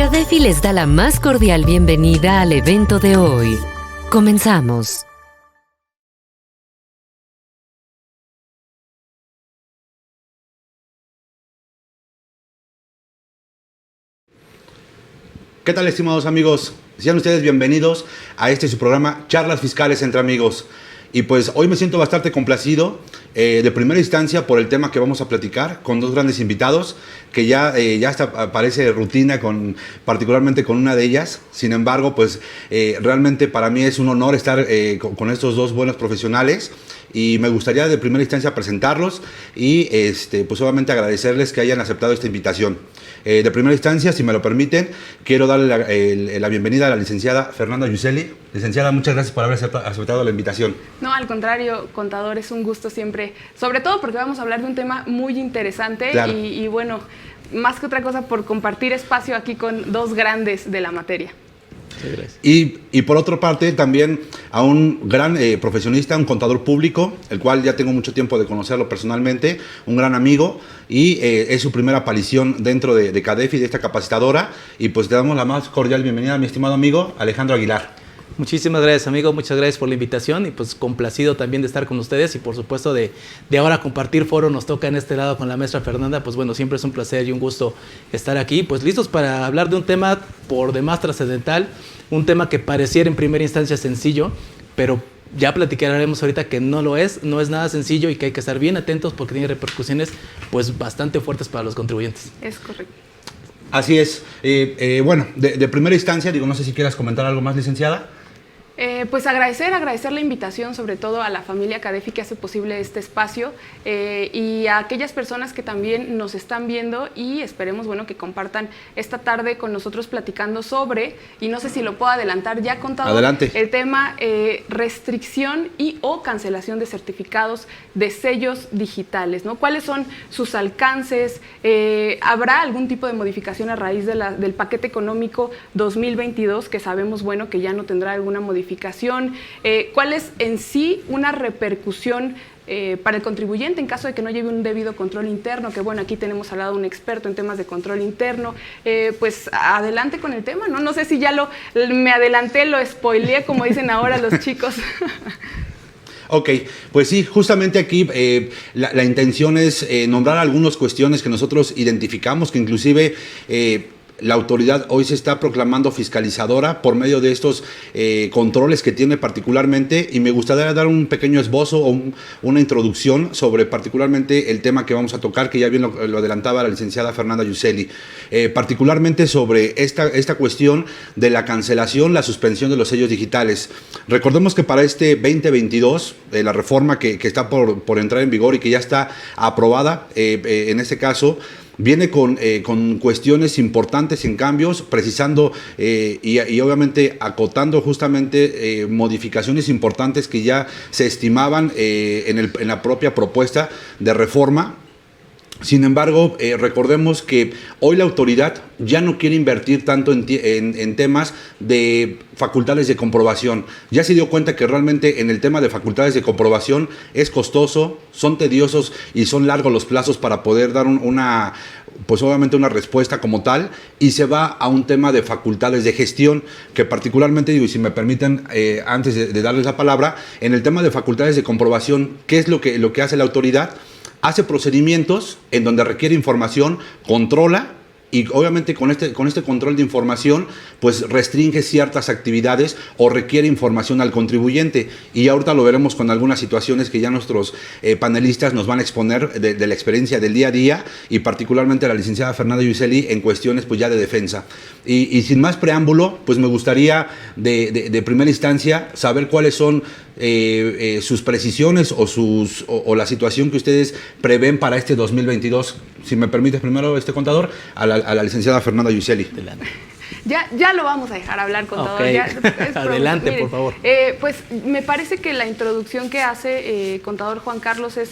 CADEFI les da la más cordial bienvenida al evento de hoy. Comenzamos. ¿Qué tal, estimados amigos? Sean ustedes bienvenidos a su programa Charlas Fiscales entre Amigos. Y pues hoy me siento bastante complacido de primera instancia por el tema que vamos a platicar con dos grandes invitados que ya hasta parece rutina, particularmente con una de ellas. Sin embargo, pues realmente para mí es un honor estar con estos dos buenos profesionales y me gustaría de primera instancia presentarlos y pues obviamente agradecerles que hayan aceptado esta invitación. De primera instancia, si me lo permiten, quiero darle la bienvenida a la licenciada Fernanda Giuselli. Licenciada, muchas gracias por haber aceptado la invitación. No, al contrario, contador, es un gusto siempre, sobre todo porque vamos a hablar de un tema muy interesante. Claro. y bueno, más que otra cosa por compartir espacio aquí con dos grandes de la materia. Y por otra parte también a un gran profesionista, un contador público, el cual ya tengo mucho tiempo de conocerlo personalmente, un gran amigo y es su primera aparición dentro de CADEFI, de esta capacitadora, y pues te damos la más cordial bienvenida a mi estimado amigo Alejandro Aguilar. Muchísimas gracias, amigo, muchas gracias por la invitación y pues complacido también de estar con ustedes y por supuesto de ahora compartir foro nos toca en este lado con la maestra Fernanda. Pues bueno, siempre es un placer y un gusto estar aquí, pues listos para hablar de un tema por demás trascendental, un tema que pareciera en primera instancia sencillo, pero ya platicaremos ahorita que no lo es, no es nada sencillo y que hay que estar bien atentos porque tiene repercusiones pues bastante fuertes para los contribuyentes. Es correcto. Así es. Bueno, de primera instancia, no sé si quieras comentar algo más, licenciada. Pues agradecer la invitación, sobre todo a la familia CADEFI que hace posible este espacio y a aquellas personas que también nos están viendo y esperemos, bueno, que compartan esta tarde con nosotros platicando sobre, y no sé si lo puedo adelantar ya contado, adelante, el tema restricción y o cancelación de certificados de sellos digitales, ¿no? ¿Cuáles son sus alcances? ¿Habrá algún tipo de modificación a raíz del paquete económico 2022 que sabemos, bueno, que ya no tendrá alguna modificación? ¿Cuál es en sí una repercusión para el contribuyente en caso de que no lleve un debido control interno? Que bueno, aquí tenemos al lado un experto en temas de control interno. Pues adelante con el tema, ¿no? No sé si ya me adelanté, lo spoileé, como dicen ahora los chicos. Ok, pues sí, justamente aquí la intención es nombrar algunas cuestiones que nosotros identificamos, que inclusive la autoridad hoy se está proclamando fiscalizadora por medio de estos controles que tiene particularmente, y me gustaría dar un pequeño esbozo o una introducción sobre particularmente el tema que vamos a tocar, que ya bien lo adelantaba la licenciada Fernanda Giuselli, particularmente sobre esta cuestión de la cancelación, la suspensión de los sellos digitales. Recordemos que para este 2022, la reforma que está por entrar en vigor y que ya está aprobada, en este caso, viene con cuestiones importantes en cambios, precisando y obviamente acotando justamente modificaciones importantes que ya se estimaban en la propia propuesta de reforma. Sin embargo, recordemos que hoy la autoridad ya no quiere invertir tanto en temas de facultades de comprobación. Ya se dio cuenta que realmente en el tema de facultades de comprobación es costoso, son tediosos y son largos los plazos para poder dar pues obviamente una respuesta como tal, y se va a un tema de facultades de gestión, que particularmente, digo, y si me permiten, antes de darles la palabra, en el tema de facultades de comprobación, ¿qué es lo que hace la autoridad? Hace procedimientos en donde requiere información, controla, y obviamente con este control de información pues restringe ciertas actividades o requiere información al contribuyente, y ahorita lo veremos con algunas situaciones que ya nuestros panelistas nos van a exponer de la experiencia del día a día, y particularmente la licenciada Fernanda Giuselli en cuestiones pues ya de defensa. Y sin más preámbulo, pues me gustaría de primera instancia saber cuáles son sus precisiones o la situación que ustedes prevén para este 2022. Si me permites primero, contador, a la licenciada Fernanda Giuselli. Ya lo vamos a dejar hablar, contador. Okay. Ya, Adelante, miren, por favor. Pues me parece que la introducción que hace contador Juan Carlos es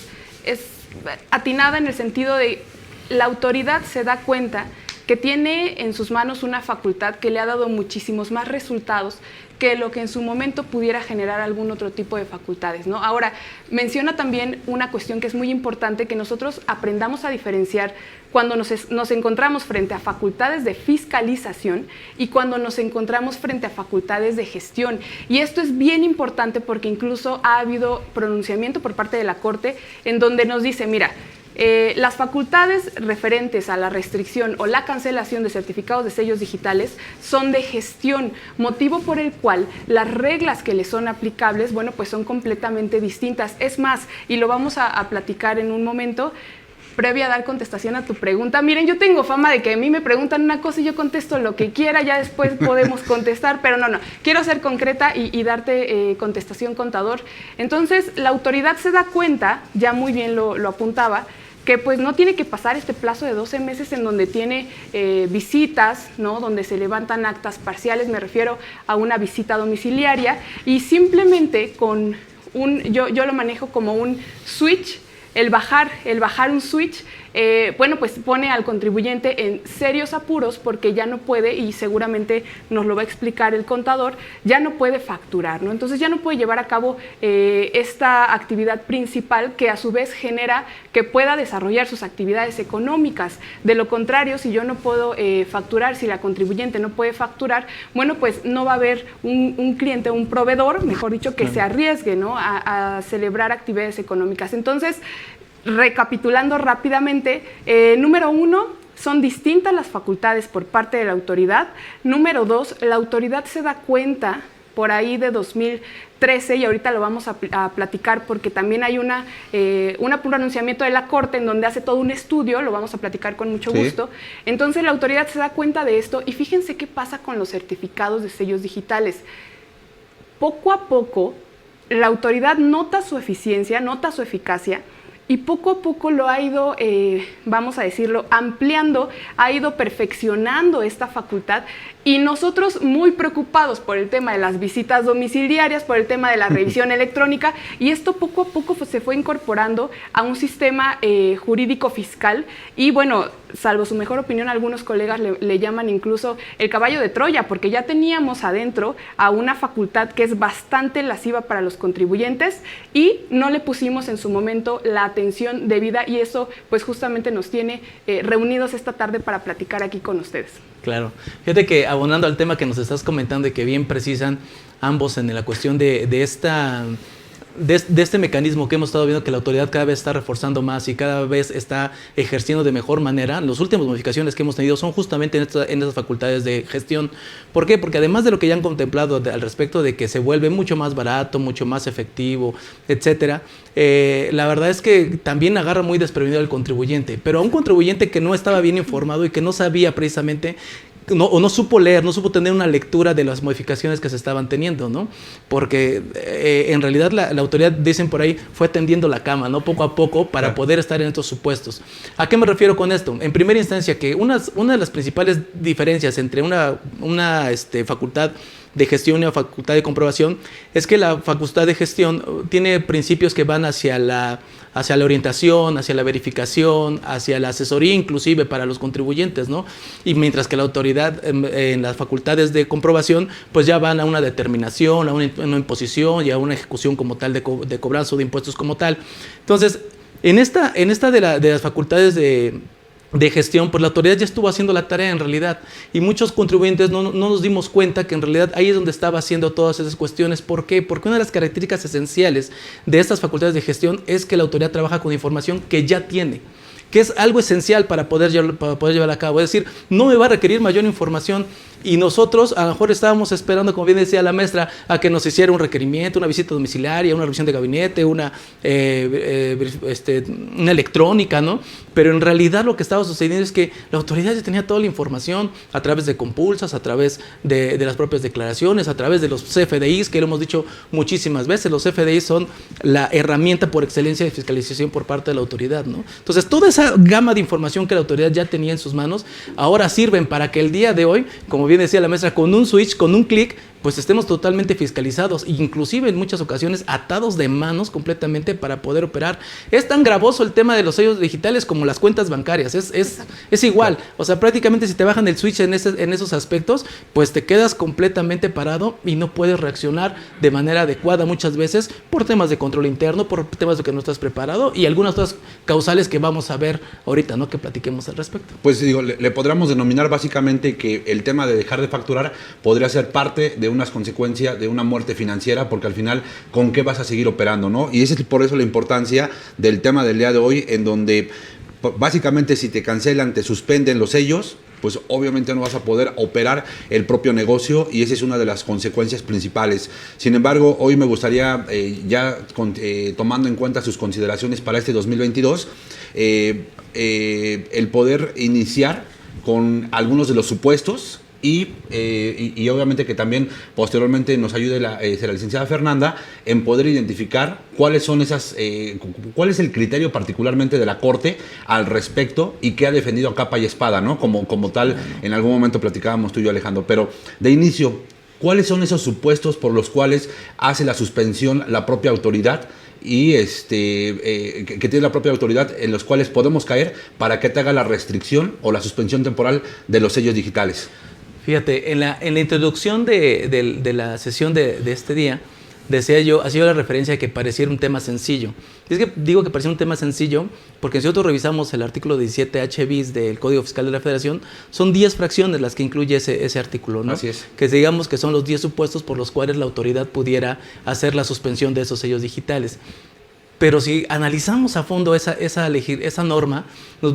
atinada en el sentido de la autoridad se da cuenta que tiene en sus manos una facultad que le ha dado muchísimos más resultados que lo que en su momento pudiera generar algún otro tipo de facultades, ¿no? Ahora, menciona también una cuestión que es muy importante, que nosotros aprendamos a diferenciar cuando nos encontramos frente a facultades de fiscalización y cuando nos encontramos frente a facultades de gestión. Y esto es bien importante porque incluso ha habido pronunciamiento por parte de la Corte en donde nos dice, mira, las facultades referentes a la restricción o la cancelación de certificados de sellos digitales son de gestión, motivo por el cual las reglas que les son aplicables, bueno, pues son completamente distintas. Es más, y lo vamos a platicar en un momento, previo a dar contestación a tu pregunta. Miren, yo tengo fama de que a mí me preguntan una cosa y yo contesto lo que quiera, ya después podemos contestar, pero no, quiero ser concreta y darte contestación, contador. Entonces, la autoridad se da cuenta, ya muy bien lo apuntaba, que pues no tiene que pasar este plazo de 12 meses en donde tiene visitas, ¿no? Donde se levantan actas parciales, me refiero a una visita domiciliaria, y simplemente con yo lo manejo como un switch, el bajar un switch, bueno, pues pone al contribuyente en serios apuros porque ya no puede, y seguramente nos lo va a explicar el contador, ya no puede facturar, ¿no? Entonces ya no puede llevar a cabo esta actividad principal que a su vez genera que pueda desarrollar sus actividades económicas. De lo contrario, si yo no puedo facturar, si la contribuyente no puede facturar, bueno, pues no va a haber un cliente, un proveedor, mejor dicho, que se arriesgue, ¿no? a celebrar actividades económicas. Entonces, recapitulando rápidamente, número 1, son distintas las facultades por parte de la autoridad. Número 2, la autoridad se da cuenta por ahí de 2013, y ahorita lo vamos a platicar porque también hay un pronunciamiento de la Corte en donde hace todo un estudio, lo vamos a platicar con mucho gusto. Entonces la autoridad se da cuenta de esto, y fíjense qué pasa con los certificados de sellos digitales. Poco a poco la autoridad nota su eficiencia, nota su eficacia, y poco a poco lo ha ido, vamos a decirlo, ampliando, ha ido perfeccionando esta facultad, y nosotros muy preocupados por el tema de las visitas domiciliarias, por el tema de la revisión electrónica, y esto poco a poco se fue incorporando a un sistema jurídico fiscal, y bueno, salvo su mejor opinión, algunos colegas le llaman incluso el caballo de Troya, porque ya teníamos adentro a una facultad que es bastante lesiva para los contribuyentes y no le pusimos en su momento la atención debida, y eso pues justamente nos tiene reunidos esta tarde para platicar aquí con ustedes. Claro. Fíjate que abonando al tema que nos estás comentando y que bien precisan ambos en la cuestión de este mecanismo que hemos estado viendo, que la autoridad cada vez está reforzando más y cada vez está ejerciendo de mejor manera, las últimas modificaciones que hemos tenido son justamente en esas facultades de gestión. ¿Por qué? Porque además de lo que ya han contemplado al respecto de que se vuelve mucho más barato, mucho más efectivo, etcétera, la verdad es que también agarra muy desprevenido al contribuyente, pero a un contribuyente que no estaba bien informado y que no sabía precisamente no supo leer, no supo tener una lectura de las modificaciones que se estaban teniendo, ¿no? Porque en realidad la autoridad, dicen por ahí, fue tendiendo la cama, ¿no? Poco a poco para poder estar en estos supuestos. ¿A qué me refiero con esto? En primera instancia, que una de las principales diferencias entre una facultad de gestión y una facultad de comprobación es que la facultad de gestión tiene principios que van hacia la orientación, hacia la verificación, hacia la asesoría inclusive para los contribuyentes, ¿no? Y mientras que la autoridad en las facultades de comprobación pues ya van a una determinación, a una imposición y a una ejecución como tal de cobranza de impuestos como tal. Entonces, en esta de las facultades de gestión, pues la autoridad ya estuvo haciendo la tarea en realidad, y muchos contribuyentes no nos dimos cuenta que en realidad ahí es donde estaba haciendo todas esas cuestiones. ¿Por qué? Porque una de las características esenciales de estas facultades de gestión es que la autoridad trabaja con información que ya tiene, que es algo esencial para poder llevar a cabo. Es decir, no me va a requerir mayor información, y nosotros a lo mejor estábamos esperando, como bien decía la maestra, a que nos hiciera un requerimiento, una visita domiciliaria, una revisión de gabinete, una electrónica, ¿no? Pero en realidad lo que estaba sucediendo es que la autoridad ya tenía toda la información a través de compulsas, a través de las propias declaraciones, a través de los CFDIs, que lo hemos dicho muchísimas veces. Los CFDIs son la herramienta por excelencia de fiscalización por parte de la autoridad, ¿no? Entonces, toda esa gama de información que la autoridad ya tenía en sus manos, ahora sirven para que el día de hoy, como bien decía la maestra, con un switch, con un clic, pues estemos totalmente fiscalizados, inclusive en muchas ocasiones atados de manos completamente para poder operar. Es tan gravoso el tema de los sellos digitales como las cuentas bancarias, es igual, o sea, prácticamente si te bajan el switch en esos aspectos, pues te quedas completamente parado y no puedes reaccionar de manera adecuada muchas veces por temas de control interno, por temas de que no estás preparado y algunas otras causales que vamos a ver ahorita, ¿no? Que platiquemos al respecto. Pues digo, le podríamos denominar básicamente que el tema de dejar de facturar podría ser parte de unas consecuencias de una muerte financiera, porque al final, ¿con qué vas a seguir operando, no? Y esa es por eso la importancia del tema del día de hoy, en donde básicamente si te cancelan, te suspenden los sellos, pues obviamente no vas a poder operar el propio negocio y esa es una de las consecuencias principales. Sin embargo, hoy me gustaría, tomando en cuenta sus consideraciones para este 2022, el poder iniciar con algunos de los supuestos y obviamente que también posteriormente nos ayude la licenciada Fernanda en poder identificar cuáles son cuál es el criterio particularmente de la Corte al respecto y qué ha defendido a capa y espada, ¿no? Como tal, en algún momento platicábamos tú y yo, Alejandro, pero de inicio, ¿cuáles son esos supuestos por los cuales hace la suspensión la propia autoridad y que tiene la propia autoridad en los cuales podemos caer para que te haga la restricción o la suspensión temporal de los sellos digitales? Fíjate, en la introducción de la sesión de este día, decía yo, hacía la referencia a que pareciera un tema sencillo. Es que digo que pareciera un tema sencillo porque si nosotros revisamos el artículo 17H bis del Código Fiscal de la Federación, son 10 fracciones las que incluye ese artículo, ¿no? Así es. Que digamos que son los 10 supuestos por los cuales la autoridad pudiera hacer la suspensión de esos sellos digitales. Pero si analizamos a fondo esa norma, nos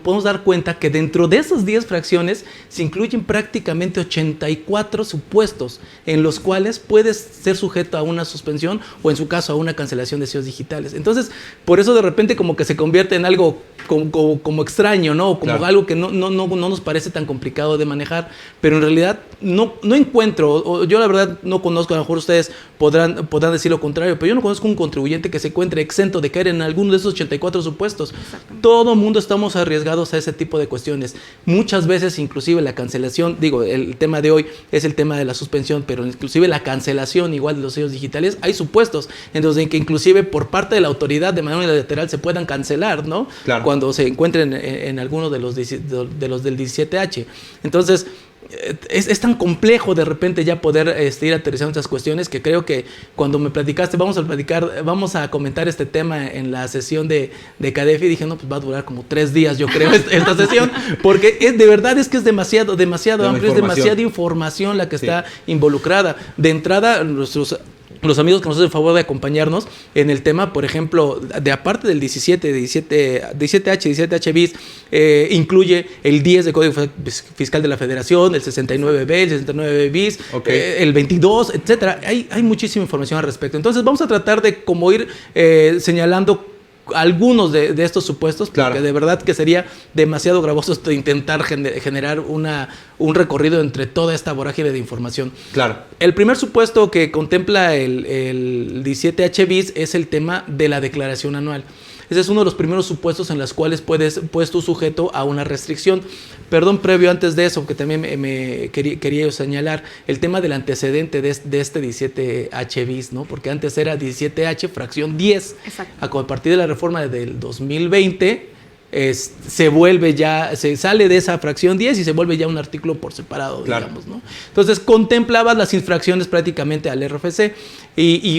podemos dar cuenta que dentro de esas 10 fracciones se incluyen prácticamente 84 supuestos en los cuales puedes ser sujeto a una suspensión o en su caso a una cancelación de sellos digitales. Entonces, por eso de repente como que se convierte en algo como extraño, ¿no? O como claro, algo que no nos parece tan complicado de manejar, pero en realidad no encuentro, o yo la verdad no conozco, a lo mejor ustedes podrán decir lo contrario, pero yo no conozco un contribuyente que se encuentre exento de caer en alguno de esos 84 supuestos. Todo mundo estamos arriesgados a ese tipo de cuestiones. Muchas veces, inclusive la cancelación, digo, el tema de hoy es el tema de la suspensión, pero inclusive la cancelación igual de los sellos digitales, hay supuestos en que inclusive por parte de la autoridad de manera unilateral se puedan cancelar, ¿no? Claro. Cuando se encuentren en alguno de los del 17H. Entonces, es tan complejo de repente ya poder ir aterrizando estas cuestiones que creo que cuando me platicaste vamos a comentar este tema en la sesión de CADEFI, dije no, pues va a durar como 3 días yo creo esta sesión, porque de verdad es que es demasiado amplio, es demasiada información la que está involucrada. De entrada, los amigos que nos hacen el favor de acompañarnos en el tema, por ejemplo, de aparte del 17H, 17H bis, incluye el 10 del Código Fiscal de la Federación, el 69B, el 69 bis, el 22, etcétera. Hay muchísima información al respecto. Entonces vamos a tratar de como ir señalando algunos de estos supuestos, porque claro, de verdad que sería demasiado gravoso intentar generar un recorrido entre toda esta vorágine de información. Claro. El primer supuesto que contempla el 17H bis es el tema de la declaración anual. Ese es uno de los primeros supuestos en los cuales puedes tú sujeto a una restricción. Perdón, previo antes de eso, que también me quería yo señalar el tema del antecedente de este 17H bis, ¿no? Porque antes era 17H fracción 10. Exacto. A partir de la reforma del 2020, se sale de esa fracción 10 y se vuelve ya un artículo por separado, claro, digamos, ¿no? Entonces contemplaba las infracciones prácticamente al RFC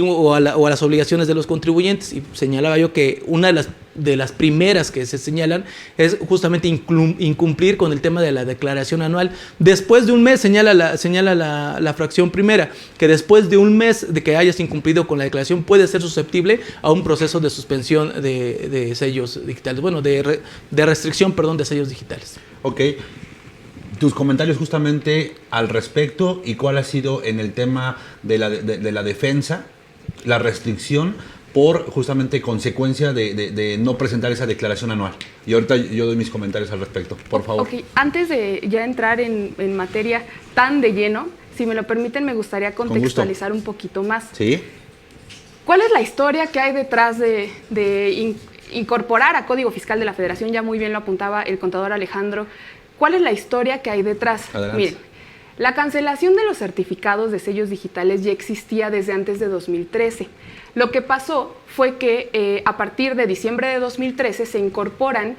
o a las obligaciones de los contribuyentes, y señalaba yo que una de las primeras que se señalan es justamente incumplir con el tema de la declaración anual. Después de un mes, señala la fracción primera, que después de un mes de que hayas incumplido con la declaración puede ser susceptible a un proceso de suspensión de sellos digitales, bueno, de restricción, de sellos digitales. Ok. Tus comentarios justamente al respecto y cuál ha sido en el tema de la defensa, la restricción por justamente consecuencia de no presentar esa declaración anual. Y ahorita yo doy mis comentarios al respecto, por favor. Ok, antes de ya entrar en materia tan de lleno, si me lo permiten, me gustaría contextualizar un poquito más. ¿Sí? ¿¿Cuál es la historia que hay detrás de incorporar a Código Fiscal de la Federación? Ya muy bien lo apuntaba el contador Alejandro. ¿Cuál es la historia que hay detrás? Adelante. Miren, La cancelación de los certificados de sellos digitales ya existía desde antes de 2013. Lo que pasó fue que a partir de diciembre de 2013 se incorporan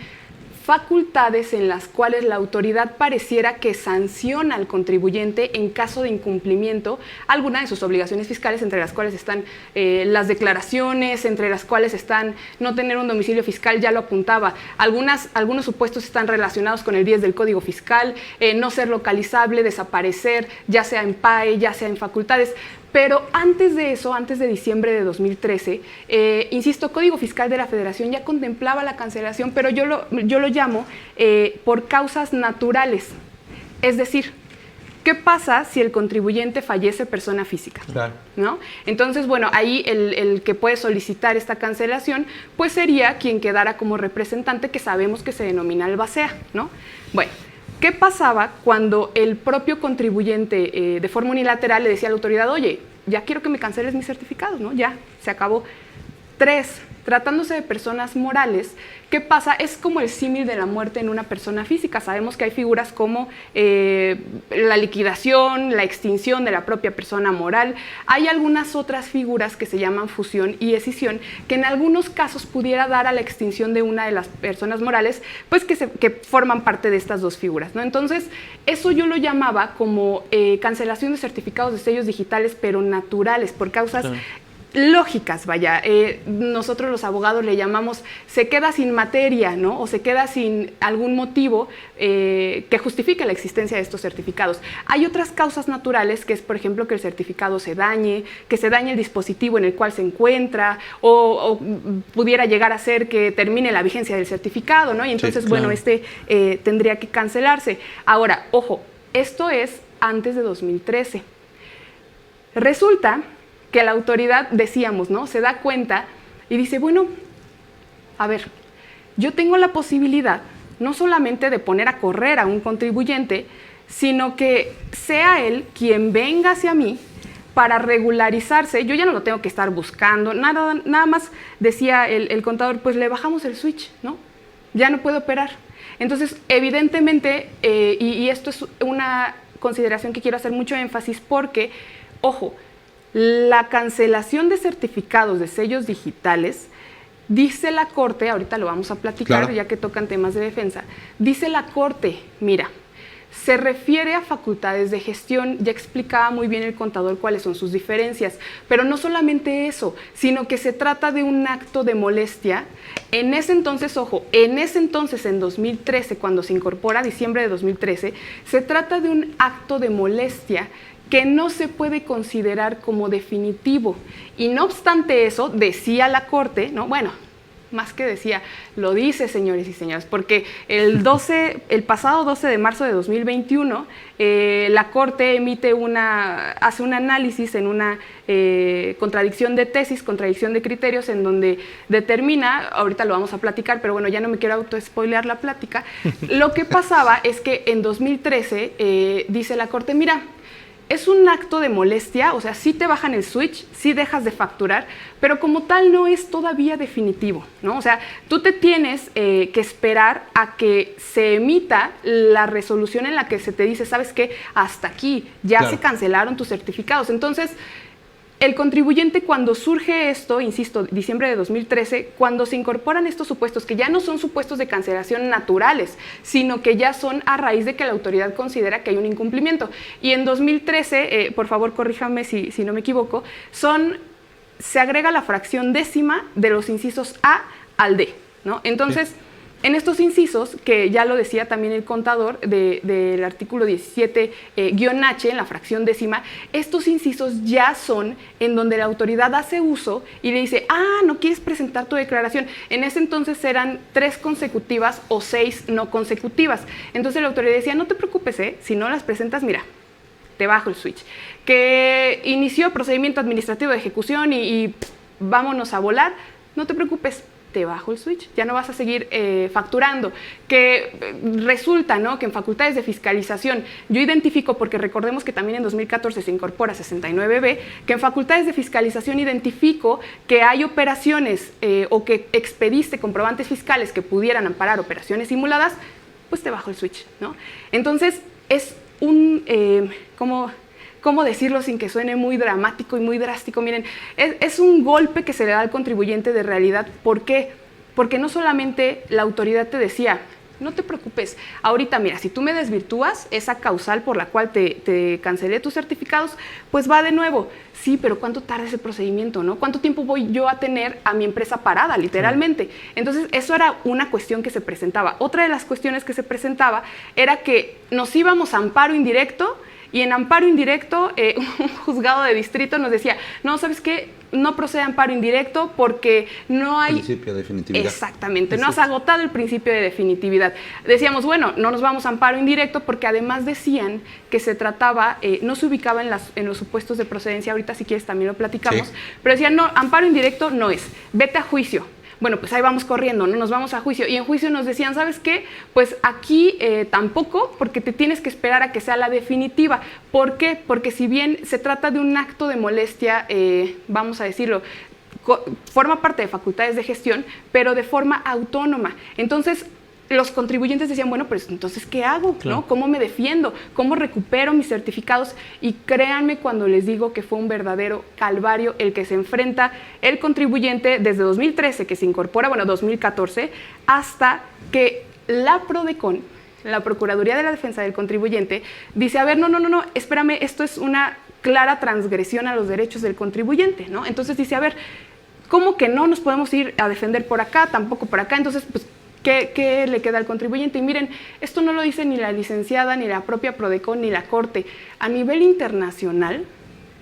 facultades en las cuales la autoridad pareciera que sanciona al contribuyente en caso de incumplimiento alguna de sus obligaciones fiscales, entre las cuales están las declaraciones, entre las cuales están no tener un domicilio fiscal, ya lo apuntaba. Algunos supuestos están relacionados con el 10 del Código Fiscal, no ser localizable, desaparecer, ya sea en PAE, ya sea en facultades. Pero antes de eso, antes de diciembre de 2013, insisto, Código Fiscal de la Federación ya contemplaba la cancelación, pero yo lo llamo por causas naturales. Es decir, ¿qué pasa si el contribuyente fallece persona física? Claro. ¿No? Entonces, bueno, ahí el que puede solicitar esta cancelación, pues sería quien quedara como representante, que sabemos que se denomina albacea, ¿no? Bueno, ¿qué pasaba cuando el propio contribuyente de forma unilateral le decía a la autoridad, oye, ya quiero que me canceles mis certificados, ¿no? Ya, se acabó. 3, tratándose de personas morales, ¿qué pasa? Es como el símil de la muerte en una persona física. Sabemos que hay figuras como la liquidación, la extinción de la propia persona moral. Hay algunas otras figuras que se llaman fusión y escisión, que en algunos casos pudiera dar a la extinción de una de las personas morales, pues que forman parte de estas dos figuras, ¿no? Entonces, eso yo lo llamaba como cancelación de certificados de sellos digitales, pero naturales, por causas lógicas, vaya. Nosotros los abogados le llamamos se queda sin materia, ¿no? O se queda sin algún motivo que justifique la existencia de estos certificados. Hay otras causas naturales, que es, por ejemplo, que el certificado se dañe, que se dañe el dispositivo en el cual se encuentra, o pudiera llegar a ser que termine la vigencia del certificado, ¿no? Y entonces, sí, claro, bueno, tendría que cancelarse. Ahora, ojo, esto es antes de 2013. Resulta que la autoridad, decíamos, ¿no? Se da cuenta y dice, bueno, a ver, yo tengo la posibilidad no solamente de poner a correr a un contribuyente, sino que sea él quien venga hacia mí para regularizarse. Yo ya no lo tengo que estar buscando, nada más decía el contador, pues le bajamos el switch, ¿no? Ya no puede operar. Entonces, evidentemente, y esto es una consideración que quiero hacer mucho énfasis porque, ojo, la cancelación de certificados de sellos digitales, dice la Corte, ahorita lo vamos a platicar, claro, ya que tocan temas de defensa, dice la Corte, mira, se refiere a facultades de gestión, ya explicaba muy bien el contador cuáles son sus diferencias, pero no solamente eso, sino que se trata de un acto de molestia. En ese entonces, ojo, en 2013, cuando se incorpora, diciembre de 2013, se trata de un acto de molestia que no se puede considerar como definitivo. Y no obstante eso, decía la Corte, ¿no? Bueno, más que decía, lo dice, señores y señoras, porque el pasado 12 de marzo de 2021, la Corte hace un análisis en una contradicción de tesis, contradicción de criterios, en donde determina, ahorita lo vamos a platicar, pero bueno, ya no me quiero auto-spoilear la plática, lo que pasaba es que en 2013 dice la Corte, mira, es un acto de molestia, o sea, sí te bajan el switch, sí dejas de facturar, pero como tal no es todavía definitivo, ¿no? O sea, tú te tienes que esperar a que se emita la resolución en la que se te dice, ¿sabes qué? Hasta aquí, ya claro, se cancelaron tus certificados. Entonces, el contribuyente, cuando surge esto, insisto, diciembre de 2013, cuando se incorporan estos supuestos, que ya no son supuestos de cancelación naturales, sino que ya son a raíz de que la autoridad considera que hay un incumplimiento. Y en 2013, por favor, corríjame si no me equivoco, se agrega la fracción décima de los incisos A al D, ¿no? Entonces, sí, en estos incisos, que ya lo decía también el contador del artículo 17-H, en la fracción décima, estos incisos ya son en donde la autoridad hace uso y le dice, no quieres presentar tu declaración. En ese entonces eran 3 consecutivas o 6 no consecutivas. Entonces la autoridad decía, no te preocupes, si no las presentas, mira, te bajo el switch. Que inició procedimiento administrativo de ejecución y vámonos a volar, no te preocupes, te bajo el switch, ya no vas a seguir facturando. Que resulta, ¿no?, que en facultades de fiscalización, yo identifico, porque recordemos que también en 2014 se incorpora 69B, que en facultades de fiscalización identifico que hay operaciones o que expediste comprobantes fiscales que pudieran amparar operaciones simuladas, pues te bajo el switch, ¿no? Entonces, es ¿cómo decirlo sin que suene muy dramático y muy drástico? Miren, es un golpe que se le da al contribuyente de realidad. ¿Por qué? Porque no solamente la autoridad te decía, no te preocupes, ahorita mira, si tú me desvirtúas esa causal por la cual te cancelé tus certificados, pues va de nuevo. Sí, pero ¿cuánto tarda ese procedimiento, no? ¿Cuánto tiempo voy yo a tener a mi empresa parada, literalmente? Sí. Entonces, eso era una cuestión que se presentaba. Otra de las cuestiones que se presentaba era que nos íbamos a amparo indirecto, y en amparo indirecto, un juzgado de distrito nos decía, no, ¿sabes qué? No procede amparo indirecto porque no hay... Principio de definitividad. Exactamente, no has agotado el principio de definitividad. Decíamos, bueno, no nos vamos a amparo indirecto porque además decían que se trataba, no se ubicaba en los supuestos de procedencia, ahorita si quieres también lo platicamos, sí. Pero decían, no, amparo indirecto no es, vete a juicio. Bueno, pues ahí vamos corriendo, ¿no? Nos vamos a juicio. Y en juicio nos decían, ¿sabes qué? Pues aquí tampoco, porque te tienes que esperar a que sea la definitiva. ¿Por qué? Porque si bien se trata de un acto de molestia, vamos a decirlo, forma parte de facultades de gestión, pero de forma autónoma. Entonces, los contribuyentes decían, bueno, pues entonces, ¿qué hago? Claro. ¿No? ¿Cómo me defiendo? ¿Cómo recupero mis certificados? Y créanme cuando les digo que fue un verdadero calvario el que se enfrenta el contribuyente desde 2013, que se incorpora, 2014, hasta que la PRODECON, la Procuraduría de la Defensa del Contribuyente, dice, a ver, no, espérame, esto es una clara transgresión a los derechos del contribuyente, ¿no? Entonces dice, a ver, ¿cómo que no nos podemos ir a defender por acá, tampoco por acá? Entonces, pues, ¿qué le queda al contribuyente? Y miren, esto no lo dice ni la licenciada, ni la propia PRODECON, ni la Corte. A nivel internacional,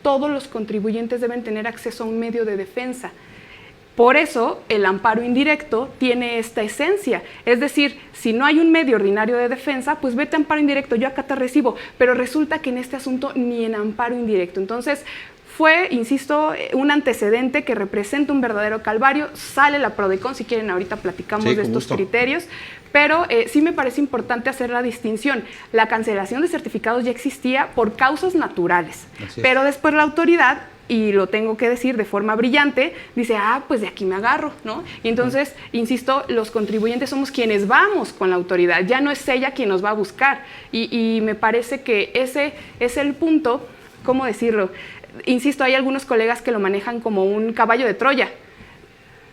todos los contribuyentes deben tener acceso a un medio de defensa. Por eso, el amparo indirecto tiene esta esencia. Es decir, si no hay un medio ordinario de defensa, pues vete a amparo indirecto, yo acá te recibo. Pero resulta que en este asunto ni en amparo indirecto. Entonces, fue, insisto, un antecedente que representa un verdadero calvario. Sale la PRODECON, si quieren ahorita platicamos de estos criterios, pero sí me parece importante hacer la distinción. La cancelación de certificados ya existía por causas naturales, pero después la autoridad, y lo tengo que decir de forma brillante, dice, pues de aquí me agarro, ¿no? Y entonces, insisto, los contribuyentes somos quienes vamos con la autoridad, ya no es ella quien nos va a buscar, y me parece que ese es el punto, ¿cómo decirlo? Insisto, hay algunos colegas que lo manejan como un caballo de Troya.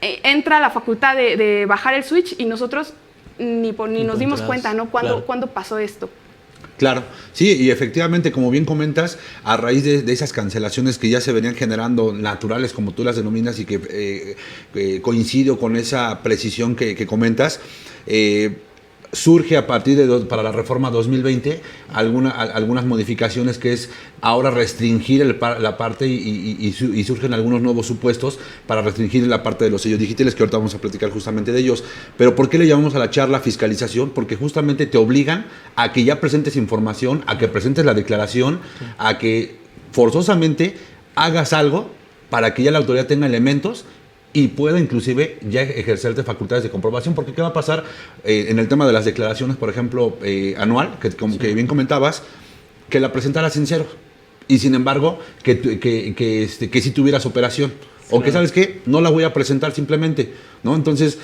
Entra la facultad de bajar el switch y nosotros ni nos dimos cuenta, ¿no? ¿Cuándo pasó esto? Claro, sí, y efectivamente, como bien comentas, a raíz de esas cancelaciones que ya se venían generando naturales, como tú las denominas, y que coincido con esa precisión que comentas, surge a partir para la reforma 2020 algunas modificaciones, que es ahora restringir la parte y surgen algunos nuevos supuestos para restringir la parte de los sellos digitales, que ahorita vamos a platicar justamente de ellos. Pero ¿por qué le llamamos a la charla fiscalización? Porque justamente te obligan a que ya presentes información, a que presentes la declaración, a que forzosamente hagas algo para que ya la autoridad tenga elementos y pueda inclusive ya ejercerte facultades de comprobación, porque ¿qué va a pasar en el tema de las declaraciones, por ejemplo, anual, que bien comentabas, que la presentaras en cero, y sin embargo, que sí tuvieras operación, o que, ¿sabes qué? No la voy a presentar simplemente, ¿no? Entonces,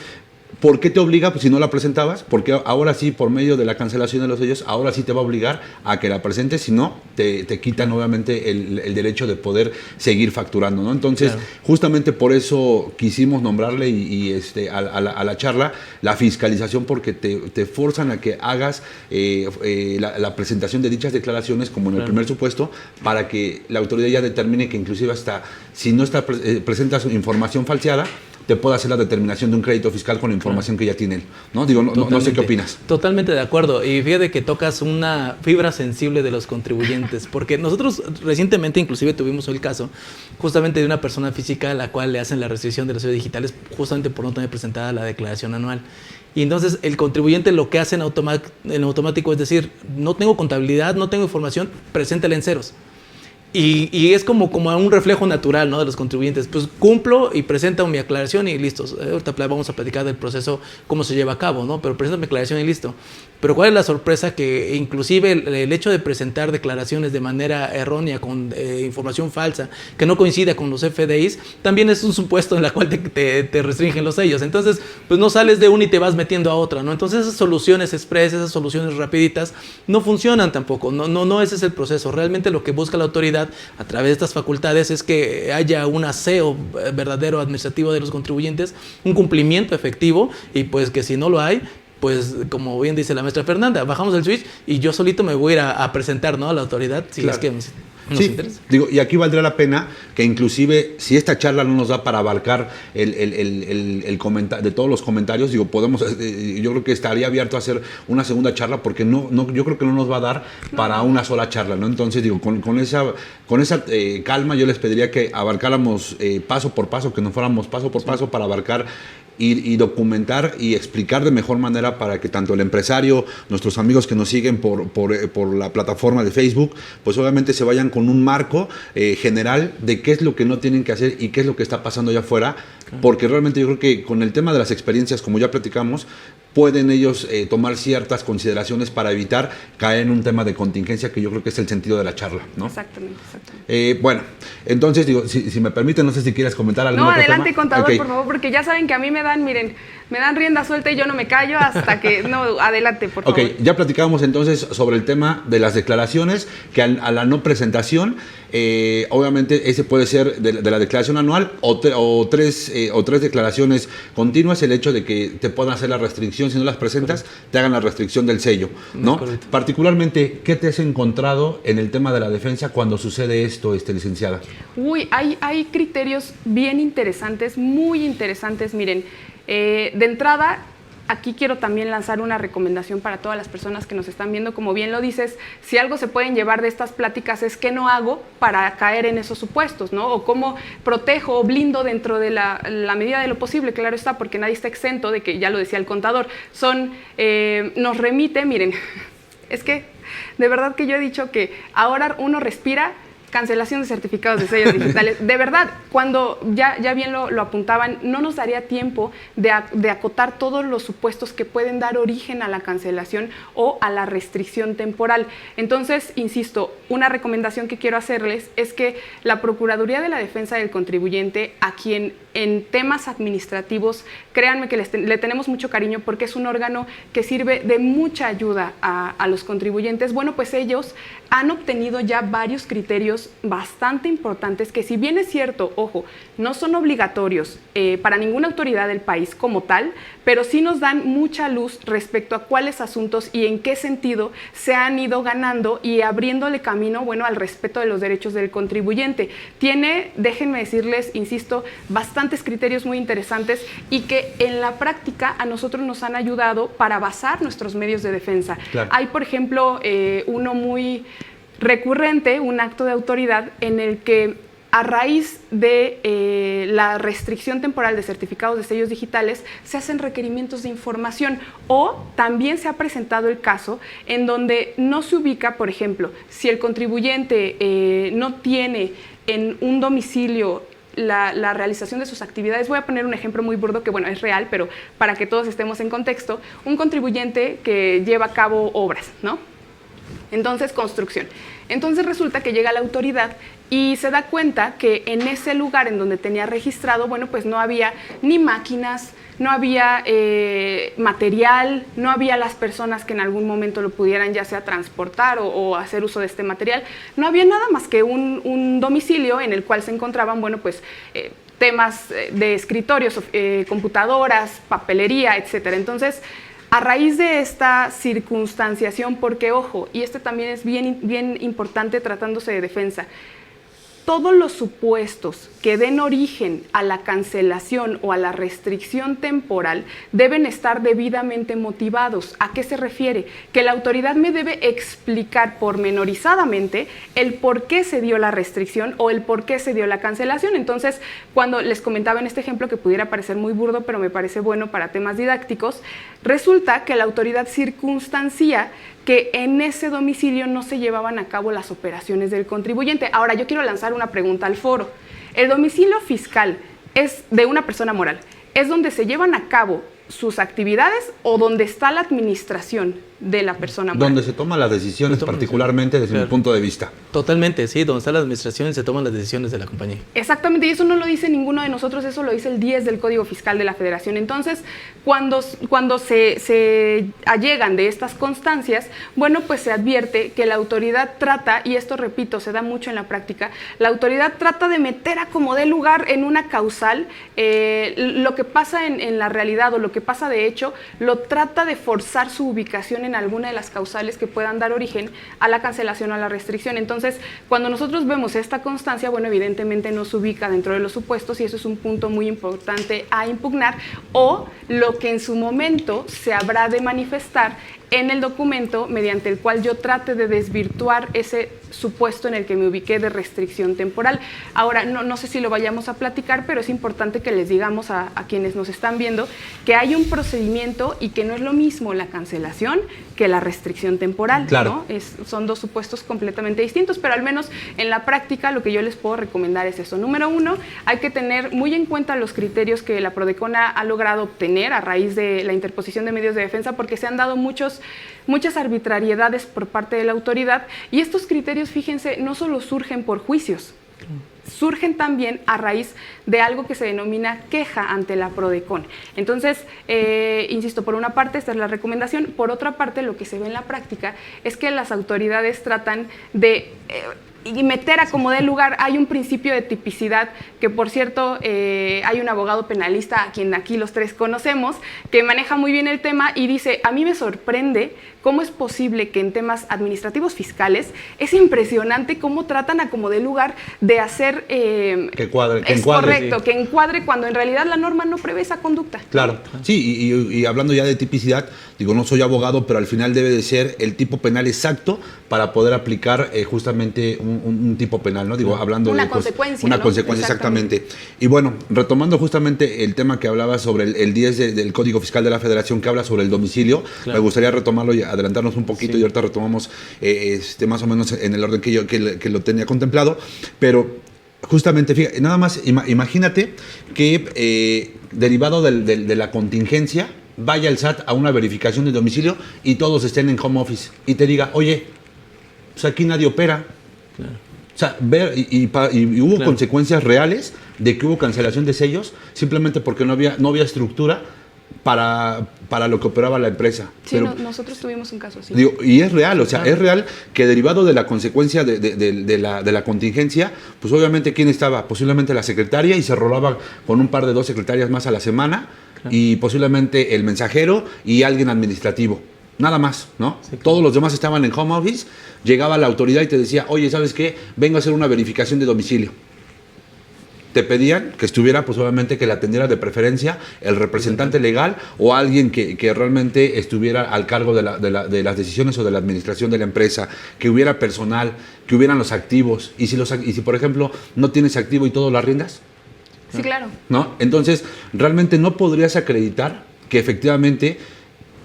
¿por qué te obliga? Pues si no la presentabas, porque ahora sí, por medio de la cancelación de los sellos, ahora sí te va a obligar a que la presentes, si no, te quita nuevamente el derecho de poder seguir facturando, ¿no? Entonces, claro, justamente por eso quisimos nombrarle a la charla la fiscalización, porque te forzan a que hagas la presentación de dichas declaraciones, como en el primer supuesto, para que la autoridad ya determine que inclusive hasta si no presentas información falseada, te pueda hacer la determinación de un crédito fiscal con la información que ya tiene él, ¿no? Digo, no sé qué opinas. Totalmente de acuerdo. Y fíjate que tocas una fibra sensible de los contribuyentes, porque nosotros recientemente inclusive tuvimos el caso justamente de una persona física a la cual le hacen la restricción de los sellos digitales justamente por no tener presentada la declaración anual. Y entonces el contribuyente lo que hace en automático es decir, no tengo contabilidad, no tengo información, preséntela en ceros. Y es como un reflejo natural, ¿no?, de los contribuyentes. Pues cumplo y presento mi aclaración y listo. Ahorita vamos a platicar del proceso, cómo se lleva a cabo, ¿no? Pero presento mi aclaración y listo. Pero ¿cuál es la sorpresa? Que inclusive el hecho de presentar declaraciones de manera errónea, con información falsa, que no coincida con los FDIs, también es un supuesto en la cual te restringen los sellos. Entonces, pues no sales de una y te vas metiendo a otra, ¿no? Entonces esas soluciones express, esas soluciones rapiditas, no funcionan tampoco. No ese es el proceso. Realmente lo que busca la autoridad a través de estas facultades es que haya un aseo verdadero administrativo de los contribuyentes, un cumplimiento efectivo, y pues que si no lo hay, pues como bien dice la maestra Fernanda, bajamos el switch y yo solito me voy a ir a presentar, ¿no?, a la autoridad, si claro. Es que nos interesa. Digo, y aquí valdría la pena que inclusive si esta charla no nos da para abarcar el comentario de todos los comentarios, digo, podemos, yo creo que estaría abierto a hacer una segunda charla, porque yo creo que no nos va a dar para una sola charla, ¿no? Entonces, digo, con esa calma yo les pediría que abarcáramos paso por paso, que nos fuéramos paso por paso para abarcar y documentar y explicar de mejor manera, para que tanto el empresario, nuestros amigos que nos siguen por la plataforma de Facebook, pues obviamente se vayan con un marco general de qué es lo que no tienen que hacer y qué es lo que está pasando allá afuera, porque realmente yo creo que con el tema de las experiencias, como ya platicamos, pueden ellos tomar ciertas consideraciones para evitar caer en un tema de contingencia, que yo creo que es el sentido de la charla, ¿no? Exactamente. Bueno, entonces, digo, si me permiten, no sé si quieres comentar algo. No, adelante, contador, okay. Por favor, porque ya saben que a mí me dan rienda suelta y yo no me callo hasta que... No, adelante, por favor. Ok, ya platicábamos entonces sobre el tema de las declaraciones, que a la no presentación, obviamente ese puede ser de la declaración anual o tres declaraciones continuas, el hecho de que te puedan hacer la restricción, si no las presentas, correcto, te hagan la restricción del sello, ¿no? Correcto. Particularmente, ¿qué te has encontrado en el tema de la defensa cuando sucede esto, licenciada? Uy, hay criterios bien interesantes, muy interesantes. Miren, de entrada, aquí quiero también lanzar una recomendación para todas las personas que nos están viendo. Como bien lo dices, si algo se pueden llevar de estas pláticas es qué no hago para caer en esos supuestos, ¿no? O cómo protejo o blindo dentro de la medida de lo posible, claro está, porque nadie está exento de que, ya lo decía el contador, nos remite, miren, es que de verdad que yo he dicho que ahora uno respira cancelación de certificados de sellos digitales. De verdad, cuando ya bien lo apuntaban, no nos daría tiempo de acotar todos los supuestos que pueden dar origen a la cancelación o a la restricción temporal. Entonces, insisto, una recomendación que quiero hacerles es que la Procuraduría de la Defensa del Contribuyente, a quien en temas administrativos, créanme que le tenemos mucho cariño, porque es un órgano que sirve de mucha ayuda a los contribuyentes. Bueno, pues ellos han obtenido ya varios criterios bastante importantes que, si bien es cierto, ojo, no son obligatorios para ninguna autoridad del país como tal, pero sí nos dan mucha luz respecto a cuáles asuntos y en qué sentido se han ido ganando y abriéndole camino, bueno, al respeto de los derechos del contribuyente. Tiene, déjenme decirles, insisto, bastantes criterios muy interesantes y que en la práctica a nosotros nos han ayudado para basar nuestros medios de defensa. Claro. Hay, por ejemplo, uno muy recurrente, un acto de autoridad en el que, a raíz de la restricción temporal de certificados de sellos digitales, se hacen requerimientos de información, o también se ha presentado el caso en donde no se ubica, por ejemplo, si el contribuyente no tiene en un domicilio la realización de sus actividades. Voy a poner un ejemplo muy burdo que, bueno, es real, pero para que todos estemos en contexto, un contribuyente que lleva a cabo obras, ¿no? Entonces, construcción. Entonces resulta que llega la autoridad y se da cuenta que en ese lugar en donde tenía registrado, bueno, pues no había ni máquinas, no había material, no había las personas que en algún momento lo pudieran ya sea transportar o hacer uso de este material. No había nada más que un domicilio en el cual se encontraban, bueno, pues temas de escritorios, computadoras, papelería, etcétera. Entonces, a raíz de esta circunstanciación, porque ojo, y este también es bien importante tratándose de defensa, todos los supuestos que den origen a la cancelación o a la restricción temporal deben estar debidamente motivados. ¿A qué se refiere? Que la autoridad me debe explicar pormenorizadamente el por qué se dio la restricción o el por qué se dio la cancelación. Entonces, cuando les comentaba en este ejemplo, que pudiera parecer muy burdo, pero me parece bueno para temas didácticos, Resulta que la autoridad circunstancia que en ese domicilio no se llevaban a cabo las operaciones del contribuyente. Ahora, yo quiero lanzar una pregunta al foro. ¿El domicilio fiscal es de una persona moral? ¿Es donde se llevan a cabo sus actividades o donde está la administración de la persona moral? Donde se toman las decisiones, particularmente desde mi punto de vista. Totalmente, sí, donde está la administración y se toman las decisiones de la compañía. Exactamente, y eso no lo dice ninguno de nosotros, eso lo dice el 10 del Código Fiscal de la Federación. Entonces, cuando se allegan de estas constancias, bueno, pues se advierte que la autoridad trata, y esto repito, se da mucho en la práctica, la autoridad trata de meter a como dé lugar en una causal lo que pasa en la realidad o lo que pasa de hecho, lo trata de forzar su ubicación en alguna de las causales que puedan dar origen a la cancelación o a la restricción. Entonces, cuando nosotros vemos esta constancia, bueno, evidentemente no se ubica dentro de los supuestos y eso es un punto muy importante a impugnar, o lo que en su momento se habrá de manifestar en el documento mediante el cual yo trate de desvirtuar ese supuesto en el que me ubiqué de restricción temporal. Ahora, no sé si lo vayamos a platicar, pero es importante que les digamos a quienes nos están viendo que hay un procedimiento y que no es lo mismo la cancelación que la restricción temporal. Claro. ¿No? Son dos supuestos completamente distintos, pero al menos en la práctica lo que yo les puedo recomendar es eso. Número uno, hay que tener muy en cuenta los criterios que la Prodecona ha logrado obtener a raíz de la interposición de medios de defensa, porque se han dado muchas arbitrariedades por parte de la autoridad, y estos criterios, fíjense, no solo surgen por juicios, surgen también a raíz de algo que se denomina queja ante la Prodecon. Entonces, insisto, por una parte esta es la recomendación, por otra parte lo que se ve en la práctica es que las autoridades tratan de y meter a como dé lugar. Hay un principio de tipicidad que, por cierto, hay un abogado penalista a quien aquí los tres conocemos, que maneja muy bien el tema y dice, a mí me sorprende cómo es posible que en temas administrativos fiscales es impresionante cómo tratan a como dé lugar de hacer... que encuadre. Correcto, Sí. que encuadre cuando en realidad la norma no prevé esa conducta. Claro, sí, y hablando ya de tipicidad, digo, no soy abogado, pero al final debe de ser el tipo penal exacto para poder aplicar justamente un tipo penal, ¿no? Digo, hablando una de consecuencia, una ¿no? consecuencia, exactamente. Y bueno, retomando justamente el tema que hablaba sobre el 10 del Código Fiscal de la Federación, que habla sobre el domicilio, me gustaría retomarlo y adelantarnos un poquito, y ahorita retomamos más o menos en el orden que lo tenía contemplado, pero justamente, fíjate, nada más imagínate que derivado de la contingencia, vaya el SAT a una verificación de domicilio y todos estén en home office y te diga, oye, pues aquí nadie opera. Claro. O sea, y hubo consecuencias reales de que hubo cancelación de sellos simplemente porque no había estructura para lo que operaba la empresa. Sí, pero, nosotros tuvimos un caso así. Digo, y es real, o sea, es real que derivado de la consecuencia de la contingencia, pues obviamente ¿quién estaba? Posiblemente la secretaria, y se rolaba con un par de 2 secretarias más a la semana, y posiblemente el mensajero y alguien administrativo. Nada más, ¿no? Sí, claro. Todos los demás estaban en home office, llegaba la autoridad y te decía, oye, ¿sabes qué? Vengo a hacer una verificación de domicilio. Te pedían que estuviera, pues obviamente, que la atendiera de preferencia el representante legal o alguien que realmente estuviera al cargo de las decisiones o de la administración de la empresa, que hubiera personal, que hubieran los activos. Y si por ejemplo, no tienes activo y todo lo arriendas. Sí, claro. ¿No? Entonces, realmente no podrías acreditar que efectivamente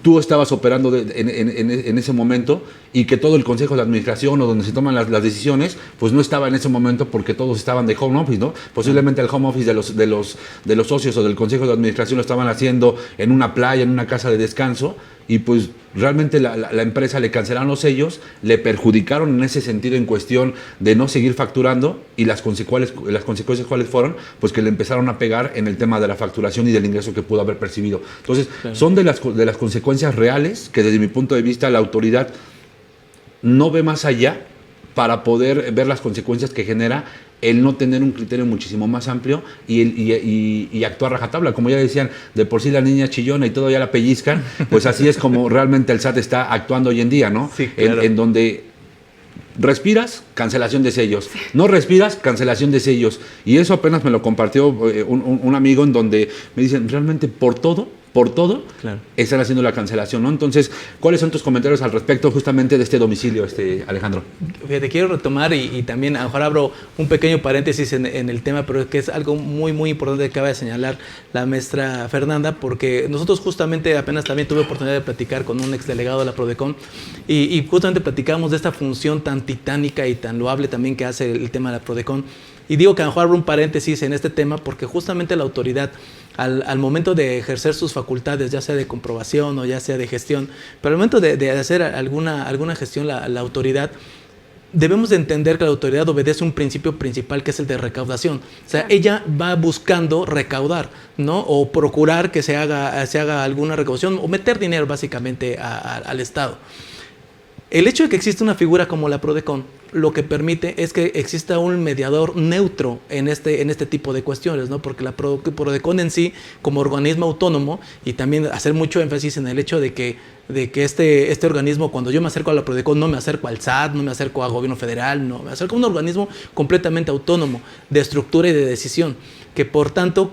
tú estabas operando en ese momento, y que todo el consejo de administración o donde se toman las decisiones, pues no estaba en ese momento porque todos estaban de home office, ¿no? Posiblemente el home office de los socios o del consejo de administración lo estaban haciendo en una playa, en una casa de descanso, y pues realmente la empresa le cancelaron los sellos, le perjudicaron en ese sentido en cuestión de no seguir facturando, y las consecuencias cuáles fueron, pues que le empezaron a pegar en el tema de la facturación y del ingreso que pudo haber percibido. Entonces, son de las consecuencias reales que desde mi punto de vista la autoridad no ve más allá para poder ver las consecuencias que genera el no tener un criterio muchísimo más amplio y actuar rajatabla. Como ya decían, de por sí la niña chillona y todo ya la pellizcan, pues así es como realmente el SAT está actuando hoy en día, ¿no? Sí, claro. En donde respiras, cancelación de sellos. No respiras, cancelación de sellos. Y eso apenas me lo compartió un amigo, en donde me dicen, realmente por todo por todo, Claro. están haciendo la cancelación, ¿no? Entonces, ¿cuáles son tus comentarios al respecto justamente de este domicilio, Alejandro? Fíjate, quiero retomar y también a lo mejor abro un pequeño paréntesis en el tema, pero es que es algo muy, muy importante que acaba de señalar la maestra Fernanda, porque nosotros justamente apenas también tuve oportunidad de platicar con un exdelegado de la Prodecon y justamente platicamos de esta función tan titánica y tan loable también que hace el tema de la Prodecon. Y digo que a lo mejor abro un paréntesis en este tema porque justamente la autoridad al momento de ejercer sus facultades, ya sea de comprobación o ya sea de gestión, pero al momento de hacer alguna gestión, la autoridad, debemos de entender que la autoridad obedece un principio principal que es el de recaudación. O sea, ella va buscando recaudar, ¿no? O procurar que se haga alguna recaudación o meter dinero básicamente al Estado. El hecho de que exista una figura como la Prodecon lo que permite es que exista un mediador neutro en este tipo de cuestiones, ¿no? Porque la Prodecon en sí, como organismo autónomo, y también hacer mucho énfasis en el hecho de que este organismo, cuando yo me acerco a la Prodecon, no me acerco al SAT, no me acerco al gobierno federal, no, me acerco a un organismo completamente autónomo, de estructura y de decisión, que por tanto,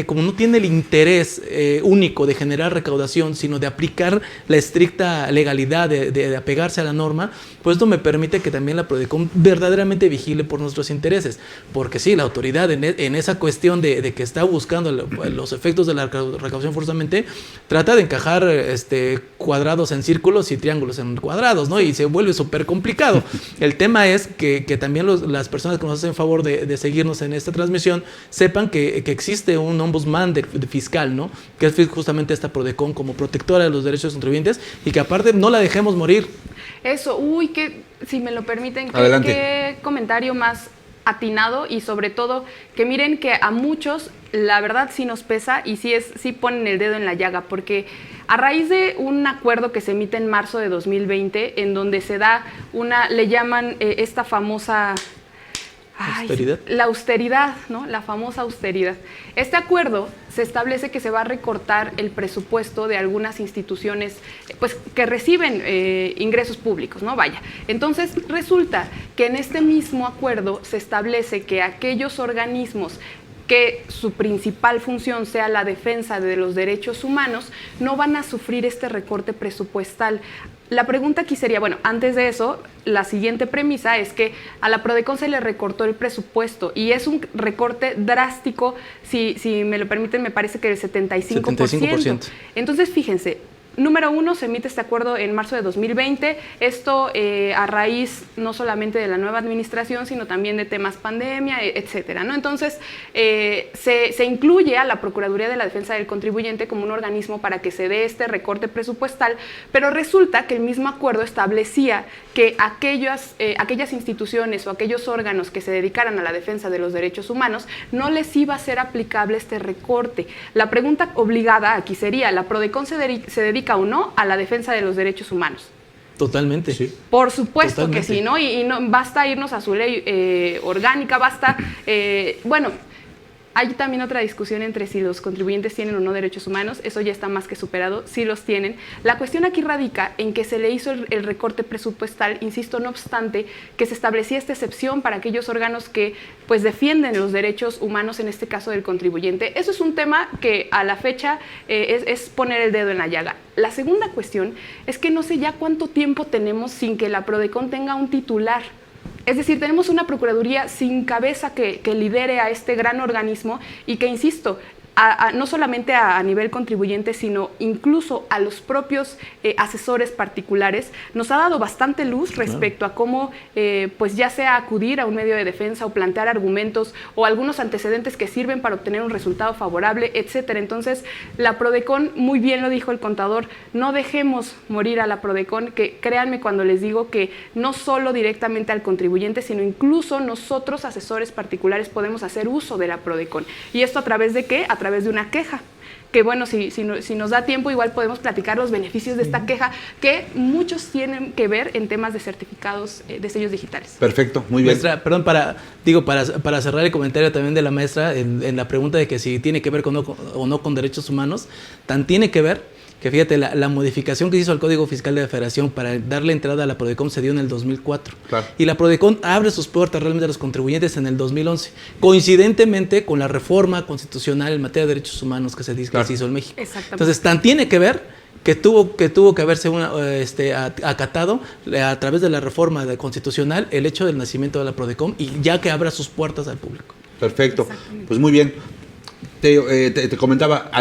como no tiene el interés único de generar recaudación, sino de aplicar la estricta legalidad, de apegarse a la norma, pues esto me permite que también la Prodecon verdaderamente vigile por nuestros intereses, porque sí, la autoridad en esa cuestión de que está buscando los efectos de la recaudación forzosamente, trata de encajar cuadrados en círculos y triángulos en cuadrados, ¿no? Y se vuelve súper complicado. El tema es que también las personas que nos hacen favor de seguirnos en esta transmisión sepan que existe un ombudsman de fiscal, ¿no? Que es justamente esta Prodecon como protectora de los derechos de los contribuyentes y que aparte no la dejemos morir. Eso, si me lo permiten, qué comentario más atinado y sobre todo que miren que a muchos la verdad sí nos pesa y sí ponen el dedo en la llaga, porque a raíz de un acuerdo que se emite en marzo de 2020 en donde se da le llaman esta famosa... ¿Austeridad? La austeridad, ¿no? La famosa austeridad. Este acuerdo se establece que se va a recortar el presupuesto de algunas instituciones pues, que reciben ingresos públicos, ¿no? Vaya. Entonces, resulta que en este mismo acuerdo se establece que aquellos organismos que su principal función sea la defensa de los derechos humanos, no van a sufrir este recorte presupuestal. La pregunta aquí sería, bueno, antes de eso, la siguiente premisa es que a la Prodecon se le recortó el presupuesto y es un recorte drástico, si me lo permiten, me parece que el 75%. Entonces, fíjense, número uno, se emite este acuerdo en marzo de 2020, esto a raíz no solamente de la nueva administración, sino también de temas pandemia, etcétera, ¿no? Entonces, se incluye a la Procuraduría de la Defensa del Contribuyente como un organismo para que se dé este recorte presupuestal, pero resulta que el mismo acuerdo establecía que aquellas instituciones o aquellos órganos que se dedicaran a la defensa de los derechos humanos no les iba a ser aplicable este recorte. La pregunta obligada aquí sería, ¿la Prodecon se dedica o no a la defensa de los derechos humanos? Totalmente. Sí. Por supuesto Totalmente. que sí, ¿no? Y no basta irnos a su ley orgánica, basta, bueno, hay también otra discusión entre si los contribuyentes tienen o no derechos humanos, eso ya está más que superado, sí los tienen. La cuestión aquí radica en que se le hizo el recorte presupuestal, insisto, no obstante, que se establecía esta excepción para aquellos órganos que pues defienden los derechos humanos, en este caso del contribuyente. Eso es un tema que a la fecha es poner el dedo en la llaga. La segunda cuestión es que no sé ya cuánto tiempo tenemos sin que la Prodecon tenga un titular. Es decir, tenemos una Procuraduría sin cabeza que lidere a este gran organismo y que, insisto, no solamente a nivel contribuyente, sino incluso a los propios asesores particulares, nos ha dado bastante luz respecto a cómo, pues ya sea acudir a un medio de defensa o plantear argumentos o algunos antecedentes que sirven para obtener un resultado favorable, etcétera. Entonces, la Prodecon, muy bien lo dijo el contador, no dejemos morir a la Prodecon, que créanme cuando les digo que no solo directamente al contribuyente, sino incluso nosotros, asesores particulares, podemos hacer uso de la Prodecon. ¿Y esto a través de qué? A través de una queja, que bueno, si nos da tiempo igual podemos platicar los beneficios de esta queja, que muchos tienen que ver en temas de certificados de sellos digitales. Perfecto, muy bien. Maestra, perdón, para cerrar el comentario también de la maestra en la pregunta de que si tiene que ver o no con derechos humanos, tan tiene que ver que fíjate, la modificación que hizo al Código Fiscal de la Federación para darle entrada a la Prodecon se dio en el 2004. Claro. Y la Prodecon abre sus puertas realmente a los contribuyentes en el 2011, coincidentemente con la reforma constitucional en materia de derechos humanos que se hizo en México. Exactamente. Entonces, tan tiene que ver que tuvo que haberse acatado a través de la reforma constitucional el hecho del nacimiento de la Prodecon y ya que abra sus puertas al público. Perfecto, pues muy bien. Te comentaba,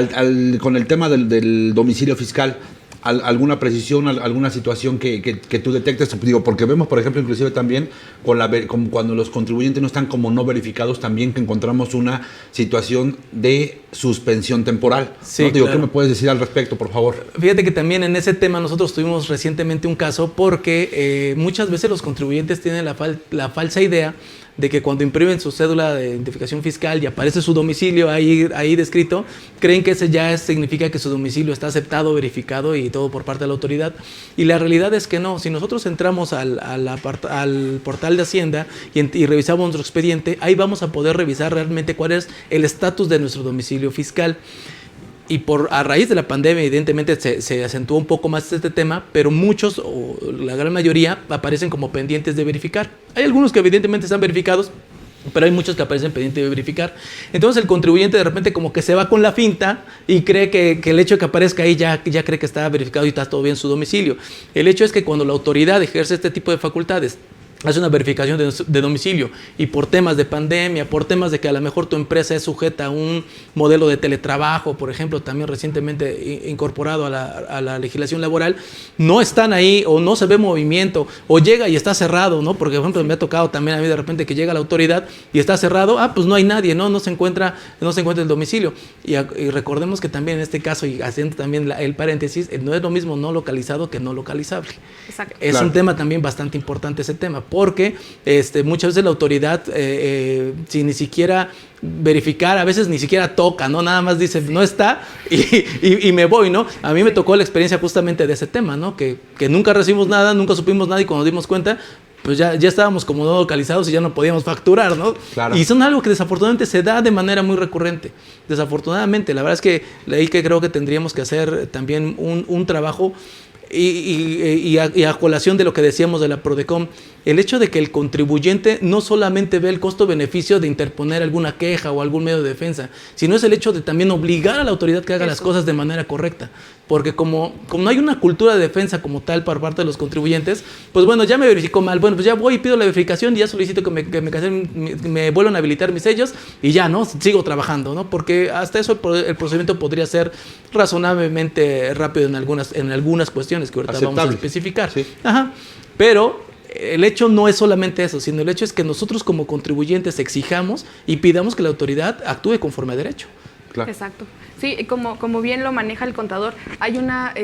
con el tema del domicilio fiscal, alguna precisión, alguna situación que tú detectes, digo, porque vemos, por ejemplo, inclusive también con cuando los contribuyentes no están como no verificados, también que encontramos una situación de suspensión temporal. Sí, ¿no? Digo, claro. ¿qué me puedes decir al respecto, por favor? Fíjate que también en ese tema nosotros tuvimos recientemente un caso porque muchas veces los contribuyentes tienen la falsa idea de que cuando imprimen su cédula de identificación fiscal y aparece su domicilio ahí descrito, creen que ese ya significa que su domicilio está aceptado, verificado y todo por parte de la autoridad. Y la realidad es que no. Si nosotros entramos al portal de Hacienda y revisamos nuestro expediente, ahí vamos a poder revisar realmente cuál es el estatus de nuestro domicilio fiscal. Y a raíz de la pandemia, evidentemente, se acentuó un poco más este tema, pero muchos, o la gran mayoría, aparecen como pendientes de verificar. Hay algunos que evidentemente están verificados, pero hay muchos que aparecen pendientes de verificar. Entonces el contribuyente de repente como que se va con la finta y cree que el hecho de que aparezca ahí ya cree que está verificado y está todo bien su domicilio. El hecho es que cuando la autoridad ejerce este tipo de facultades, hace una verificación de domicilio y por temas de pandemia, por temas de que a lo mejor tu empresa es sujeta a un modelo de teletrabajo, por ejemplo, también recientemente incorporado a la legislación laboral, no están ahí o no se ve movimiento o llega y está cerrado, ¿no? Porque, por ejemplo, me ha tocado también a mí de repente que llega la autoridad y está cerrado, pues no hay nadie, ¿no? No se encuentra el domicilio. Y recordemos que también en este caso, y haciendo también el paréntesis, no es lo mismo no localizado que no localizable. Exacto. Es un tema también bastante importante ese tema, porque muchas veces la autoridad, sin ni siquiera verificar, a veces ni siquiera toca, ¿no? Nada más dice, no está, y me voy, ¿no? A mí me tocó la experiencia justamente de ese tema, ¿no? Que nunca recibimos nada, nunca supimos nada, y cuando nos dimos cuenta, pues ya estábamos como no localizados y ya no podíamos facturar, ¿no? Claro. Y son algo que desafortunadamente se da de manera muy recurrente. Desafortunadamente, la verdad es que ahí que creo que tendríamos que hacer también un trabajo y a colación de lo que decíamos de la Prodecon, el hecho de que el contribuyente no solamente ve el costo-beneficio de interponer alguna queja o algún medio de defensa, sino es el hecho de también obligar a la autoridad que haga las cosas de manera correcta. Porque como no hay una cultura de defensa como tal por parte de los contribuyentes, pues bueno, ya me verificó mal, bueno, pues ya voy y pido la verificación y ya solicito que me vuelvan a habilitar mis sellos y ya, ¿no? Sigo trabajando, ¿no? Porque hasta eso el procedimiento podría ser razonablemente rápido en algunas cuestiones que ahorita vamos a especificar. Sí. Ajá. Pero el hecho no es solamente eso, sino el hecho es que nosotros como contribuyentes exijamos y pidamos que la autoridad actúe conforme a derecho. Claro. Exacto. Sí, como bien lo maneja el contador, hay una,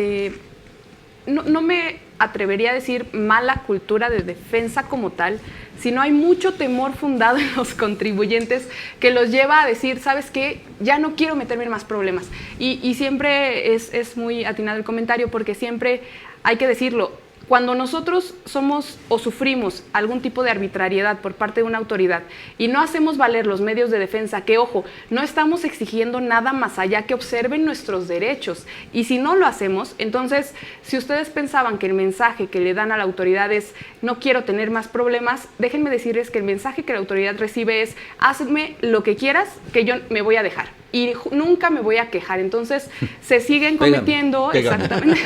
no me atrevería a decir mala cultura de defensa como tal, sino hay mucho temor fundado en los contribuyentes que los lleva a decir, ¿sabes qué? Ya no quiero meterme en más problemas. Y siempre es muy atinado el comentario porque siempre hay que decirlo. Cuando nosotros somos o sufrimos algún tipo de arbitrariedad por parte de una autoridad y no hacemos valer los medios de defensa, que ojo, no estamos exigiendo nada más allá que observen nuestros derechos. Y si no lo hacemos, entonces, si ustedes pensaban que el mensaje que le dan a la autoridad es no quiero tener más problemas, déjenme decirles que el mensaje que la autoridad recibe es hazme lo que quieras, que yo me voy a dejar. Y nunca me voy a quejar. Entonces se siguen cometiendo, exactamente,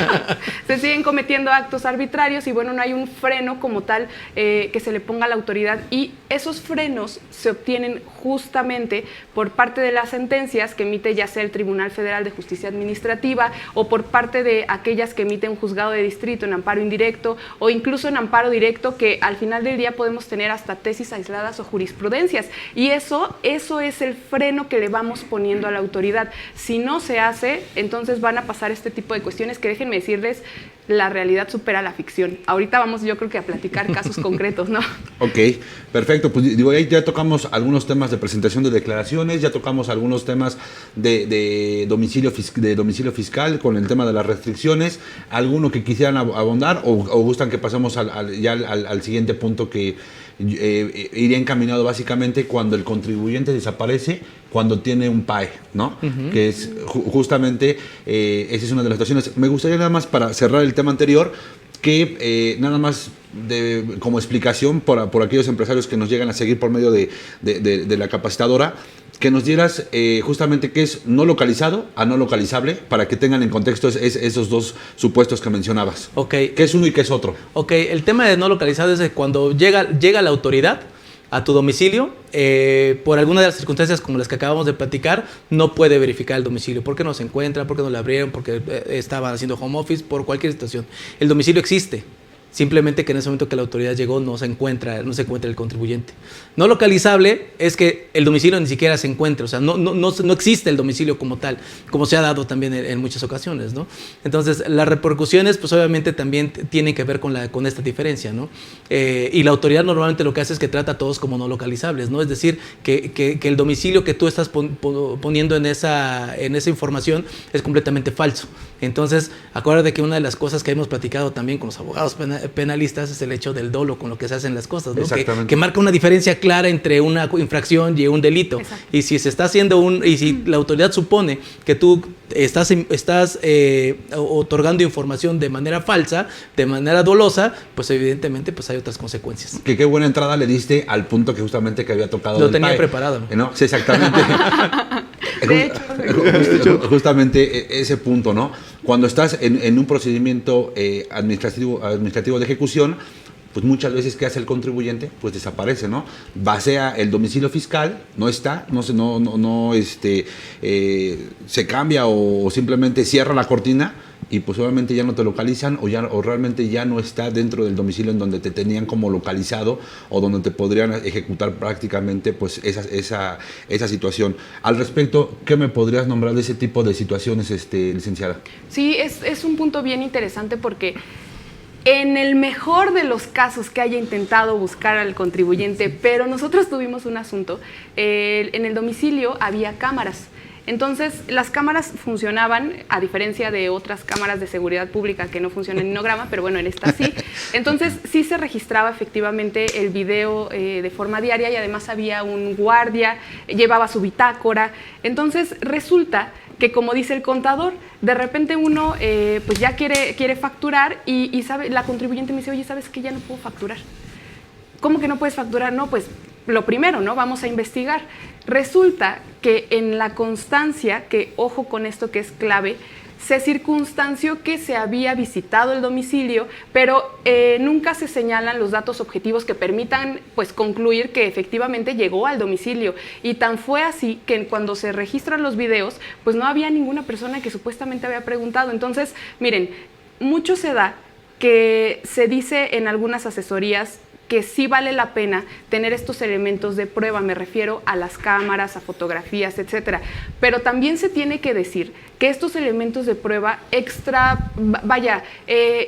se siguen cometiendo actos arbitrarios y bueno, no hay un freno como tal que se le ponga a la autoridad y esos frenos se obtienen justamente por parte de las sentencias que emite ya sea el Tribunal Federal de Justicia Administrativa o por parte de aquellas que emite un juzgado de distrito en amparo indirecto o incluso en amparo directo, que al final del día podemos tener hasta tesis aisladas o jurisprudencias y eso es el freno que le vamos poniendo a la autoridad. Si no se hace, entonces van a pasar este tipo de cuestiones que déjenme decirles, la realidad supera la ficción. Ahorita vamos, yo creo que a platicar casos concretos, ¿no? Ok, perfecto. Pues digo, ahí ya tocamos algunos temas de presentación de declaraciones, ya tocamos algunos temas de domicilio fiscal con el tema de las restricciones. ¿Alguno que quisieran abondar o gustan que pasemos al siguiente punto que iría encaminado básicamente cuando el contribuyente desaparece, cuando tiene un PAE, ¿no? Que es justamente, esa es una de las situaciones. Me gustaría nada más para cerrar el tema anterior, que nada más como explicación por aquellos empresarios que nos llegan a seguir por medio de la capacitadora, que nos dieras justamente qué es no localizado a no localizable, para que tengan en contexto esos dos supuestos que mencionabas. Ok. ¿Qué es uno y qué es otro? Ok, el tema de no localizado es que cuando llega la autoridad a tu domicilio, por alguna de las circunstancias como las que acabamos de platicar, no puede verificar el domicilio. ¿Por qué no se encuentra? ¿Por qué no le abrieron? ¿Porque estaban haciendo home office? Por cualquier situación. El domicilio existe. Simplemente que en ese momento que la autoridad llegó no se encuentra el contribuyente. No localizable es que el domicilio ni siquiera se encuentra, o sea, no existe el domicilio como tal, como se ha dado también en muchas ocasiones, ¿no? Entonces, las repercusiones, pues obviamente también tienen que ver con esta diferencia, ¿no? Y la autoridad normalmente lo que hace es que trata a todos como no localizables, ¿no? Es decir, que el domicilio que tú estás poniendo en esa información es completamente falso. Entonces, acuérdate que una de las cosas que hemos platicado también con los abogados penalistas es el hecho del dolo con lo que se hacen las cosas, ¿no? Que marca una diferencia clara entre una infracción y un delito. Exacto. Y si se está haciendo y si la autoridad supone que tú estás otorgando información de manera falsa, de manera dolosa, pues evidentemente pues hay otras consecuencias. Que qué buena entrada le diste al punto que justamente que había tocado. Lo tenía preparado, ¿no? ¿No? Sí, exactamente. De hecho. Justamente ese punto, ¿no? Cuando estás en un procedimiento administrativo de ejecución, pues muchas veces, ¿qué hace el contribuyente? Pues desaparece, ¿no? Vacía el domicilio fiscal, no está, se cambia o simplemente cierra la cortina y pues obviamente ya no te localizan o realmente ya no está dentro del domicilio en donde te tenían como localizado o donde te podrían ejecutar prácticamente pues esa situación. Al respecto, ¿qué me podrías nombrar de ese tipo de situaciones, licenciada? Sí, es un punto bien interesante porque en el mejor de los casos que haya intentado buscar al contribuyente, pero nosotros tuvimos un asunto, en el domicilio había cámaras. Entonces, las cámaras funcionaban, a diferencia de otras cámaras de seguridad pública que no funcionan en Inograma, pero bueno, en esta sí. Entonces, sí se registraba efectivamente el video de forma diaria y además había un guardia, llevaba su bitácora. Entonces, resulta que, como dice el contador, de repente uno pues ya quiere facturar y sabe, la contribuyente me dice, oye, ¿sabes qué? Ya no puedo facturar. ¿Cómo que no puedes facturar? No, pues lo primero, ¿no? Vamos a investigar. Resulta que en la constancia, que ojo con esto que es clave, se circunstanció que se había visitado el domicilio, pero nunca se señalan los datos objetivos que permitan pues concluir que efectivamente llegó al domicilio. Y tan fue así que cuando se registran los videos, pues no había ninguna persona que supuestamente había preguntado. Entonces, miren, mucho se da que se dice en algunas asesorías que sí vale la pena tener estos elementos de prueba, me refiero a las cámaras, a fotografías, etcétera. Pero también se tiene que decir que estos elementos de prueba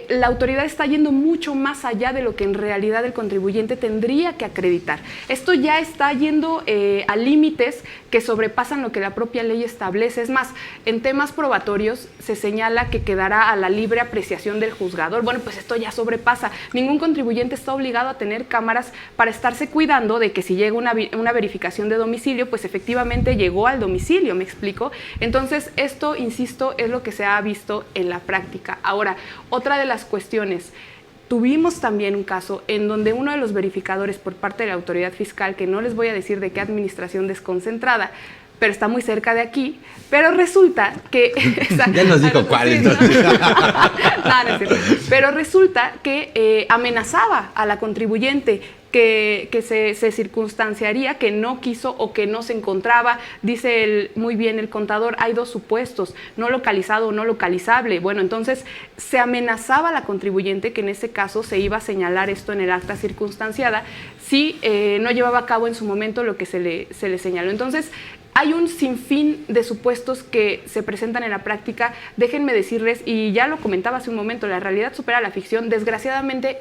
la autoridad está yendo mucho más allá de lo que en realidad el contribuyente tendría que acreditar. Esto ya está yendo a límites que sobrepasan lo que la propia ley establece. Es más, en temas probatorios se señala que quedará a la libre apreciación del juzgador. Bueno, pues esto ya sobrepasa. Ningún contribuyente está obligado a tener cámaras para estarse cuidando de que si llega una verificación de domicilio, pues efectivamente llegó al domicilio, ¿me explico? Entonces, esto, insisto, es lo que se ha visto en la práctica. Ahora, otra de las cuestiones, tuvimos también un caso en donde uno de los verificadores por parte de la autoridad fiscal, que no les voy a decir de qué administración desconcentrada, pero está muy cerca de aquí, pero resulta que... Ya nos dijo cuál, entonces. Pero resulta que amenazaba a la contribuyente que se circunstanciaría que no quiso o que no se encontraba. Dice muy bien el contador, hay dos supuestos, no localizado o no localizable. Bueno, entonces se amenazaba a la contribuyente que en ese caso se iba a señalar esto en el acta circunstanciada si no llevaba a cabo en su momento lo que se le señaló. Entonces, hay un sinfín de supuestos que se presentan en la práctica. Déjenme decirles, y ya lo comentaba hace un momento, la realidad supera la ficción, desgraciadamente,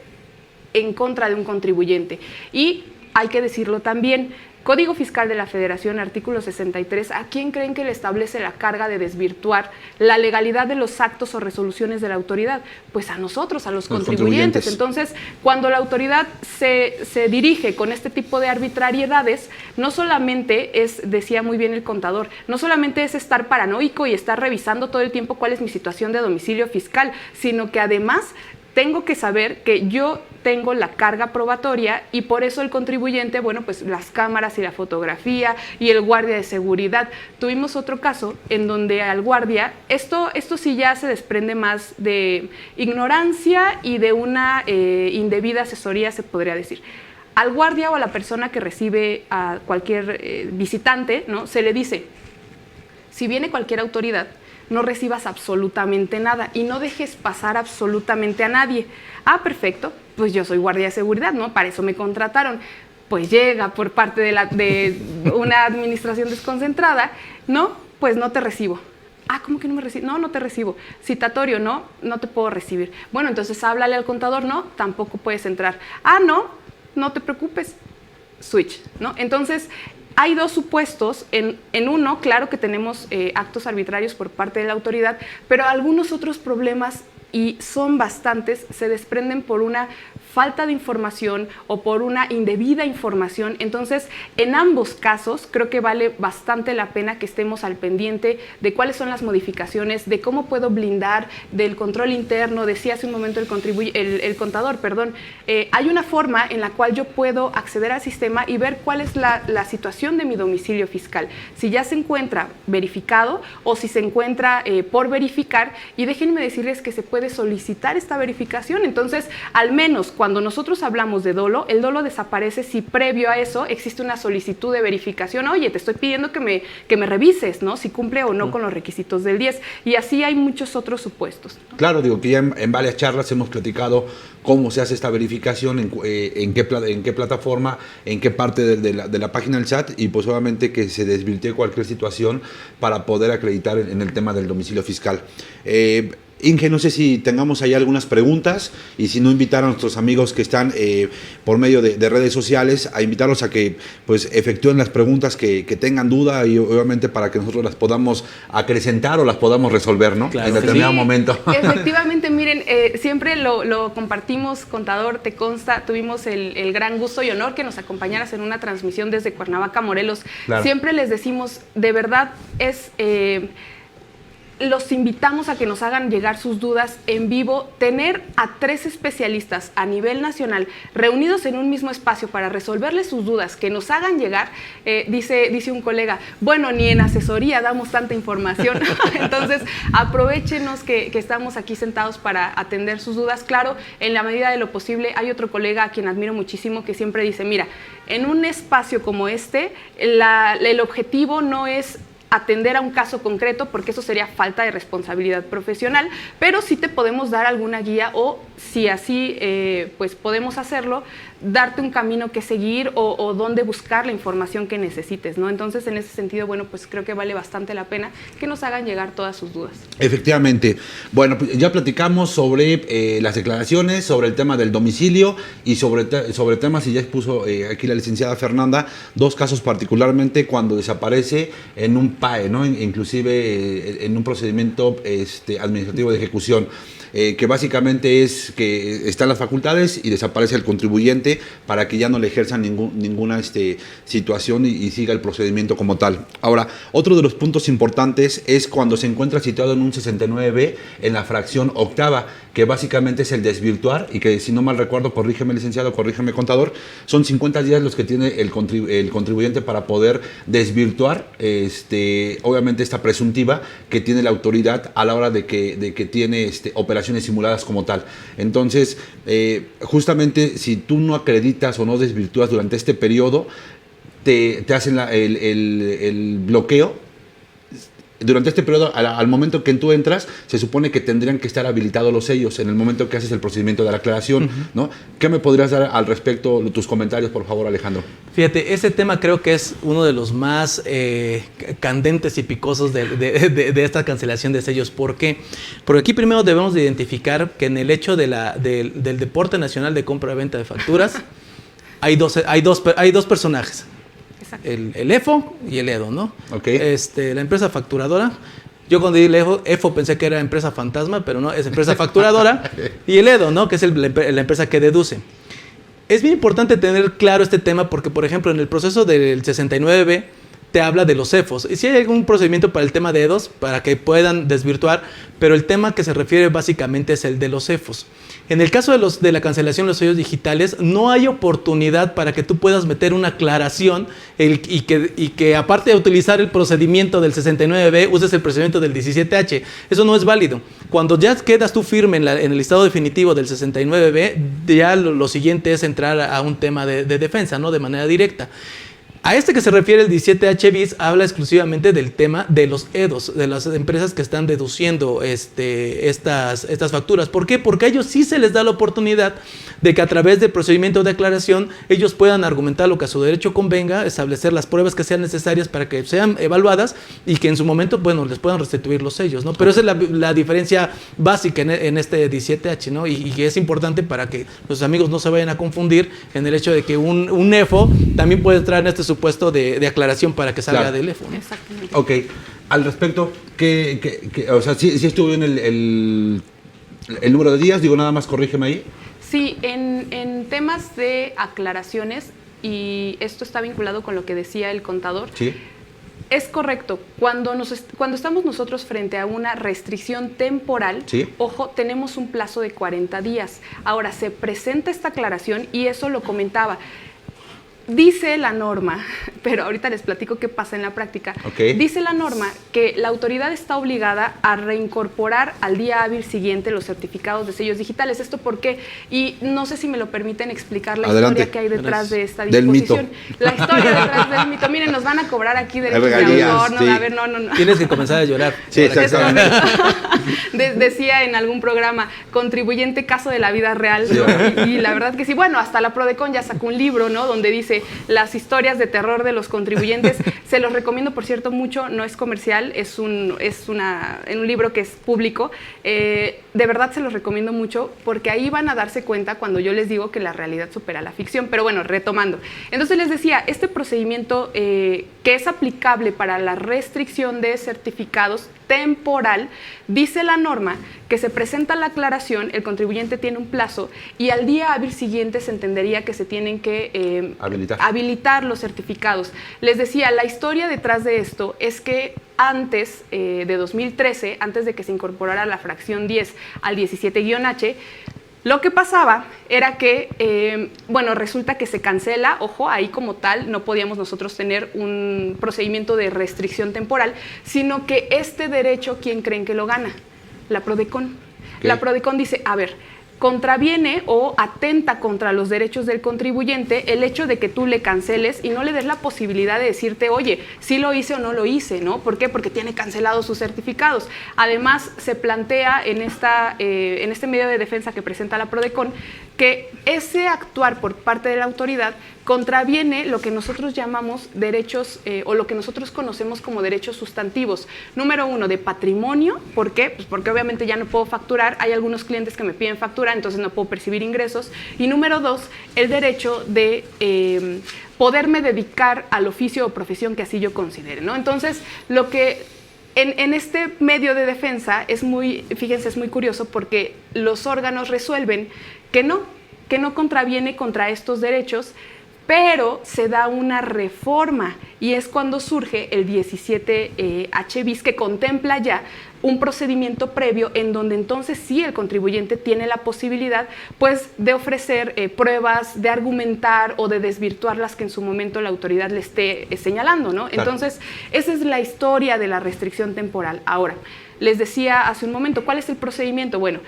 en contra de un contribuyente. Y hay que decirlo también, Código Fiscal de la Federación, artículo 63, ¿a quién creen que le establece la carga de desvirtuar la legalidad de los actos o resoluciones de la autoridad? Pues a nosotros, a los contribuyentes. Entonces, cuando la autoridad se dirige con este tipo de arbitrariedades, no solamente es, decía muy bien el contador, no solamente es estar paranoico y estar revisando todo el tiempo cuál es mi situación de domicilio fiscal, sino que además tengo que saber que yo tengo la carga probatoria y por eso el contribuyente, bueno, pues las cámaras y la fotografía y el guardia de seguridad. Tuvimos otro caso en donde al guardia, esto sí ya se desprende más de ignorancia y de una indebida asesoría, se podría decir. Al guardia o a la persona que recibe a cualquier visitante, ¿no? Se le dice, si viene cualquier autoridad, no recibas absolutamente nada y no dejes pasar absolutamente a nadie. Ah, perfecto, pues yo soy guardia de seguridad, ¿no? Para eso me contrataron. Pues llega por parte de una administración desconcentrada, ¿no? Pues no te recibo. Ah, ¿cómo que no me recibo? No, no te recibo. Citatorio, no, no te puedo recibir. Bueno, entonces háblale al contador, no, tampoco puedes entrar. Ah, no, no te preocupes. Switch, ¿no? Entonces, hay dos supuestos. En uno, claro que tenemos actos arbitrarios por parte de la autoridad, pero algunos otros problemas, y son bastantes, se desprenden por una falta de información o por una indebida información. Entonces, en ambos casos, creo que vale bastante la pena que estemos al pendiente de cuáles son las modificaciones, de cómo puedo blindar, del control interno. Decía hace un momento el contador, perdón. Hay una forma en la cual yo puedo acceder al sistema y ver cuál es la situación de mi domicilio fiscal. Si ya se encuentra verificado o si se encuentra por verificar, y déjenme decirles que se puede solicitar esta verificación. Entonces, al menos cuando nosotros hablamos de dolo, el dolo desaparece si previo a eso existe una solicitud de verificación. Oye, te estoy pidiendo que me revises, ¿no? Si cumple o no con los requisitos del 10. Y así hay muchos otros supuestos, ¿no? Claro, digo que ya en varias charlas hemos platicado cómo se hace esta verificación, en qué plataforma, en qué parte de la página del SAT, y pues obviamente que se desvirtúe cualquier situación para poder acreditar en el tema del domicilio fiscal. Inge, no sé si tengamos ahí algunas preguntas, y si no, invitar a nuestros amigos que están por medio de redes sociales, a invitarlos a que pues efectúen las preguntas que tengan duda, y obviamente para que nosotros las podamos acrecentar o las podamos resolver, ¿no? Claro, en determinado momento. Efectivamente, miren, siempre lo compartimos, contador, te consta, tuvimos el gran gusto y honor que nos acompañaras en una transmisión desde Cuernavaca, Morelos. Claro. Siempre les decimos, de verdad, los invitamos a que nos hagan llegar sus dudas en vivo. Tener a 3 especialistas a nivel nacional reunidos en un mismo espacio para resolverles sus dudas, que nos hagan llegar, dice un colega, bueno, ni en asesoría damos tanta información. Entonces, aprovéchenos que estamos aquí sentados para atender sus dudas. Claro, en la medida de lo posible. Hay otro colega a quien admiro muchísimo que siempre dice, mira, en un espacio como este, el objetivo no es atender a un caso concreto, porque eso sería falta de responsabilidad profesional, pero sí te podemos dar alguna guía, o si así pues podemos hacerlo, darte un camino que seguir o dónde buscar la información que necesites, ¿no? Entonces, en ese sentido, bueno, pues creo que vale bastante la pena que nos hagan llegar todas sus dudas. Efectivamente. Bueno, pues ya platicamos sobre las declaraciones, sobre el tema del domicilio y sobre temas, y ya expuso aquí la licenciada Fernanda, 2 casos particularmente cuando desaparece en un PAE, ¿no? Inclusive en un procedimiento administrativo de ejecución. Que básicamente es que están las facultades y desaparece el contribuyente para que ya no le ejerzan ninguna situación y siga el procedimiento como tal. Ahora, otro de los puntos importantes es cuando se encuentra situado en un 69B en la fracción octava, que básicamente es el desvirtuar, y que, si no mal recuerdo, corrígeme licenciado, corrígeme contador, son 50 días los que tiene el contribuyente para poder desvirtuar obviamente esta presuntiva que tiene la autoridad a la hora de que tiene operaciones simuladas como tal. Entonces, justamente si tú no acreditas o no desvirtúas durante este periodo, te hacen el bloqueo durante este periodo, al momento que tú entras, se supone que tendrían que estar habilitados los sellos en el momento que haces el procedimiento de la aclaración, ¿no? ¿Qué me podrías dar al respecto, tus comentarios, por favor, Alejandro? Fíjate, ese tema creo que es uno de los más candentes y picosos de esta cancelación de sellos. ¿Por qué? Porque aquí primero debemos de identificar que en el hecho del Deporte Nacional de Compra-Venta de Facturas hay dos personajes. El EFO y el EDO, ¿no? Okay. La empresa facturadora. Yo cuando di el EFO pensé que era empresa fantasma, pero no, es empresa facturadora. Y el EDO, ¿no? Que es la empresa que deduce. Es bien importante tener claro este tema porque, por ejemplo, en el proceso del 69B te habla de los EFOs. Y si hay algún procedimiento para el tema de EDOs, para que puedan desvirtuar, pero el tema que se refiere básicamente es el de los EFOs. En el caso de la cancelación de los sellos digitales, no hay oportunidad para que tú puedas meter una aclaración y que aparte de utilizar el procedimiento del 69B, uses el procedimiento del 17H. Eso no es válido. Cuando ya quedas tú firme en el listado definitivo del 69B, ya lo siguiente es entrar a un tema de defensa, ¿no? De manera directa. A que se refiere el 17H bis habla exclusivamente del tema de los EDOs, de las empresas que están deduciendo estas facturas. ¿Por qué? Porque a ellos sí se les da la oportunidad de que a través del procedimiento de aclaración ellos puedan argumentar lo que a su derecho convenga, establecer las pruebas que sean necesarias para que sean evaluadas y que en su momento, bueno, les puedan restituir los sellos, ¿no? Pero esa es la diferencia básica en este 17H, ¿no? Y que es importante para que los amigos no se vayan a confundir en el hecho de que un EFO también puede entrar en este supuesto de aclaración para que salga del EFO, ¿no? Exactamente. Ok, al respecto, o sea, ¿sí estuvo bien el número de días? Digo, nada más corrígeme ahí. Sí, en temas de aclaraciones, y esto está vinculado con lo que decía el contador, Sí. Es correcto. Cuando estamos nosotros frente a una restricción temporal, Sí. ojo, tenemos un plazo de 40 días. Ahora, se presenta esta aclaración y eso lo comentaba. Dice la norma, pero ahorita les platico qué pasa en la práctica. Okay. Dice la norma que la autoridad está obligada a reincorporar al día hábil siguiente los certificados de sellos digitales. ¿Esto por qué? Y no sé si me lo permiten explicar la Adelante. historia que hay detrás de esta Del disposición. mito. La historia detrás del mito. Miren, nos van a cobrar aquí derechos de regalías, autor. No, sí. a ver, no. Tienes que comenzar a llorar. Sí, exactamente. Decía en algún programa, contribuyente caso de la vida real, ¿no? Y la verdad que sí, bueno, hasta la Prodecon ya sacó un libro, ¿no? Donde dice las historias de terror de los contribuyentes. Se los recomiendo, por cierto, mucho, no es comercial, en un libro que es público. De verdad se los recomiendo mucho porque ahí van a darse cuenta cuando yo les digo que la realidad supera la ficción. Pero bueno, retomando. Entonces les decía, este procedimiento que es aplicable para la restricción de certificados temporal, dice la norma que se presenta la aclaración, el contribuyente tiene un plazo y al día hábil siguiente se entendería que se tienen que habilitar los certificados. Les decía, la historia detrás de esto es que antes de 2013, antes de que se incorporara la fracción 10 al 17-H, lo que pasaba era que, resulta que se cancela, ojo, ahí como tal no podíamos nosotros tener un procedimiento de restricción temporal, sino que este derecho, ¿quién creen que lo gana? La Prodecon. ¿Qué? La Prodecon dice, a ver, contraviene o atenta contra los derechos del contribuyente el hecho de que tú le canceles y no le des la posibilidad de decirte, oye, sí lo hice o no lo hice, ¿no? ¿Por qué? Porque tiene cancelados sus certificados. Además, se plantea en este medio de defensa que presenta la Prodecon que ese actuar por parte de la autoridad contraviene lo que nosotros llamamos derechos o lo que nosotros conocemos como derechos sustantivos. Número 1, de patrimonio. ¿Por qué? Pues porque obviamente ya no puedo facturar. Hay algunos clientes que me piden factura, entonces no puedo percibir ingresos. Y número 2, el derecho de poderme dedicar al oficio o profesión que así yo considere, ¿no? Entonces, lo que en este medio de defensa es muy curioso porque los órganos resuelven que no contraviene contra estos derechos, pero se da una reforma y es cuando surge el 17H bis que contempla ya un procedimiento previo en donde entonces sí el contribuyente tiene la posibilidad pues de ofrecer pruebas, de argumentar o de desvirtuar las que en su momento la autoridad le esté señalando, ¿no? Claro. Entonces, esa es la historia de la restricción temporal. Ahora, les decía hace un momento, ¿cuál es el procedimiento? Bueno,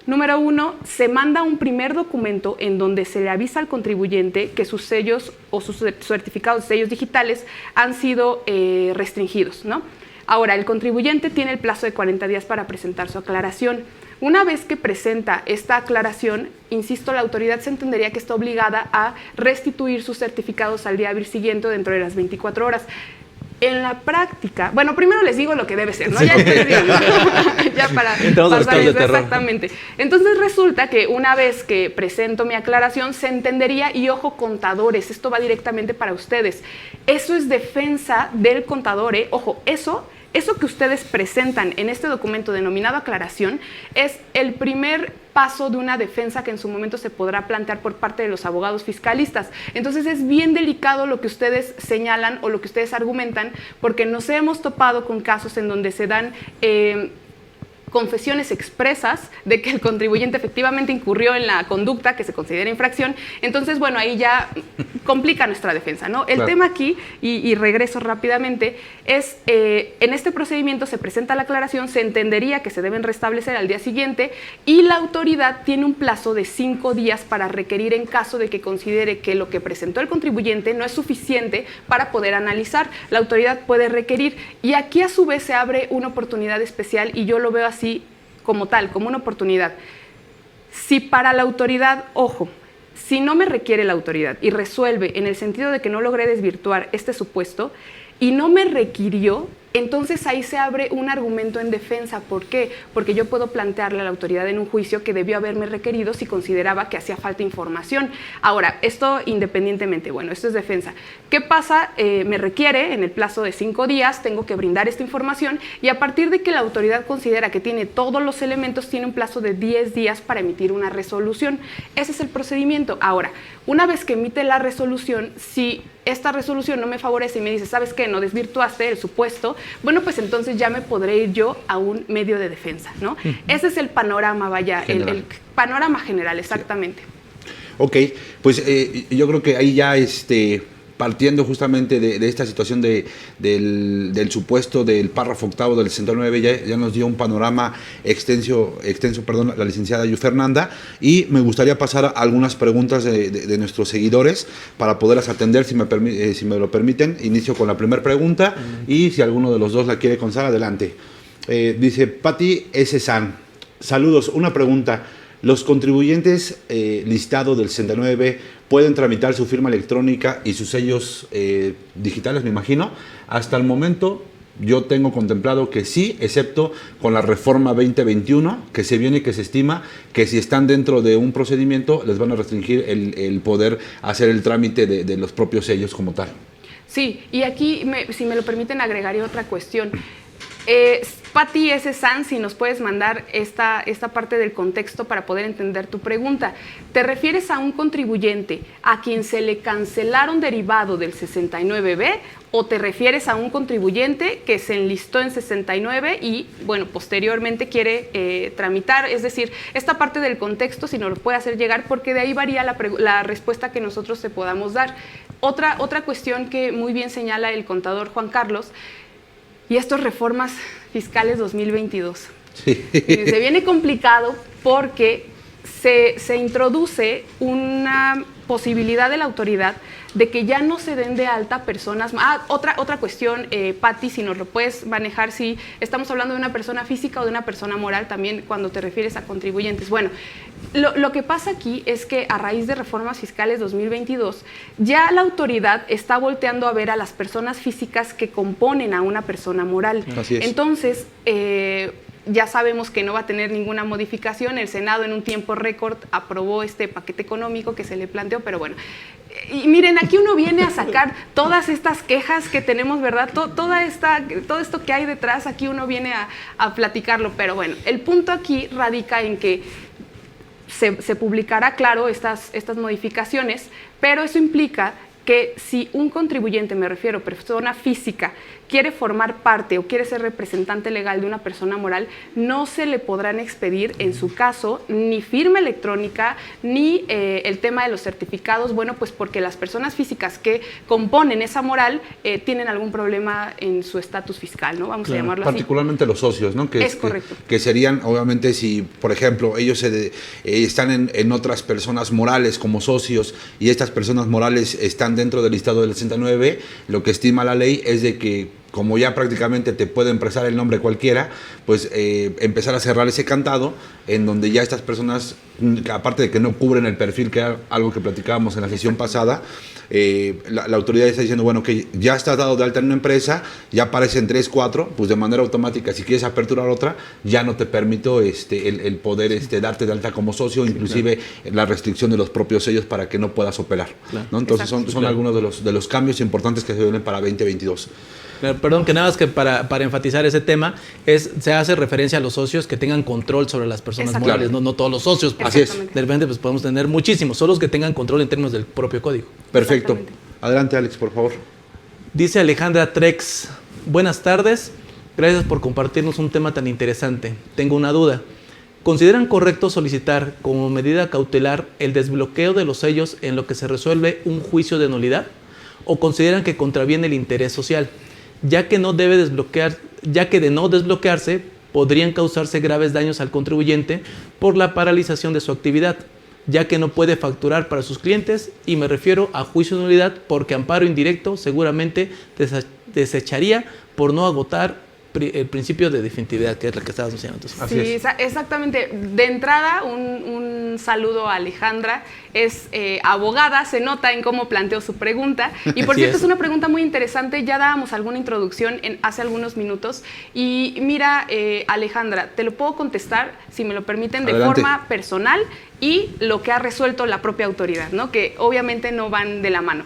número 1, se manda un primer documento en donde se le avisa al contribuyente que sus sellos o sus certificados de sellos digitales han sido restringidos, ¿no? Ahora, el contribuyente tiene el plazo de 40 días para presentar su aclaración. Una vez que presenta esta aclaración, insisto, la autoridad se entendería que está obligada a restituir sus certificados al día hábil siguiente dentro de las 24 horas. En la práctica, bueno, primero les digo lo que debe ser, ¿no? Ya estoy diciendo, ya para pasar eso, exactamente. Entonces resulta que una vez que presento mi aclaración, se entendería, y ojo, contadores, esto va directamente para ustedes. Eso es defensa del contador, ¿eh? Ojo, eso que ustedes presentan en este documento denominado aclaración es el primer paso de una defensa que en su momento se podrá plantear por parte de los abogados fiscalistas. Entonces es bien delicado lo que ustedes señalan o lo que ustedes argumentan, porque nos hemos topado con casos en donde se dan confesiones expresas de que el contribuyente efectivamente incurrió en la conducta que se considera infracción. Entonces, bueno, ahí ya complica nuestra defensa, ¿no? El tema aquí, y regreso rápidamente, es en este procedimiento se presenta la aclaración, se entendería que se deben restablecer al día siguiente y la autoridad tiene un plazo de 5 días para requerir en caso de que considere que lo que presentó el contribuyente no es suficiente para poder analizar. La autoridad puede requerir, y aquí a su vez se abre una oportunidad especial, y yo lo veo así como tal, como una oportunidad. Si para la autoridad, ojo, si no me requiere la autoridad y resuelve en el sentido de que no logré desvirtuar este supuesto y no me requirió, entonces ahí se abre un argumento en defensa. ¿Por qué? Porque yo puedo plantearle a la autoridad en un juicio que debió haberme requerido si consideraba que hacía falta información. Ahora, esto independientemente, bueno, esto es defensa. ¿Qué pasa? Me requiere en el plazo de 5 días, tengo que brindar esta información, y a partir de que la autoridad considera que tiene todos los elementos, tiene un plazo de 10 días para emitir una resolución. Ese es el procedimiento. Ahora, una vez que emite la resolución, si esta resolución no me favorece y me dice, ¿sabes qué? No desvirtuaste el supuesto, bueno, pues entonces ya me podré ir yo a un medio de defensa, ¿no? Ese es el panorama, vaya, el panorama general, exactamente. Sí. Ok, pues yo creo que ahí ya partiendo justamente de esta situación del supuesto del párrafo octavo del 69, ya nos dio un panorama extenso, la licenciada Yu Fernanda, y me gustaría pasar a algunas preguntas de nuestros seguidores para poderlas atender, si me lo permiten. Inicio con la primera pregunta, y si alguno de los dos la quiere constar, adelante. Dice Patti S. San, saludos, una pregunta. ¿Los contribuyentes listados del 69 pueden tramitar su firma electrónica y sus sellos digitales, me imagino? Hasta el momento yo tengo contemplado que sí, excepto con la reforma 2021, que se viene y que se estima que si están dentro de un procedimiento les van a restringir el poder hacer el trámite de los propios sellos como tal. Sí, y aquí, si me lo permiten, agregaría otra cuestión. Patti S. San, si nos puedes mandar esta parte del contexto para poder entender tu pregunta. ¿Te refieres a un contribuyente a quien se le cancelaron derivado del 69B, o te refieres a un contribuyente que se enlistó en 69 y, bueno, posteriormente quiere tramitar? Es decir, esta parte del contexto, si nos lo puede hacer llegar, porque de ahí varía la respuesta que nosotros te podamos dar. Otra cuestión que muy bien señala el contador Juan Carlos, y estas reformas fiscales 2022. Sí. Se viene complicado porque se introduce una posibilidad de la autoridad de que ya no se den de alta personas. Otra cuestión, Patti, si nos lo puedes manejar, si estamos hablando de una persona física o de una persona moral también cuando te refieres a contribuyentes. Bueno, lo que pasa aquí es que a raíz de reformas fiscales 2022, ya la autoridad está volteando a ver a las personas físicas que componen a una persona moral. Así es. Entonces, ya sabemos que no va a tener ninguna modificación. El Senado en un tiempo récord aprobó este paquete económico que se le planteó, pero bueno. Y miren, aquí uno viene a sacar todas estas quejas que tenemos, ¿verdad? Todo esto que hay detrás, aquí uno viene a platicarlo, pero bueno, el punto aquí radica en que se publicará, claro, estas modificaciones, pero eso implica que si un contribuyente, me refiero, persona física, quiere formar parte o quiere ser representante legal de una persona moral, no se le podrán expedir, en su caso, ni firma electrónica, ni el tema de los certificados, bueno, pues porque las personas físicas que componen esa moral tienen algún problema en su estatus fiscal, ¿no? Vamos a llamarlo así. Particularmente los socios, ¿no? Es correcto. Que serían, obviamente, si, por ejemplo, ellos están en otras personas morales como socios y estas personas morales están dentro del listado del 69, lo que estima la ley es de que como ya prácticamente te puede empresar el nombre cualquiera, pues empezar a cerrar ese cantado en donde ya estas personas, aparte de que no cubren el perfil, que era algo que platicábamos en la sesión pasada, la autoridad está diciendo, bueno, que ya estás dado de alta en una empresa, ya aparecen 3, 4, pues de manera automática, si quieres aperturar otra, ya no te permito el poder darte de alta como socio, inclusive la restricción de los propios sellos para que no puedas operar, ¿no? Entonces son algunos de los cambios importantes que se vienen para 2022. Perdón, que nada más que para enfatizar ese tema, se hace referencia a los socios que tengan control sobre las personas morales, no todos los socios. Así es. De repente pues podemos tener muchísimos, solo los que tengan control en términos del propio código. Perfecto. Adelante, Alex, por favor. Dice Alejandra Trex, buenas tardes, gracias por compartirnos un tema tan interesante. Tengo una duda. ¿Consideran correcto solicitar como medida cautelar el desbloqueo de los sellos en lo que se resuelve un juicio de nulidad? ¿O consideran que contraviene el interés social? Ya que de no desbloquearse podrían causarse graves daños al contribuyente por la paralización de su actividad, ya que no puede facturar para sus clientes, y me refiero a juicio de nulidad porque amparo indirecto seguramente desecharía por no agotar el principio de definitividad, que es la que estabas diciendo. Sí, exactamente. De entrada, un saludo a Alejandra. Es abogada, se nota en cómo planteó su pregunta. Y por cierto, es una pregunta muy interesante. Ya dábamos alguna introducción hace algunos minutos. Y mira, Alejandra, te lo puedo contestar, si me lo permiten, de forma personal y lo que ha resuelto la propia autoridad, ¿no? Que obviamente no van de la mano.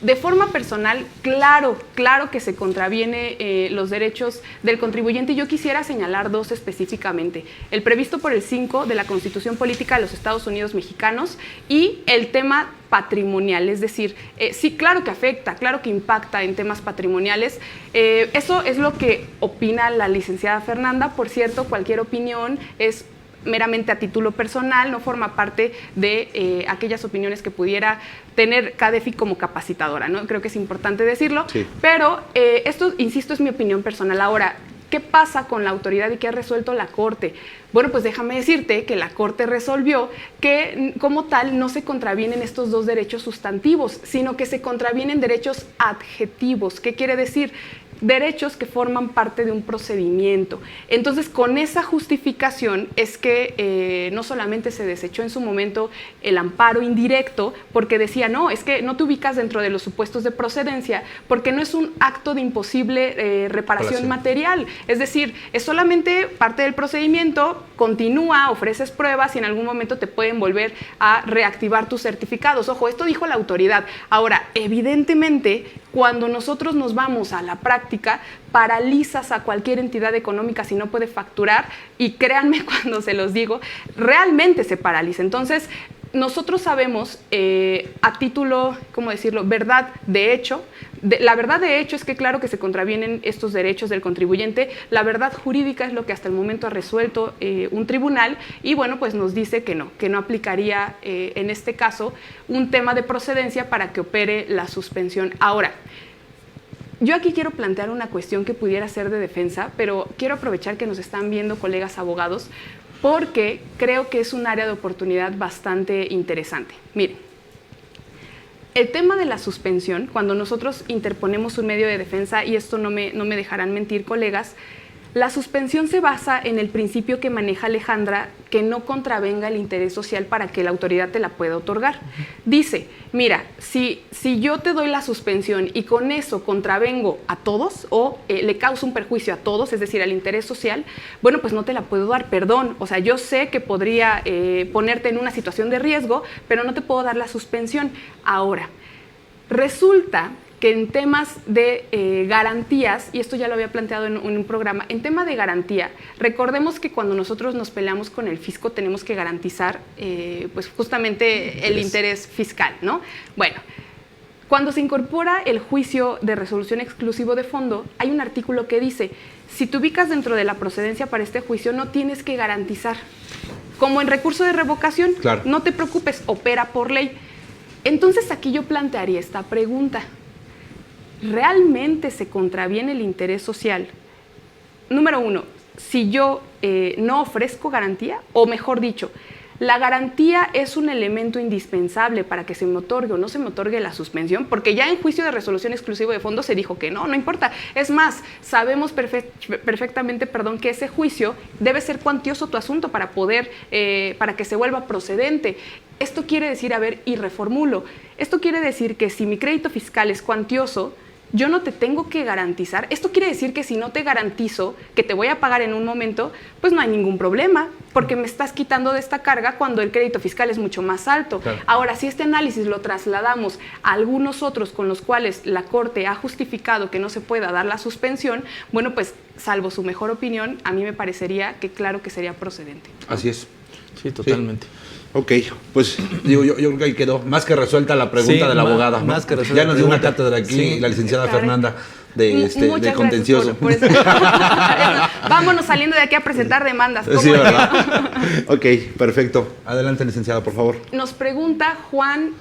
De forma personal, claro que se contraviene los derechos del contribuyente, y yo quisiera señalar dos específicamente: el previsto por el 5 de la Constitución Política de los Estados Unidos Mexicanos y el tema patrimonial. Es decir, sí, claro que afecta, claro que impacta en temas patrimoniales. Eso es lo que opina la licenciada Fernanda. Por cierto, cualquier opinión es meramente a título personal, no forma parte de aquellas opiniones que pudiera tener CADEFI como capacitadora, ¿no? Creo que es importante decirlo, sí. Pero esto, insisto, es mi opinión personal. Ahora, ¿qué pasa con la autoridad y qué ha resuelto la Corte? Bueno, pues déjame decirte que la Corte resolvió que como tal no se contravienen estos dos derechos sustantivos, sino que se contravienen derechos adjetivos. ¿Qué quiere decir? Derechos que forman parte de un procedimiento. Entonces, con esa justificación es que no solamente se desechó en su momento el amparo indirecto, porque decía, no, es que no te ubicas dentro de los supuestos de procedencia, porque no es un acto de imposible reparación material. Es decir, es solamente parte del procedimiento, continúa, ofreces pruebas y en algún momento te pueden volver a reactivar tus certificados. Ojo, esto dijo la autoridad. Ahora, evidentemente, cuando nosotros nos vamos a la práctica, paralizas a cualquier entidad económica si no puede facturar, y créanme cuando se los digo, realmente se paraliza. Entonces, nosotros sabemos, a título, ¿cómo decirlo?, verdad de hecho. La verdad de hecho es que claro que se contravienen estos derechos del contribuyente. La verdad jurídica es lo que hasta el momento ha resuelto un tribunal, y bueno, pues nos dice que no aplicaría en este caso un tema de procedencia para que opere la suspensión. Ahora, yo aquí quiero plantear una cuestión que pudiera ser de defensa, pero quiero aprovechar que nos están viendo colegas abogados, porque creo que es un área de oportunidad bastante interesante. Miren, el tema de la suspensión, cuando nosotros interponemos un medio de defensa, y esto no me dejarán mentir, colegas, la suspensión se basa en el principio que maneja Alejandra, que no contravenga el interés social para que la autoridad te la pueda otorgar. Dice, mira, si yo te doy la suspensión y con eso contravengo a todos o le causo un perjuicio a todos, es decir, al interés social, bueno, pues no te la puedo dar, perdón. O sea, yo sé que podría ponerte en una situación de riesgo, pero no te puedo dar la suspensión. Ahora, resulta que en temas de garantías, y esto ya lo había planteado en un programa, en tema de garantía, recordemos que cuando nosotros nos peleamos con el fisco tenemos que garantizar pues justamente el interés fiscal, ¿no? Bueno, cuando se incorpora el juicio de resolución exclusivo de fondo, hay un artículo que dice, si te ubicas dentro de la procedencia para este juicio, no tienes que garantizar. Como en recurso de revocación, claro, no te preocupes, opera por ley. Entonces aquí yo plantearía esta pregunta. ¿Realmente se contraviene el interés social? Número uno, si yo no ofrezco garantía, o mejor dicho, La garantía es un elemento indispensable para que se me otorgue o no se me otorgue la suspensión, porque ya en juicio de resolución exclusivo de fondo se dijo que no importa. Es más, sabemos perfectamente, que ese juicio debe ser cuantioso tu asunto para poder, para que se vuelva procedente. Esto quiere decir, y reformulo, esto quiere decir que si mi crédito fiscal es cuantioso, yo no te tengo que garantizar. Esto quiere decir que si no te garantizo que te voy a pagar en un momento, pues no hay ningún problema, porque me estás quitando de esta carga cuando el crédito fiscal es mucho más alto. Claro. Ahora, si este análisis lo trasladamos a algunos otros con los cuales la Corte ha justificado que no se pueda dar la suspensión, bueno, pues salvo su mejor opinión, a mí me parecería que claro que sería procedente. Así es. Sí, totalmente. Sí. Ok, pues digo, yo creo que ahí quedó más que resuelta la pregunta de la abogada. Más que resuelta. Ya nos dio una cátedra aquí la licenciada Fernanda de contencioso. Por vámonos saliendo de aquí a presentar demandas. Sí, ¿verdad? Ok, perfecto. Adelante, licenciada, por favor. Nos pregunta Juan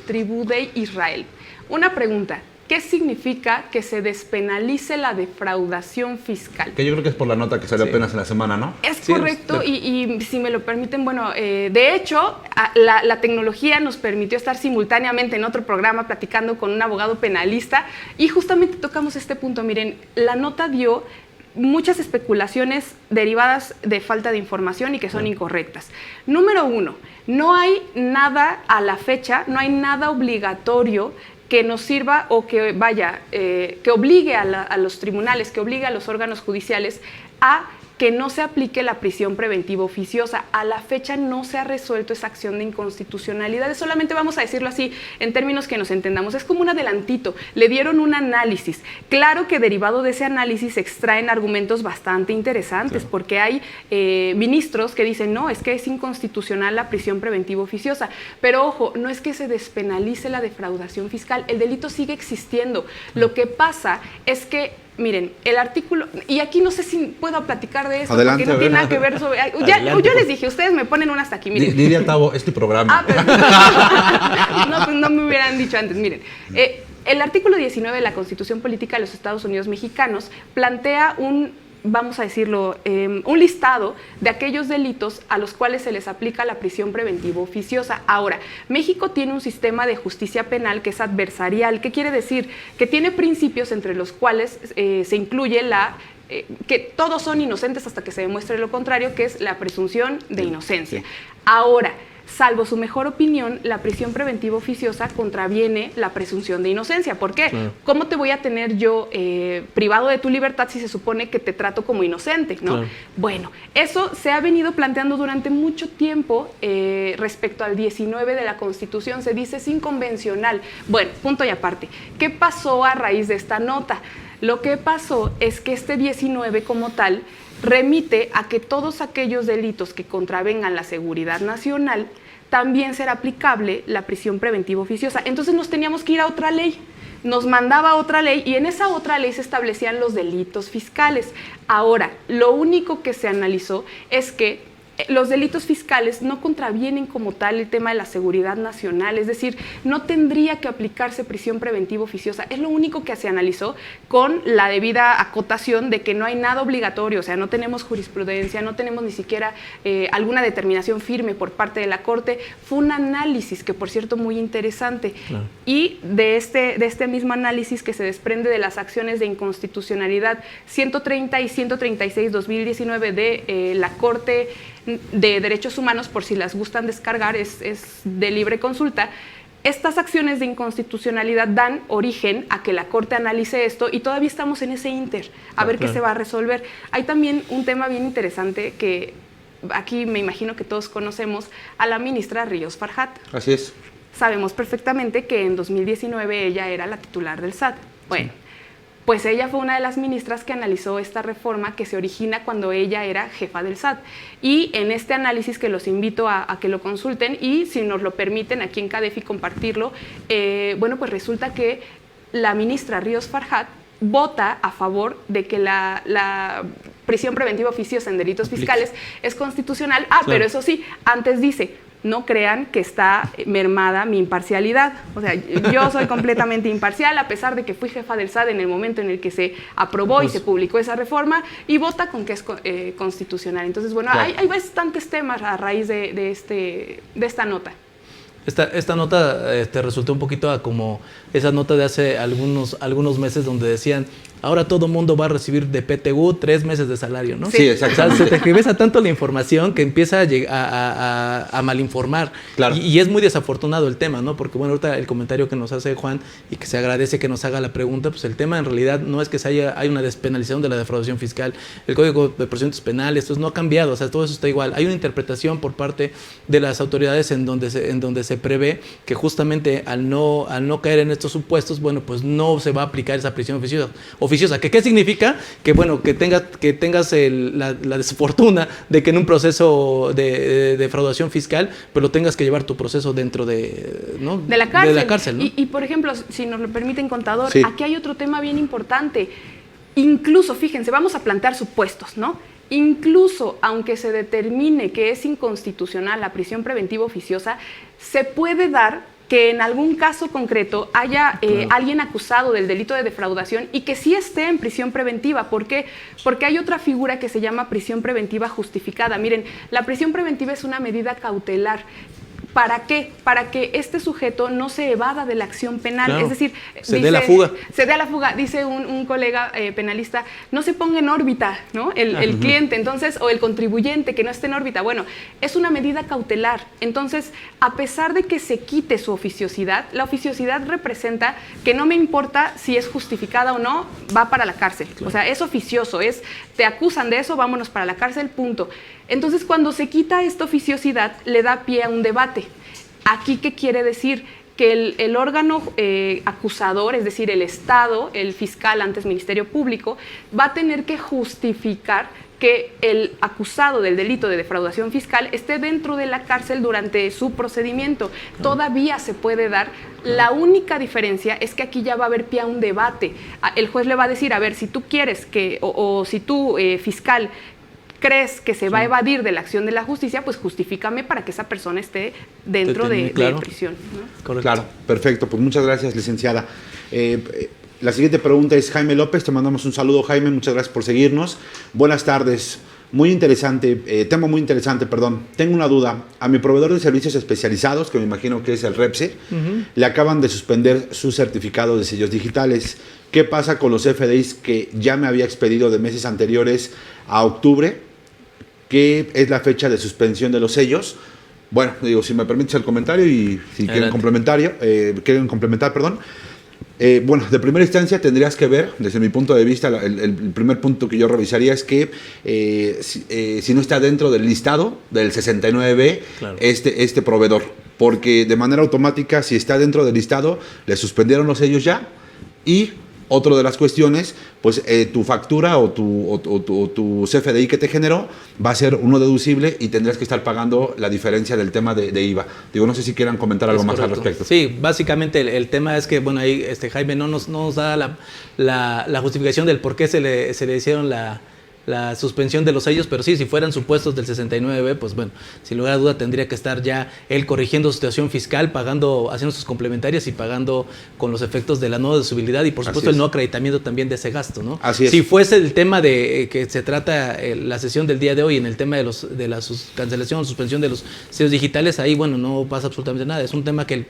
Tribudey Israel. Una pregunta. ¿Qué significa que se despenalice la defraudación fiscal? Que yo creo que es por la nota que salió apenas en la semana, ¿no? Es correcto, y si me lo permiten, de hecho, la tecnología nos permitió estar simultáneamente en otro programa platicando con un abogado penalista y justamente tocamos este punto. Miren, la nota dio muchas especulaciones derivadas de falta de información y que son incorrectas. Número 1, no hay nada a la fecha, no hay nada obligatorio que nos sirva o que que obligue a los tribunales, que obligue a los órganos judiciales a que no se aplique la prisión preventiva oficiosa. A la fecha no se ha resuelto esa acción de inconstitucionalidad. Solamente vamos a decirlo así, en términos que nos entendamos. Es como un adelantito. Le dieron un análisis. Claro que derivado de ese análisis se extraen argumentos bastante interesantes, porque hay ministros que dicen, no, es que es inconstitucional la prisión preventiva oficiosa. Pero ojo, no es que se despenalice la defraudación fiscal. El delito sigue existiendo. Lo que pasa es que miren, el artículo, y aquí no sé si puedo platicar de esto, adelante, porque no tiene nada que ver sobre... yo les dije, ustedes me ponen una hasta aquí, miren. Diría Tavo, este programa. No, pues no me hubieran dicho antes, miren. El artículo 19 de la Constitución Política de los Estados Unidos Mexicanos plantea vamos a decirlo, un listado de aquellos delitos a los cuales se les aplica la prisión preventiva oficiosa. Ahora, México tiene un sistema de justicia penal que es adversarial. ¿Qué quiere decir? Que tiene principios entre los cuales se incluye que todos son inocentes hasta que se demuestre lo contrario, que es la presunción de inocencia. Sí. Ahora, salvo su mejor opinión, la prisión preventiva oficiosa contraviene la presunción de inocencia. ¿Por qué? Claro. ¿Cómo te voy a tener yo privado de tu libertad si se supone que te trato como inocente, ¿no? Claro. Bueno, eso se ha venido planteando durante mucho tiempo respecto al 19 de la Constitución. Se dice es inconvencional. Bueno, punto y aparte. ¿Qué pasó a raíz de esta nota? Lo que pasó es que este 19 como tal remite a que todos aquellos delitos que contravengan la seguridad nacional también será aplicable la prisión preventiva oficiosa. Entonces nos teníamos que ir a otra ley, nos mandaba otra ley y en esa otra ley se establecían los delitos fiscales. Ahora, lo único que se analizó es que los delitos fiscales no contravienen como tal el tema de la seguridad nacional, es decir, no tendría que aplicarse prisión preventiva oficiosa. Es lo único que se analizó con la debida acotación de que no hay nada obligatorio, o sea, no tenemos jurisprudencia, no tenemos ni siquiera alguna determinación firme por parte de la Corte. Fue un análisis que, por cierto, muy interesante. Claro. Y de este mismo análisis que se desprende de las acciones de inconstitucionalidad 130 y 136/2019 de la Corte de Derechos Humanos, por si las gustan descargar, es de libre consulta. Estas acciones de inconstitucionalidad dan origen a que la Corte analice esto y todavía estamos en ese ínter, a ver qué se va a resolver. Hay también un tema bien interesante que aquí me imagino que todos conocemos a la ministra Ríos Farjat. Así es. Sabemos perfectamente que en 2019 ella era la titular del SAT. Bueno, pues ella fue una de las ministras que analizó esta reforma que se origina cuando ella era jefa del SAT. Y en este análisis que los invito a que lo consulten y si nos lo permiten aquí en CADEFI compartirlo, bueno, pues resulta que la ministra Ríos Farjat vota a favor de que la prisión preventiva oficiosa en delitos fiscales es constitucional. Claro. Pero eso sí, antes dice, no crean que está mermada mi imparcialidad. O sea, yo soy completamente imparcial, a pesar de que fui jefa del SAT en el momento en el que se aprobó y se publicó esa reforma, y vota con que es constitucional. Entonces, bueno, claro, hay bastantes temas a raíz de esta nota. Esta nota resultó un poquito como esa nota de hace algunos meses donde decían, ahora todo mundo va a recibir de PTU 3 meses de salario, ¿no? Sí, exactamente. O sea, se tergiversa tanto la información que empieza a malinformar. Claro. Y es muy desafortunado el tema, ¿no? Porque, bueno, ahorita el comentario que nos hace Juan y que se agradece que nos haga la pregunta, pues el tema en realidad no es que hay una despenalización de la defraudación fiscal. El Código de Procedimientos Penales, esto no ha cambiado, o sea, todo eso está igual. Hay una interpretación por parte de las autoridades en donde se prevé que justamente al no caer en estos supuestos, bueno, pues no se va a aplicar esa prisión oficiosa. ¿Qué significa? Que, bueno, que tengas la desfortuna de que en un proceso de defraudación fiscal, pero tengas que llevar tu proceso dentro de la cárcel, ¿no? Y, por ejemplo, si nos lo permiten, contador, sí, aquí hay otro tema bien importante. Incluso, fíjense, vamos a plantear supuestos, ¿no? Incluso aunque se determine que es inconstitucional la prisión preventiva oficiosa, se puede dar que en algún caso concreto haya alguien acusado del delito de defraudación y que sí esté en prisión preventiva. ¿Por qué? Porque hay otra figura que se llama prisión preventiva justificada. Miren, la prisión preventiva es una medida cautelar. ¿Para qué? Para que este sujeto no se evada de la acción penal. Claro. Es decir, se dé la fuga. Se dé la fuga. Dice un colega penalista, no se ponga en órbita, ¿no? El cliente, entonces, o el contribuyente que no esté en órbita. Bueno, es una medida cautelar. Entonces, a pesar de que se quite su oficiosidad, la oficiosidad representa que no me importa si es justificada o no, va para la cárcel. Claro. O sea, es oficioso, te acusan de eso, vámonos para la cárcel, punto. Entonces, cuando se quita esta oficiosidad, le da pie a un debate. ¿Aquí qué quiere decir? Que el órgano acusador, es decir, el Estado, el fiscal, antes Ministerio Público, va a tener que justificar que el acusado del delito de defraudación fiscal esté dentro de la cárcel durante su procedimiento. Todavía se puede dar. La única diferencia es que aquí ya va a haber pie a un debate. El juez le va a decir, a ver, si tú quieres que, o si tú, fiscal, crees que se va a evadir de la acción de la justicia, pues justifícame para que esa persona esté dentro de prisión, ¿no? Correcto. Claro, perfecto. Pues muchas gracias, licenciada. La siguiente pregunta es Jaime López. Te mandamos un saludo, Jaime. Muchas gracias por seguirnos. Buenas tardes. Muy interesante, tema muy interesante, perdón. Tengo una duda. A mi proveedor de servicios especializados, que me imagino que es el REPSE, le acaban de suspender su certificado de sellos digitales. ¿Qué pasa con los FDIs que ya me había expedido de meses anteriores a octubre? ¿Qué es la fecha de suspensión de los sellos? Bueno, digo, si me permites el comentario y si quieren complementar, perdón. Bueno, de primera instancia tendrías que ver, desde mi punto de vista, el primer punto que yo revisaría es que si no está dentro del listado del 69B, claro, este proveedor, porque de manera automática, si está dentro del listado, le suspendieron los sellos ya. Y otra de las cuestiones, pues tu factura o tu CFDI que te generó va a ser uno deducible y tendrás que estar pagando la diferencia del tema de IVA. Digo, no sé si quieran comentar algo más al respecto. Sí, básicamente el tema es que, bueno, ahí Jaime no nos da la justificación del por qué se le hicieron la suspensión de los sellos, pero sí, si fueran supuestos del 69B, pues bueno, sin lugar a duda tendría que estar ya él corrigiendo su situación fiscal, haciendo sus complementarias y pagando con los efectos de la no deducibilidad y por supuesto el no acreditamiento también de ese gasto, ¿no? Así es. Si fuese el tema de que se trata la sesión del día de hoy en el tema de la cancelación o suspensión de los sellos digitales, ahí bueno, no pasa absolutamente nada, es un tema que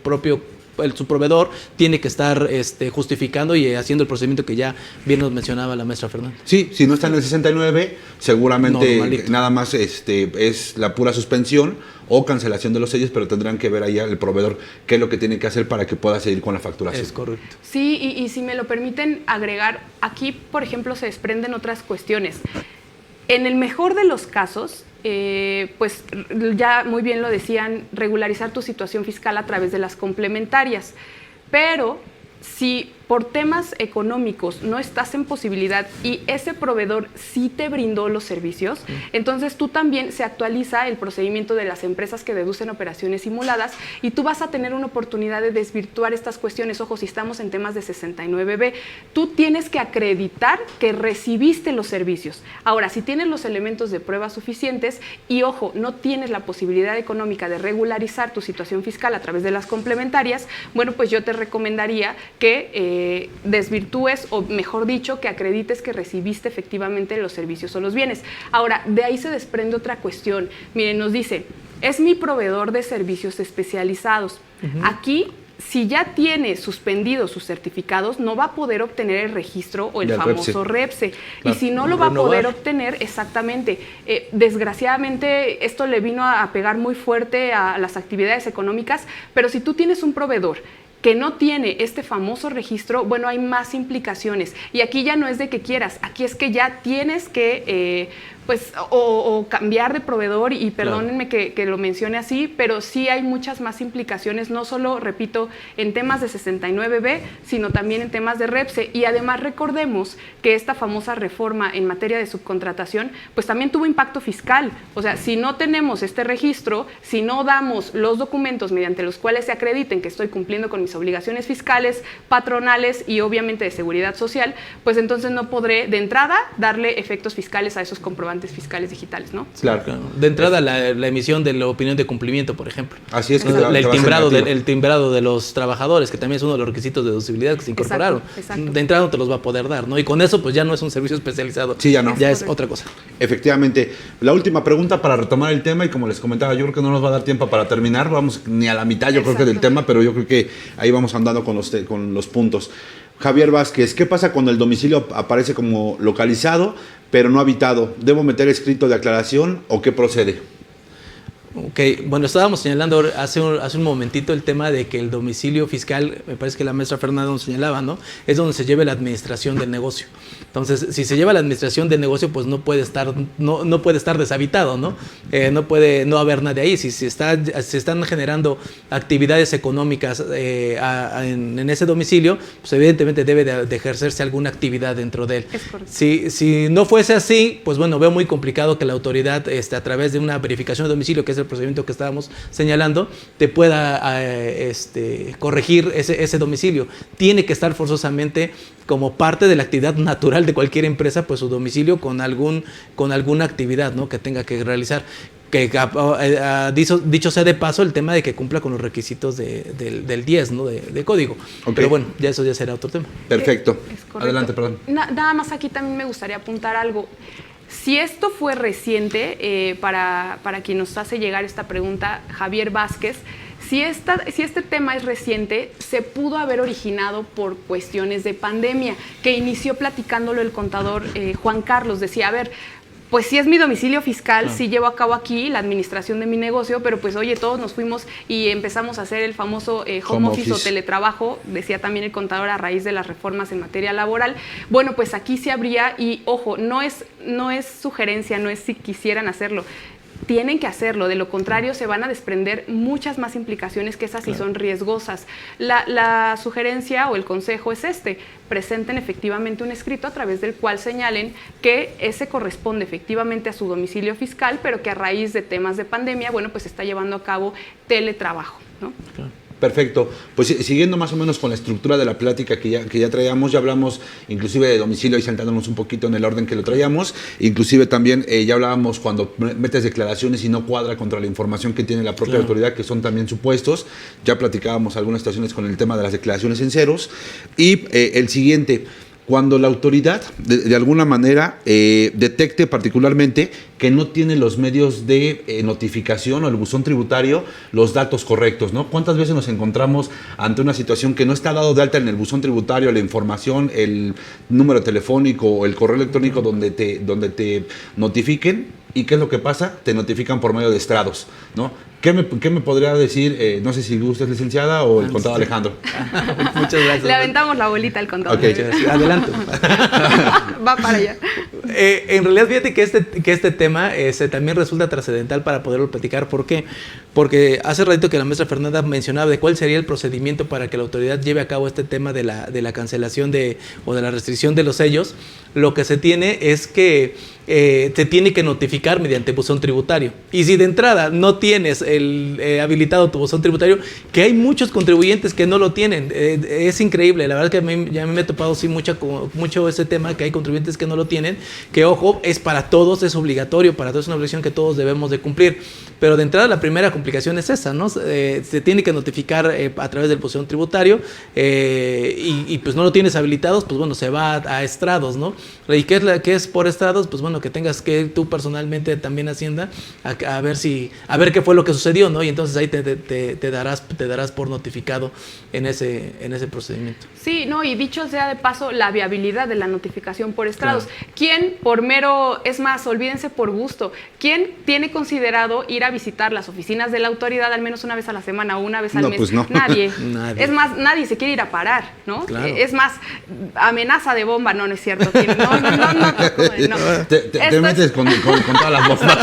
su proveedor tiene que estar justificando y haciendo el procedimiento que ya bien nos mencionaba la maestra Fernanda. Sí, si no está en el 69, seguramente nada más es la pura suspensión o cancelación de los sellos, pero tendrán que ver ahí al proveedor qué es lo que tiene que hacer para que pueda seguir con la facturación. Es correcto. Sí, y si me lo permiten agregar, aquí, por ejemplo, se desprenden otras cuestiones. En el mejor de los casos, pues ya muy bien lo decían, regularizar tu situación fiscal a través de las complementarias. Pero si por temas económicos no estás en posibilidad y ese proveedor sí te brindó los servicios, entonces tú también se actualiza el procedimiento de las empresas que deducen operaciones simuladas y tú vas a tener una oportunidad de desvirtuar estas cuestiones. Ojo, si estamos en temas de 69B, tú tienes que acreditar que recibiste los servicios. Ahora, si tienes los elementos de prueba suficientes y, ojo, no tienes la posibilidad económica de regularizar tu situación fiscal a través de las complementarias, bueno, pues yo te recomendaría que desvirtúes, o mejor dicho, que acredites que recibiste efectivamente los servicios o los bienes. Ahora, de ahí se desprende otra cuestión. Miren, nos dice, es mi proveedor de servicios especializados. Aquí, si ya tiene suspendidos sus certificados, no va a poder obtener el registro o el famoso REPSE. Claro. Y si no lo va a poder obtener, exactamente. Desgraciadamente, esto le vino a pegar muy fuerte a las actividades económicas, pero si tú tienes un proveedor que no tiene este famoso registro, bueno, hay más implicaciones. Y aquí ya no es de que quieras, aquí es que ya tienes que o cambiar de proveedor, y perdónenme que lo mencione así, pero sí hay muchas más implicaciones, no solo, repito, en temas de 69B, sino también en temas de REPSE. Y además recordemos que esta famosa reforma en materia de subcontratación, pues también tuvo impacto fiscal. O sea, si no tenemos este registro, si no damos los documentos mediante los cuales se acrediten que estoy cumpliendo con mis obligaciones fiscales, patronales y obviamente de seguridad social, pues entonces no podré de entrada darle efectos fiscales a esos comprobantes fiscales digitales, ¿no? Claro. De entrada, la emisión de la opinión de cumplimiento, por ejemplo. Así es. Que el timbrado de los trabajadores, que también es uno de los requisitos de deducibilidad que se incorporaron. Exacto. De entrada no te los va a poder dar, ¿no? Y con eso, pues ya no es un servicio especializado. Sí, ya no. Ya es otra cosa. Efectivamente. La última pregunta para retomar el tema, y como les comentaba, yo creo que no nos va a dar tiempo para terminar, vamos ni a la mitad, yo creo que del tema, pero yo creo que ahí vamos andando con los puntos. Javier Vázquez, ¿qué pasa cuando el domicilio aparece como localizado, pero no habitado? ¿Debo meter escrito de aclaración o qué procede? Ok, bueno, estábamos señalando hace un momentito el tema de que el domicilio fiscal, me parece que la maestra Fernanda nos señalaba, ¿no? Es donde se lleva la administración del negocio. Entonces, si se lleva la administración del negocio, pues no puede estar deshabitado, ¿no? No puede no haber nadie ahí. Si se están generando actividades económicas en ese domicilio, pues evidentemente debe de ejercerse alguna actividad dentro de él. Es correcto. Si no fuese así, pues bueno, veo muy complicado que la autoridad, a través de una verificación de domicilio, que es el procedimiento que estábamos señalando, te pueda corregir ese domicilio. Tiene que estar forzosamente como parte de la actividad natural de cualquier empresa, pues su domicilio con alguna actividad, ¿no?, que tenga que realizar. Que dicho sea de paso, el tema de que cumpla con los requisitos del 10, ¿no?, de código. Okay. Pero bueno, eso ya será otro tema. Perfecto. Adelante, perdón. Nada más aquí también me gustaría apuntar algo. Si esto fue reciente, para quien nos hace llegar esta pregunta, Javier Vázquez, si este tema es reciente, se pudo haber originado por cuestiones de pandemia, que inició platicándolo el contador Juan Carlos. Decía, a ver, pues sí es mi domicilio fiscal, sí llevo a cabo aquí la administración de mi negocio, pero pues oye, todos nos fuimos y empezamos a hacer el famoso home office o teletrabajo, decía también el contador, a raíz de las reformas en materia laboral. Bueno, pues aquí sí habría, y ojo, no es sugerencia, no es si quisieran hacerlo, tienen que hacerlo, de lo contrario se van a desprender muchas más implicaciones que esas, y son riesgosas. La sugerencia o el consejo es presenten efectivamente un escrito a través del cual señalen que ese corresponde efectivamente a su domicilio fiscal, pero que a raíz de temas de pandemia, bueno, pues se está llevando a cabo teletrabajo, ¿no? Claro. Perfecto. Pues siguiendo más o menos con la estructura de la plática que ya traíamos, ya hablamos inclusive de domicilio y saltándonos un poquito en el orden que lo traíamos, inclusive también ya hablábamos cuando metes declaraciones y no cuadra contra la información que tiene la propia autoridad, que son también supuestos. Ya platicábamos algunas situaciones con el tema de las declaraciones en ceros. Y el siguiente, cuando la autoridad de alguna manera detecte particularmente que no tiene los medios de notificación o el buzón tributario los datos correctos, ¿no? ¿Cuántas veces nos encontramos ante una situación que no está dado de alta en el buzón tributario la información, el número telefónico o el correo electrónico donde te notifiquen? ¿Y qué es lo que pasa? Te notifican por medio de estrados, ¿no? ¿Qué me podría decir? No sé si usted es licenciada o el contador Alejandro. Muchas gracias. Le aventamos la bolita al contador. Ok. Adelante. Va para allá. En realidad, fíjate que este tema también resulta trascendental para poderlo platicar. ¿Por qué? Porque hace ratito que la maestra Fernanda mencionaba de cuál sería el procedimiento para que la autoridad lleve a cabo este tema de la cancelación o de la restricción de los sellos. Lo que se tiene es que te tiene que notificar mediante buzón tributario. Y si de entrada no tienes habilitado tu buzón tributario, que hay muchos contribuyentes que no lo tienen, es increíble. La verdad que ya me he topado sí, mucho ese tema, que hay contribuyentes que no lo tienen, que ojo, es para todos, es obligatorio, para todos es una obligación que todos debemos de cumplir. Pero de entrada la primera complicación es esa, ¿no? Se tiene que notificar a través del buzón tributario y pues no lo tienes habilitados, pues bueno, se va a estrados, ¿no? ¿Y qué es por estrados? Pues bueno, que tengas que ir tú personalmente también a Hacienda a ver qué fue lo que sucedió, ¿no? Y entonces ahí te darás por notificado en ese procedimiento. Sí, no, y dicho sea de paso, la viabilidad de la notificación por estrados. Claro. ¿Quién por es más, olvídense por gusto, quién tiene considerado ir a visitar las oficinas de la autoridad al menos una vez a la semana o una vez al mes? Pues no. Nadie. Es más, nadie se quiere ir a parar, ¿no? Claro. Es más, amenaza de bomba, no es cierto. No. Te metes con todas las bombas.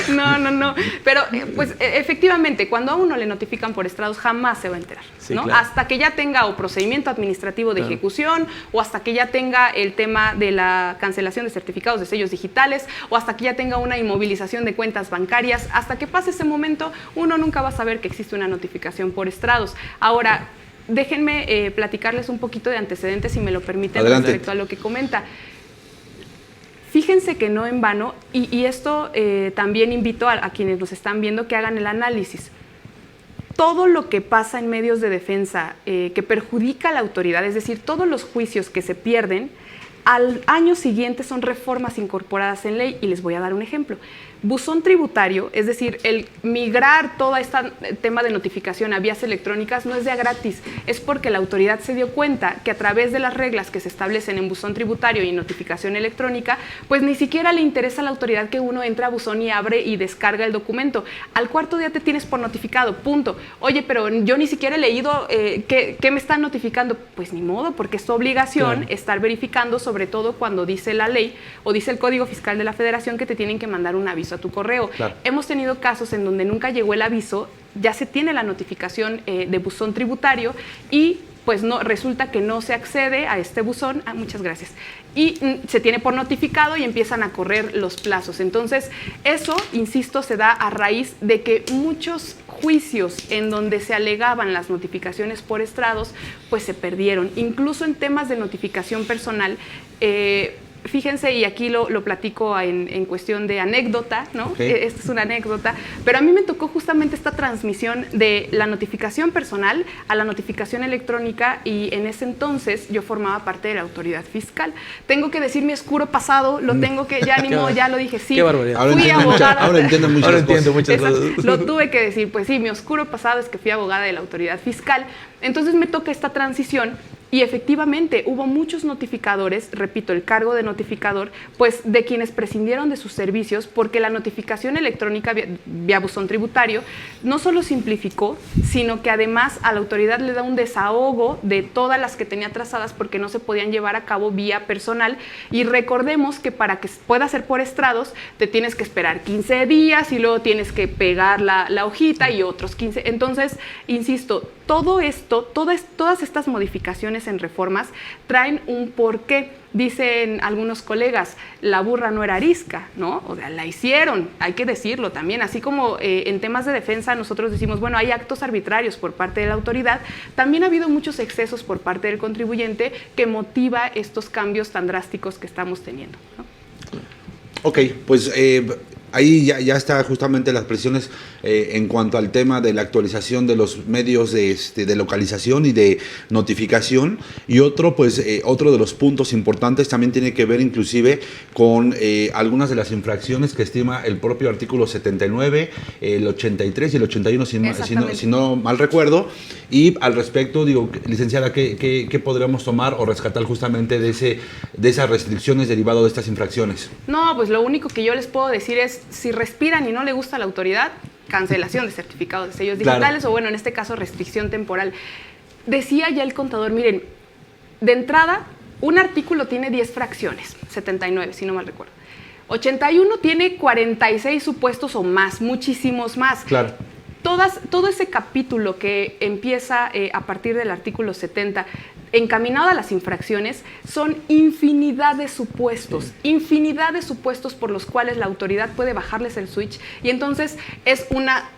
No. Pero, pues, efectivamente, cuando a uno le notifican por estrados, jamás se va a enterar, sí, ¿no? Claro. Hasta que ya tenga o procedimiento administrativo de ejecución, o hasta que ya tenga el tema de la cancelación de certificados de sellos digitales, o hasta que ya tenga una inmovilización de cuentas bancarias. Hasta que pase ese momento, uno nunca va a saber que existe una notificación por estrados. Ahora, déjenme platicarles un poquito de antecedentes, si me lo permiten, respecto a lo que comenta. Fíjense que no en vano, y esto también invito a quienes nos están viendo que hagan el análisis. Todo lo que pasa en medios de defensa que perjudica a la autoridad, es decir, todos los juicios que se pierden, al año siguiente son reformas incorporadas en ley, y les voy a dar un ejemplo. Buzón tributario, es decir, el migrar todo este tema de notificación a vías electrónicas no es de a gratis, es porque la autoridad se dio cuenta que a través de las reglas que se establecen en buzón tributario y notificación electrónica, pues ni siquiera le interesa a la autoridad que uno entre a buzón y abre y descarga el documento. Al cuarto día te tienes por notificado, punto. Oye, pero yo ni siquiera he leído qué me están notificando. Pues ni modo, porque es tu obligación estar verificando, sobre todo cuando dice la ley o dice el Código Fiscal de la Federación que te tienen que mandar un aviso a tu correo. Claro. Hemos tenido casos en donde nunca llegó el aviso, ya se tiene la notificación de buzón tributario y pues no, resulta que no se accede a este buzón, muchas gracias, y se tiene por notificado y empiezan a correr los plazos. Entonces, eso, insisto, se da a raíz de que muchos juicios en donde se alegaban las notificaciones por estrados, pues se perdieron. Incluso en temas de notificación personal, fíjense, y aquí lo platico en cuestión de anécdota, ¿no? Okay. Esta es una anécdota, pero a mí me tocó justamente esta transmisión de la notificación personal a la notificación electrónica, y en ese entonces yo formaba parte de la autoridad fiscal. Tengo que decir mi oscuro pasado, lo tengo que, ya ni modo, ya lo dije, sí. Qué barbaridad. Fui abogada. Ahora entiendo muchas cosas. Lo tuve que decir, pues sí, mi oscuro pasado es que fui abogada de la autoridad fiscal. Entonces me toca esta transición. Y efectivamente hubo muchos notificadores, repito, el cargo de notificador, pues de quienes prescindieron de sus servicios, porque la notificación electrónica vía buzón tributario no solo simplificó, sino que además a la autoridad le da un desahogo de todas las que tenía trazadas, porque no se podían llevar a cabo vía personal. Y recordemos que para que pueda ser por estrados, te tienes que esperar 15 días y luego tienes que pegar la hojita y otros 15. Entonces, insisto, todo esto, todas estas modificaciones en reformas traen un porqué. Dicen algunos colegas, la burra no era arisca, ¿no? O sea, la hicieron, hay que decirlo también. Así como en temas de defensa nosotros decimos, bueno, hay actos arbitrarios por parte de la autoridad, también ha habido muchos excesos por parte del contribuyente que motiva estos cambios tan drásticos que estamos teniendo, ¿no? Ok, pues ahí ya está justamente las presiones en cuanto al tema de la actualización de los medios de localización y de notificación. Y otro de los puntos importantes también tiene que ver inclusive con algunas de las infracciones que estima el propio artículo 79, el 83 y el 81, si no mal recuerdo. Y al respecto, digo, licenciada, ¿qué podríamos tomar o rescatar justamente de esas restricciones derivado de estas infracciones? No, pues lo único que yo les puedo decir es, si respiran y no le gusta la autoridad, cancelación de certificados de sellos digitales, o bueno, en este caso restricción temporal. Decía ya el contador, miren, de entrada, un artículo tiene 10 fracciones, 79 si no mal recuerdo. 81 tiene 46 supuestos o más, muchísimos más. Claro. Todo ese capítulo que empieza a partir del artículo 70, encaminado a las infracciones, son infinidad de supuestos por los cuales la autoridad puede bajarles el switch, y entonces es una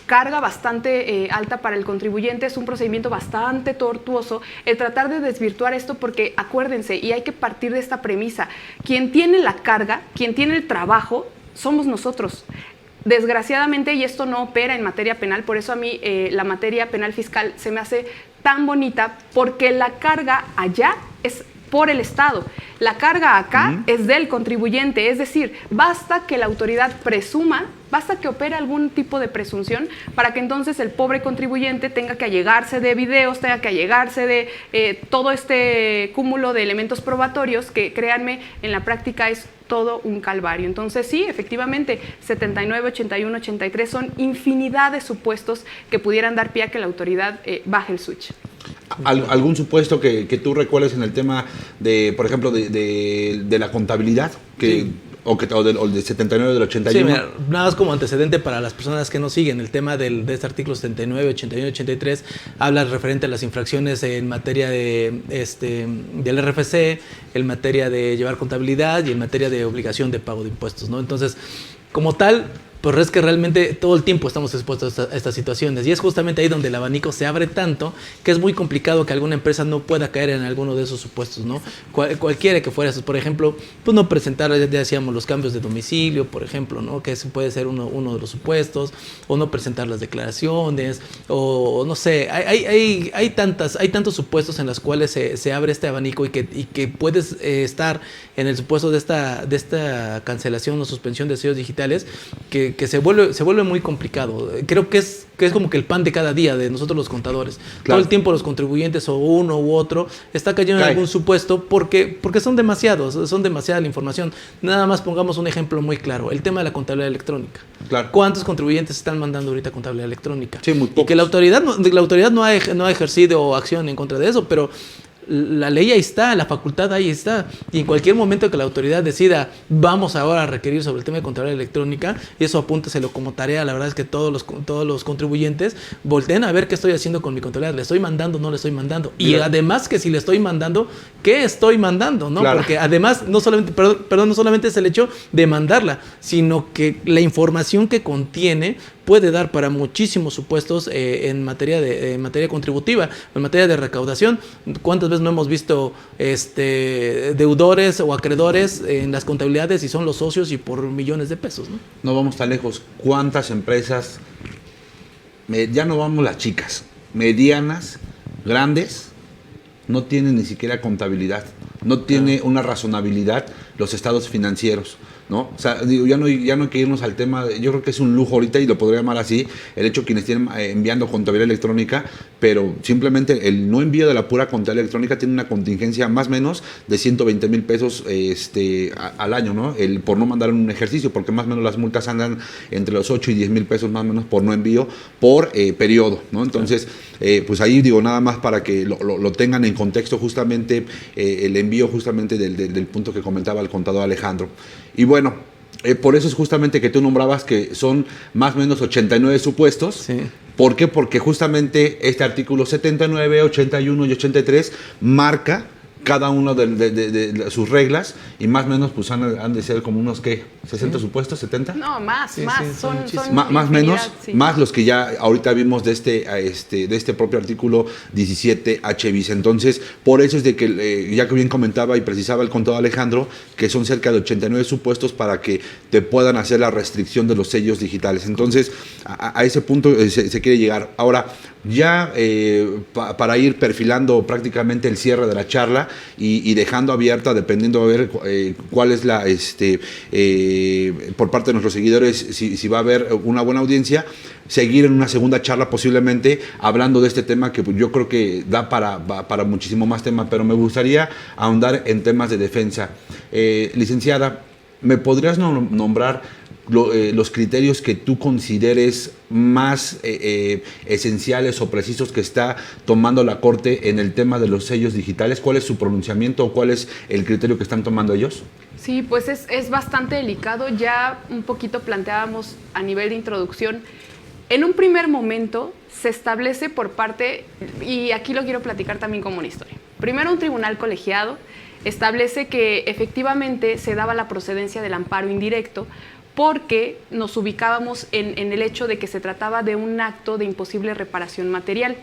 carga bastante alta para el contribuyente, es un procedimiento bastante tortuoso el tratar de desvirtuar esto, porque acuérdense, y hay que partir de esta premisa, quien tiene la carga, quien tiene el trabajo, somos nosotros. Desgraciadamente, y esto no opera en materia penal, por eso a mí la materia penal fiscal se me hace tan bonita, porque la carga allá es por el Estado. La carga acá es del contribuyente, es decir, basta que la autoridad presuma, basta que opere algún tipo de presunción para que entonces el pobre contribuyente tenga que allegarse de videos, tenga que allegarse de todo este cúmulo de elementos probatorios que, créanme, en la práctica es todo un calvario. Entonces sí, efectivamente, 79, 81, 83 son infinidad de supuestos que pudieran dar pie a que la autoridad baje el switch. ¿Algún supuesto que tú recuerdes en el tema de, por ejemplo, de la contabilidad? Sí. O del 79, del 81. Sí, mira, nada más como antecedente para las personas que nos siguen, el tema de este artículo 79, 81, 83 habla referente a las infracciones en materia del RFC, en materia de llevar contabilidad y en materia de obligación de pago de impuestos, ¿no? Entonces, como tal, pues es que realmente todo el tiempo estamos expuestos a estas situaciones, y es justamente ahí donde el abanico se abre tanto que es muy complicado que alguna empresa no pueda caer en alguno de esos supuestos, ¿no? Cualquiera que fuera eso, por ejemplo, pues no presentar, ya decíamos, los cambios de domicilio, por ejemplo, ¿no? Que ese puede ser uno de los supuestos, o no presentar las declaraciones, o no sé, hay tantos supuestos en los cuales se abre este abanico y que puedes estar en el supuesto de esta cancelación o suspensión de sellos digitales que se vuelve muy complicado. Creo que es como que el pan de cada día de nosotros los contadores. Claro. Todo el tiempo los contribuyentes, o uno u otro, está cayendo en algún supuesto porque son demasiada la información. Nada más pongamos un ejemplo muy claro, el tema de la contabilidad electrónica. Claro. ¿Cuántos contribuyentes están mandando ahorita contabilidad electrónica? Sí, muy pocos. Y que la autoridad no ha ejercido acción en contra de eso, pero la ley ahí está, la facultad ahí está, y en cualquier momento que la autoridad decida, vamos ahora a requerir sobre el tema de contabilidad electrónica, eso apúntaselo como tarea. La verdad es que todos los contribuyentes volteen a ver qué estoy haciendo con mi contabilidad, le estoy mandando, no le estoy mandando, y además que si le estoy mandando, ¿qué estoy mandando? ¿No? Claro. Porque además no solamente es el hecho de mandarla, sino que la información que contiene puede dar para muchísimos supuestos en materia contributiva, en materia de recaudación. ¿Cuántas veces no hemos visto deudores o acreedores en las contabilidades y son los socios y por millones de pesos, ¿no? No vamos tan lejos. ¿Cuántas empresas, ya no vamos las chicas, medianas, grandes, no tienen ni siquiera contabilidad? No tiene una razonabilidad los estados financieros, ¿no? O sea, digo, ya no hay que irnos al tema, yo creo que es un lujo ahorita, y lo podría llamar así, el hecho de quienes estén enviando contabilidad electrónica, pero simplemente el no envío de la pura contabilidad electrónica tiene una contingencia más o menos de 120 mil pesos al año, ¿no? Por no mandar un ejercicio, porque más o menos las multas andan entre los 8 y 10 mil pesos más o menos por no envío por periodo, ¿no? Entonces, pues ahí digo, nada más para que lo tengan en contexto, justamente el envío justamente del punto que comentaba el contador Alejandro. Y bueno, por eso es justamente que tú nombrabas que son más o menos 89 supuestos. Sí. ¿Por qué? Porque justamente este artículo 79, 81 y 83 marca cada uno de sus reglas, y más o menos pues han de ser como unos, ¿qué? ¿60 supuestos? ¿70? No, más. Son más menos, sí. Más los que ya ahorita vimos de este propio artículo 17H bis. Entonces, por eso es de que, ya que bien comentaba y precisaba el contador Alejandro, que son cerca de 89 supuestos para que te puedan hacer la restricción de los sellos digitales. Entonces, a ese punto se quiere llegar. Ahora, ya para ir perfilando prácticamente el cierre de la charla y dejando abierta, dependiendo a ver cuál es la por parte de nuestros seguidores, si va a haber una buena audiencia, seguir en una segunda charla posiblemente hablando de este tema, que yo creo que da para muchísimo más tema, pero me gustaría ahondar en temas de defensa. Licenciada, ¿me podrías nombrar los criterios que tú consideres más esenciales o precisos que está tomando la Corte en el tema de los sellos digitales? ¿Cuál es su pronunciamiento o cuál es el criterio que están tomando ellos? Sí, pues es bastante delicado. Ya un poquito planteábamos a nivel de introducción. En un primer momento se establece por parte, y aquí lo quiero platicar también como una historia. Primero, un tribunal colegiado establece que efectivamente se daba la procedencia del amparo indirecto porque nos ubicábamos en el hecho de que se trataba de un acto de imposible reparación material.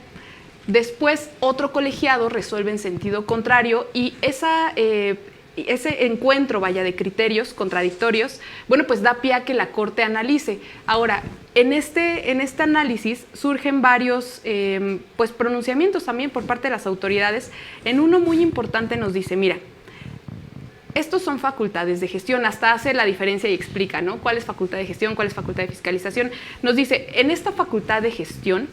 Después, otro colegiado resuelve en sentido contrario y ese encuentro, de criterios contradictorios, bueno, pues da pie a que la Corte analice. Ahora, en este análisis surgen varios pues pronunciamientos también por parte de las autoridades. En uno muy importante nos dice, mira, estos son facultades de gestión, hasta hace la diferencia y explica, ¿no? ¿Cuál es facultad de gestión, cuál es facultad de fiscalización? Nos dice, en esta facultad de gestión,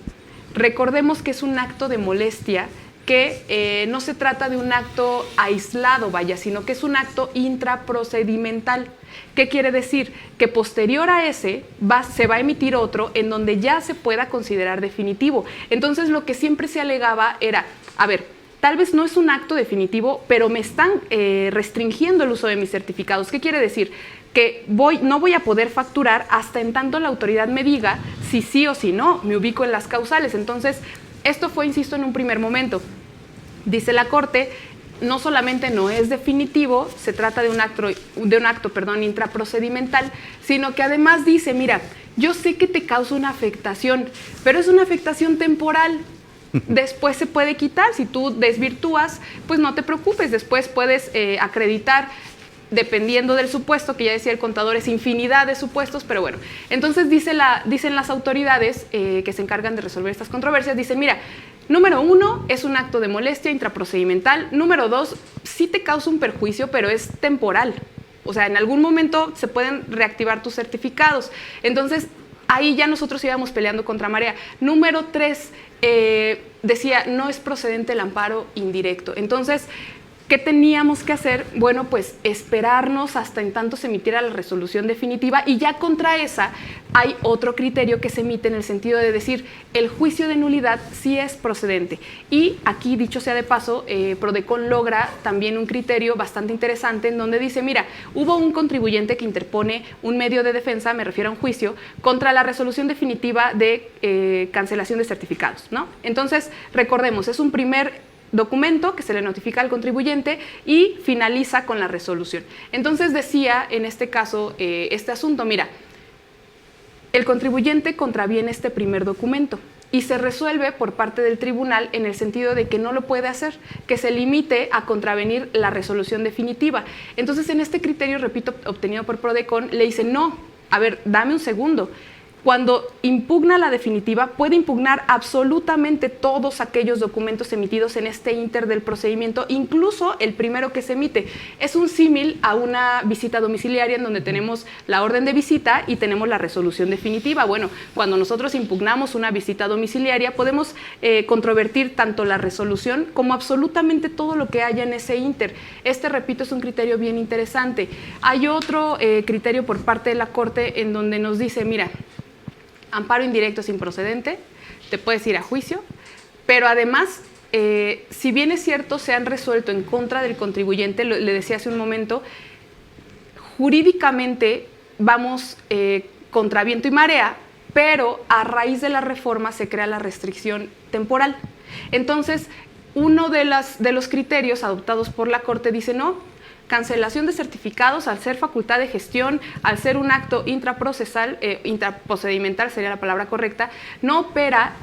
recordemos que es un acto de molestia que no se trata de un acto aislado, sino que es un acto intraprocedimental. ¿Qué quiere decir? Que posterior a ese se va a emitir otro en donde ya se pueda considerar definitivo. Entonces, lo que siempre se alegaba era, a ver, tal vez no es un acto definitivo, pero me están restringiendo el uso de mis certificados. ¿Qué quiere decir? Que no voy a poder facturar hasta en tanto la autoridad me diga si sí o si no, me ubico en las causales. Entonces, esto fue, insisto, en un primer momento. Dice la Corte, no solamente no es definitivo, se trata de un acto intraprocedimental, sino que además dice, mira, yo sé que te causa una afectación, pero es una afectación temporal. Después se puede quitar, si tú desvirtúas, pues no te preocupes, después puedes acreditar, dependiendo del supuesto, que ya decía el contador, es infinidad de supuestos, pero bueno. Entonces dicen las autoridades que se encargan de resolver estas controversias, dicen, mira, número 1, es un acto de molestia intraprocedimental. Número 2, sí te causa un perjuicio, pero es temporal. O sea, en algún momento se pueden reactivar tus certificados. Entonces, ahí ya nosotros íbamos peleando contra marea. Número 3, decía, no es procedente el amparo indirecto. Entonces, ¿qué teníamos que hacer? Bueno, pues esperarnos hasta en tanto se emitiera la resolución definitiva y ya contra esa hay otro criterio que se emite en el sentido de decir el juicio de nulidad sí es procedente. Y aquí, dicho sea de paso, Prodecon logra también un criterio bastante interesante en donde dice, mira, hubo un contribuyente que interpone un medio de defensa, me refiero a un juicio, contra la resolución definitiva de cancelación de certificados, ¿no? Entonces, recordemos, es un primer documento que se le notifica al contribuyente y finaliza con la resolución. Entonces decía en este caso este asunto, mira, el contribuyente contraviene este primer documento y se resuelve por parte del tribunal en el sentido de que no lo puede hacer, que se limite a contravenir la resolución definitiva. Entonces en este criterio, repito, obtenido por Prodecon, le dice, no, a ver, dame un segundo. Cuando impugna la definitiva, puede impugnar absolutamente todos aquellos documentos emitidos en este ínter del procedimiento, incluso el primero que se emite. Es un símil a una visita domiciliaria en donde tenemos la orden de visita y tenemos la resolución definitiva. Bueno, cuando nosotros impugnamos una visita domiciliaria, podemos controvertir tanto la resolución como absolutamente todo lo que haya en ese ínter. Este, repito, es un criterio bien interesante. Hay otro criterio por parte de la Corte en donde nos dice, mira, amparo indirecto es improcedente, te puedes ir a juicio, pero además, si bien es cierto, se han resuelto en contra del contribuyente, le decía hace un momento, jurídicamente vamos contra viento y marea, pero a raíz de la reforma se crea la restricción temporal. Entonces, uno de los criterios adoptados por la Corte dice, no, cancelación de certificados, al ser facultad de gestión, al ser un acto intraprocedimental sería la palabra correcta, no opera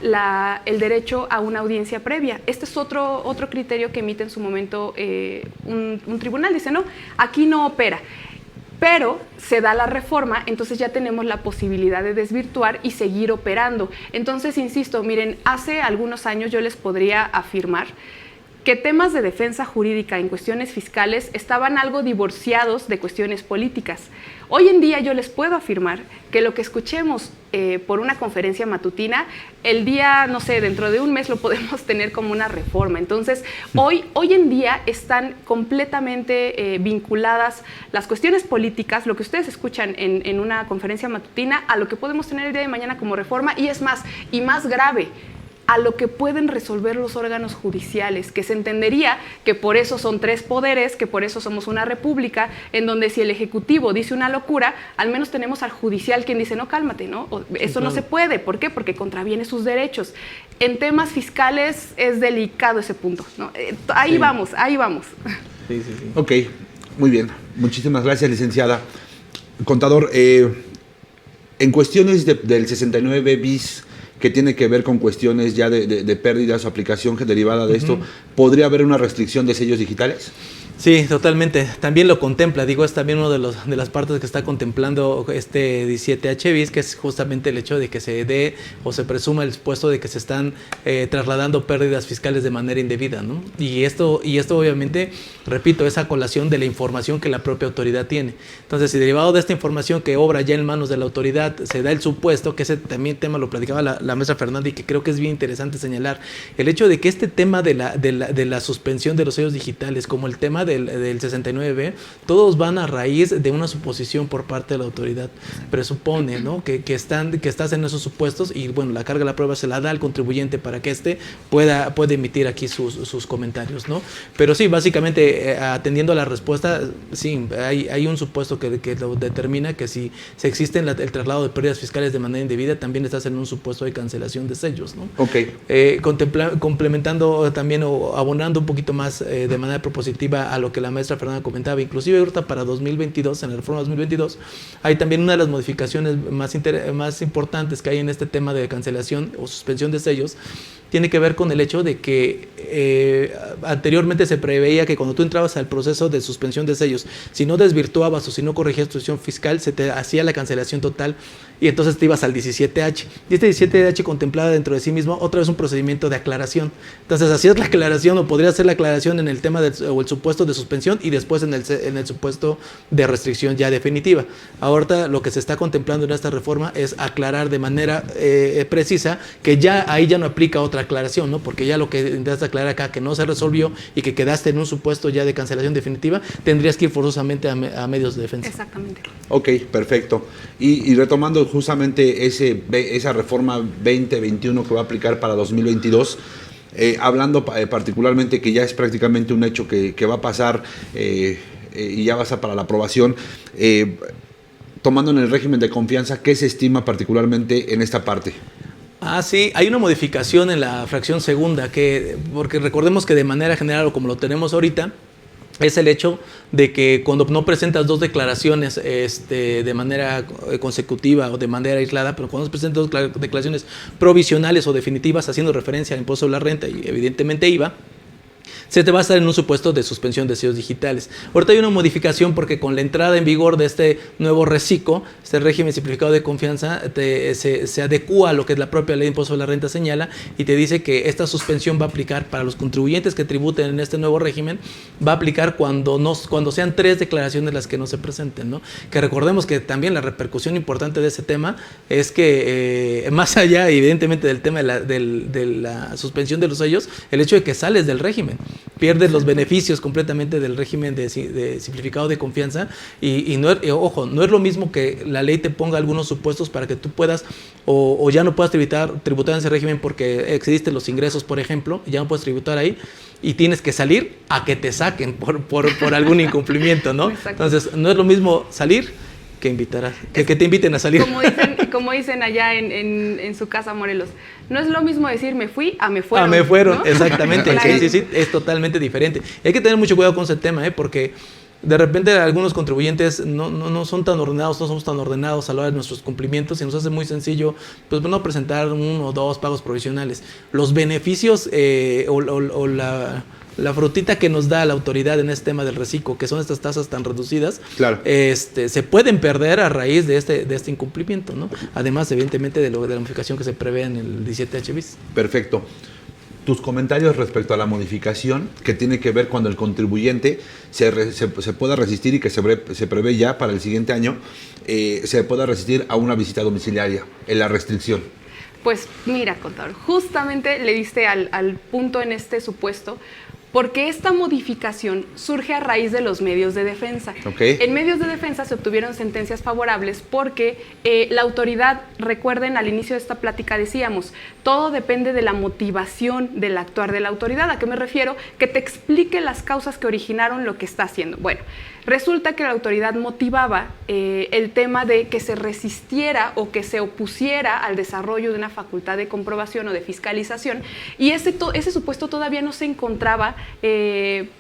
el derecho a una audiencia previa. Este es otro criterio que emite en su momento un tribunal. Dice, no, aquí no opera. Pero se da la reforma, entonces ya tenemos la posibilidad de desvirtuar y seguir operando. Entonces, insisto, miren, hace algunos años yo les podría afirmar que temas de defensa jurídica en cuestiones fiscales estaban algo divorciados de cuestiones políticas. Hoy en día yo les puedo afirmar que lo que escuchemos por una conferencia matutina, el día, no sé, dentro de un mes lo podemos tener como una reforma. Entonces, hoy en día están completamente vinculadas las cuestiones políticas, lo que ustedes escuchan en una conferencia matutina, a lo que podemos tener el día de mañana como reforma, y es más, y más grave, a lo que pueden resolver los órganos judiciales, que se entendería que por eso son 3 poderes, que por eso somos una república, en donde si el Ejecutivo dice una locura, al menos tenemos al judicial quien dice, no, cálmate, ¿no? Eso no se puede. ¿Por qué? Porque contraviene sus derechos. En temas fiscales es delicado ese punto, ¿no? Ahí vamos. Sí. Ok, muy bien. Muchísimas gracias, licenciada. Contador, en cuestiones del 69 bis, que tiene que ver con cuestiones ya de pérdidas o aplicación derivada de esto, ¿podría haber una restricción de sellos digitales? Sí, totalmente. También lo contempla. Digo, es también una de las partes que está contemplando este 17H bis, que es justamente el hecho de que se dé o se presuma el supuesto de que se están trasladando pérdidas fiscales de manera indebida, ¿no? Y esto obviamente, repito, es a colación de la información que la propia autoridad tiene. Entonces, si derivado de esta información que obra ya en manos de la autoridad, se da el supuesto, que ese también tema lo platicaba la maestra Fernanda y que creo que es bien interesante señalar, el hecho de que este tema de la suspensión de los sellos digitales, como el tema del 69B, todos van a raíz de una suposición por parte de la autoridad. Presupone, ¿no?, que estás en esos supuestos y, bueno, la carga de la prueba se la da al contribuyente para que éste pueda emitir aquí sus comentarios, ¿no? Pero sí, básicamente, atendiendo a la respuesta, sí, hay un supuesto que lo determina, que si se existe el traslado de pérdidas fiscales de manera indebida, también estás en un supuesto de cancelación de sellos, ¿no? Ok. Complementando también o abonando un poquito más de manera propositiva a lo que la maestra Fernanda comentaba, inclusive ahorita para 2022, en la reforma 2022, hay también una de las modificaciones más importantes que hay en este tema de cancelación o suspensión de sellos, tiene que ver con el hecho de que anteriormente se preveía que cuando tú entrabas al proceso de suspensión de sellos, si no desvirtuabas o si no corregías tu situación fiscal, se te hacía la cancelación total y entonces te ibas al 17H. Y este 17H contemplaba dentro de sí mismo otra vez un procedimiento de aclaración. Entonces hacías la aclaración o podrías hacer la aclaración en el tema o el supuesto de suspensión y después en el supuesto de restricción ya definitiva. Ahorita lo que se está contemplando en esta reforma es aclarar de manera precisa que ya ahí ya no aplica otra aclaración, ¿no? Porque ya lo que intentaste aclarar acá, que no se resolvió y que quedaste en un supuesto ya de cancelación definitiva, tendrías que ir forzosamente a medios de defensa. Exactamente. Ok, perfecto. Y retomando justamente esa reforma 2021 que va a aplicar para 2022, hablando particularmente que ya es prácticamente un hecho que va a pasar y ya va a ser para la aprobación, tomando en el régimen de confianza, ¿qué se estima particularmente en esta parte? Sí, hay una modificación en la fracción segunda, porque recordemos que de manera general, o como lo tenemos ahorita, es el hecho de que cuando no presentas 2 declaraciones de manera consecutiva o de manera aislada, pero cuando presentas 2 declaraciones provisionales o definitivas haciendo referencia al impuesto sobre la renta y evidentemente IVA, se te va a estar en un supuesto de suspensión de sellos digitales. Ahorita hay una modificación porque con la entrada en vigor de este nuevo RECICO, este régimen simplificado de confianza, se adecúa a lo que la propia ley de impuesto sobre la renta señala y te dice que esta suspensión va a aplicar para los contribuyentes que tributen en este nuevo régimen, va a aplicar cuando sean 3 declaraciones las que no se presenten, ¿no? Que recordemos que también la repercusión importante de ese tema es que más allá evidentemente del tema de la suspensión de los sellos, el hecho de que sales del régimen, pierdes los beneficios completamente del régimen de simplificado de confianza y no es lo mismo que la ley te ponga algunos supuestos para que tú puedas o ya no puedas tributar en ese régimen porque excediste los ingresos, por ejemplo, ya no puedes tributar ahí y tienes que salir a que te saquen por algún incumplimiento, ¿no? Exacto. Entonces, no es lo mismo salir que te inviten a salir. Como dicen allá en su casa, Morelos, no es lo mismo decir me fui a me fueron. Me fueron, ¿no? Exactamente. Claro. Sí, es totalmente diferente. Y hay que tener mucho cuidado con ese tema, porque de repente algunos contribuyentes no son tan ordenados, no somos tan ordenados a la hora de nuestros cumplimientos y nos hace muy sencillo, pues no presentar 1 o 2 pagos provisionales. Los beneficios o la frutita que nos da la autoridad en este tema del RECICO, que son estas tasas tan reducidas, claro, se pueden perder a raíz de este incumplimiento, ¿no? Además, evidentemente, de la modificación que se prevé en el 17H bis. Perfecto. tus comentarios respecto a la modificación que tiene que ver cuando el contribuyente se pueda resistir y que se prevé ya para el siguiente año, se pueda resistir a una visita domiciliaria, en la restricción. Pues mira, contador, justamente le diste al punto en este supuesto, porque esta modificación surge a raíz de los medios de defensa. Okay. En medios de defensa se obtuvieron sentencias favorables porque la autoridad, recuerden, al inicio de esta plática decíamos, todo depende de la motivación del actuar de la autoridad. ¿A qué me refiero? Que te explique las causas que originaron lo que está haciendo. Bueno, resulta que la autoridad motivaba el tema de que se resistiera o que se opusiera al desarrollo de una facultad de comprobación o de fiscalización, y ese supuesto todavía no se encontraba,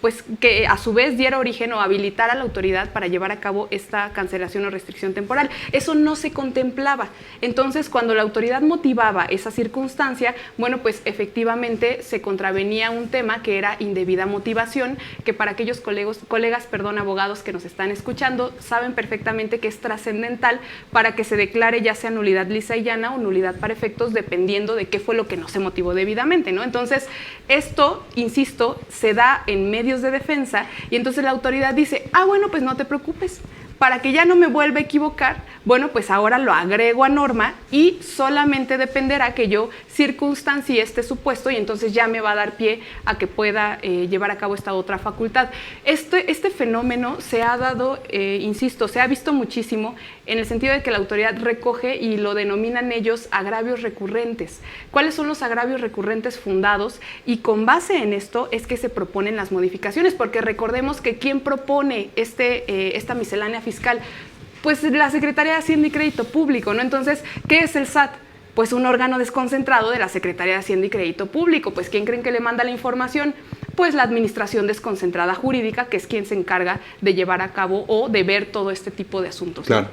pues que a su vez diera origen o habilitara a la autoridad para llevar a cabo esta cancelación o restricción temporal. Eso no se contemplaba. Entonces, cuando la autoridad motivaba esa circunstancia, bueno, pues efectivamente se contravenía un tema que era indebida motivación, que para aquellos colegas, abogados que nos están escuchando saben perfectamente que es trascendental para que se declare ya sea nulidad lisa y llana o nulidad para efectos, dependiendo de qué fue lo que no se motivó debidamente, ¿no? Entonces, esto, insisto, se da en medios de defensa y entonces la autoridad dice, bueno, pues no te preocupes, para que ya no me vuelva a equivocar, bueno, pues ahora lo agrego a norma y solamente dependerá que yo circunstancie este supuesto y entonces ya me va a dar pie a que pueda llevar a cabo esta otra facultad. Este fenómeno se ha dado, insisto, se ha visto muchísimo en el sentido de que la autoridad recoge y lo denominan ellos agravios recurrentes. ¿Cuáles son los agravios recurrentes fundados? Y con base en esto es que se proponen las modificaciones, porque recordemos que quien propone esta miscelánea fiscal, pues la Secretaría de Hacienda y Crédito Público, ¿no? Entonces, ¿qué es el SAT? Pues un órgano desconcentrado de la Secretaría de Hacienda y Crédito Público. Pues ¿quién creen que le manda la información? Pues la Administración Desconcentrada Jurídica, que es quien se encarga de llevar a cabo o de ver todo este tipo de asuntos. Claro.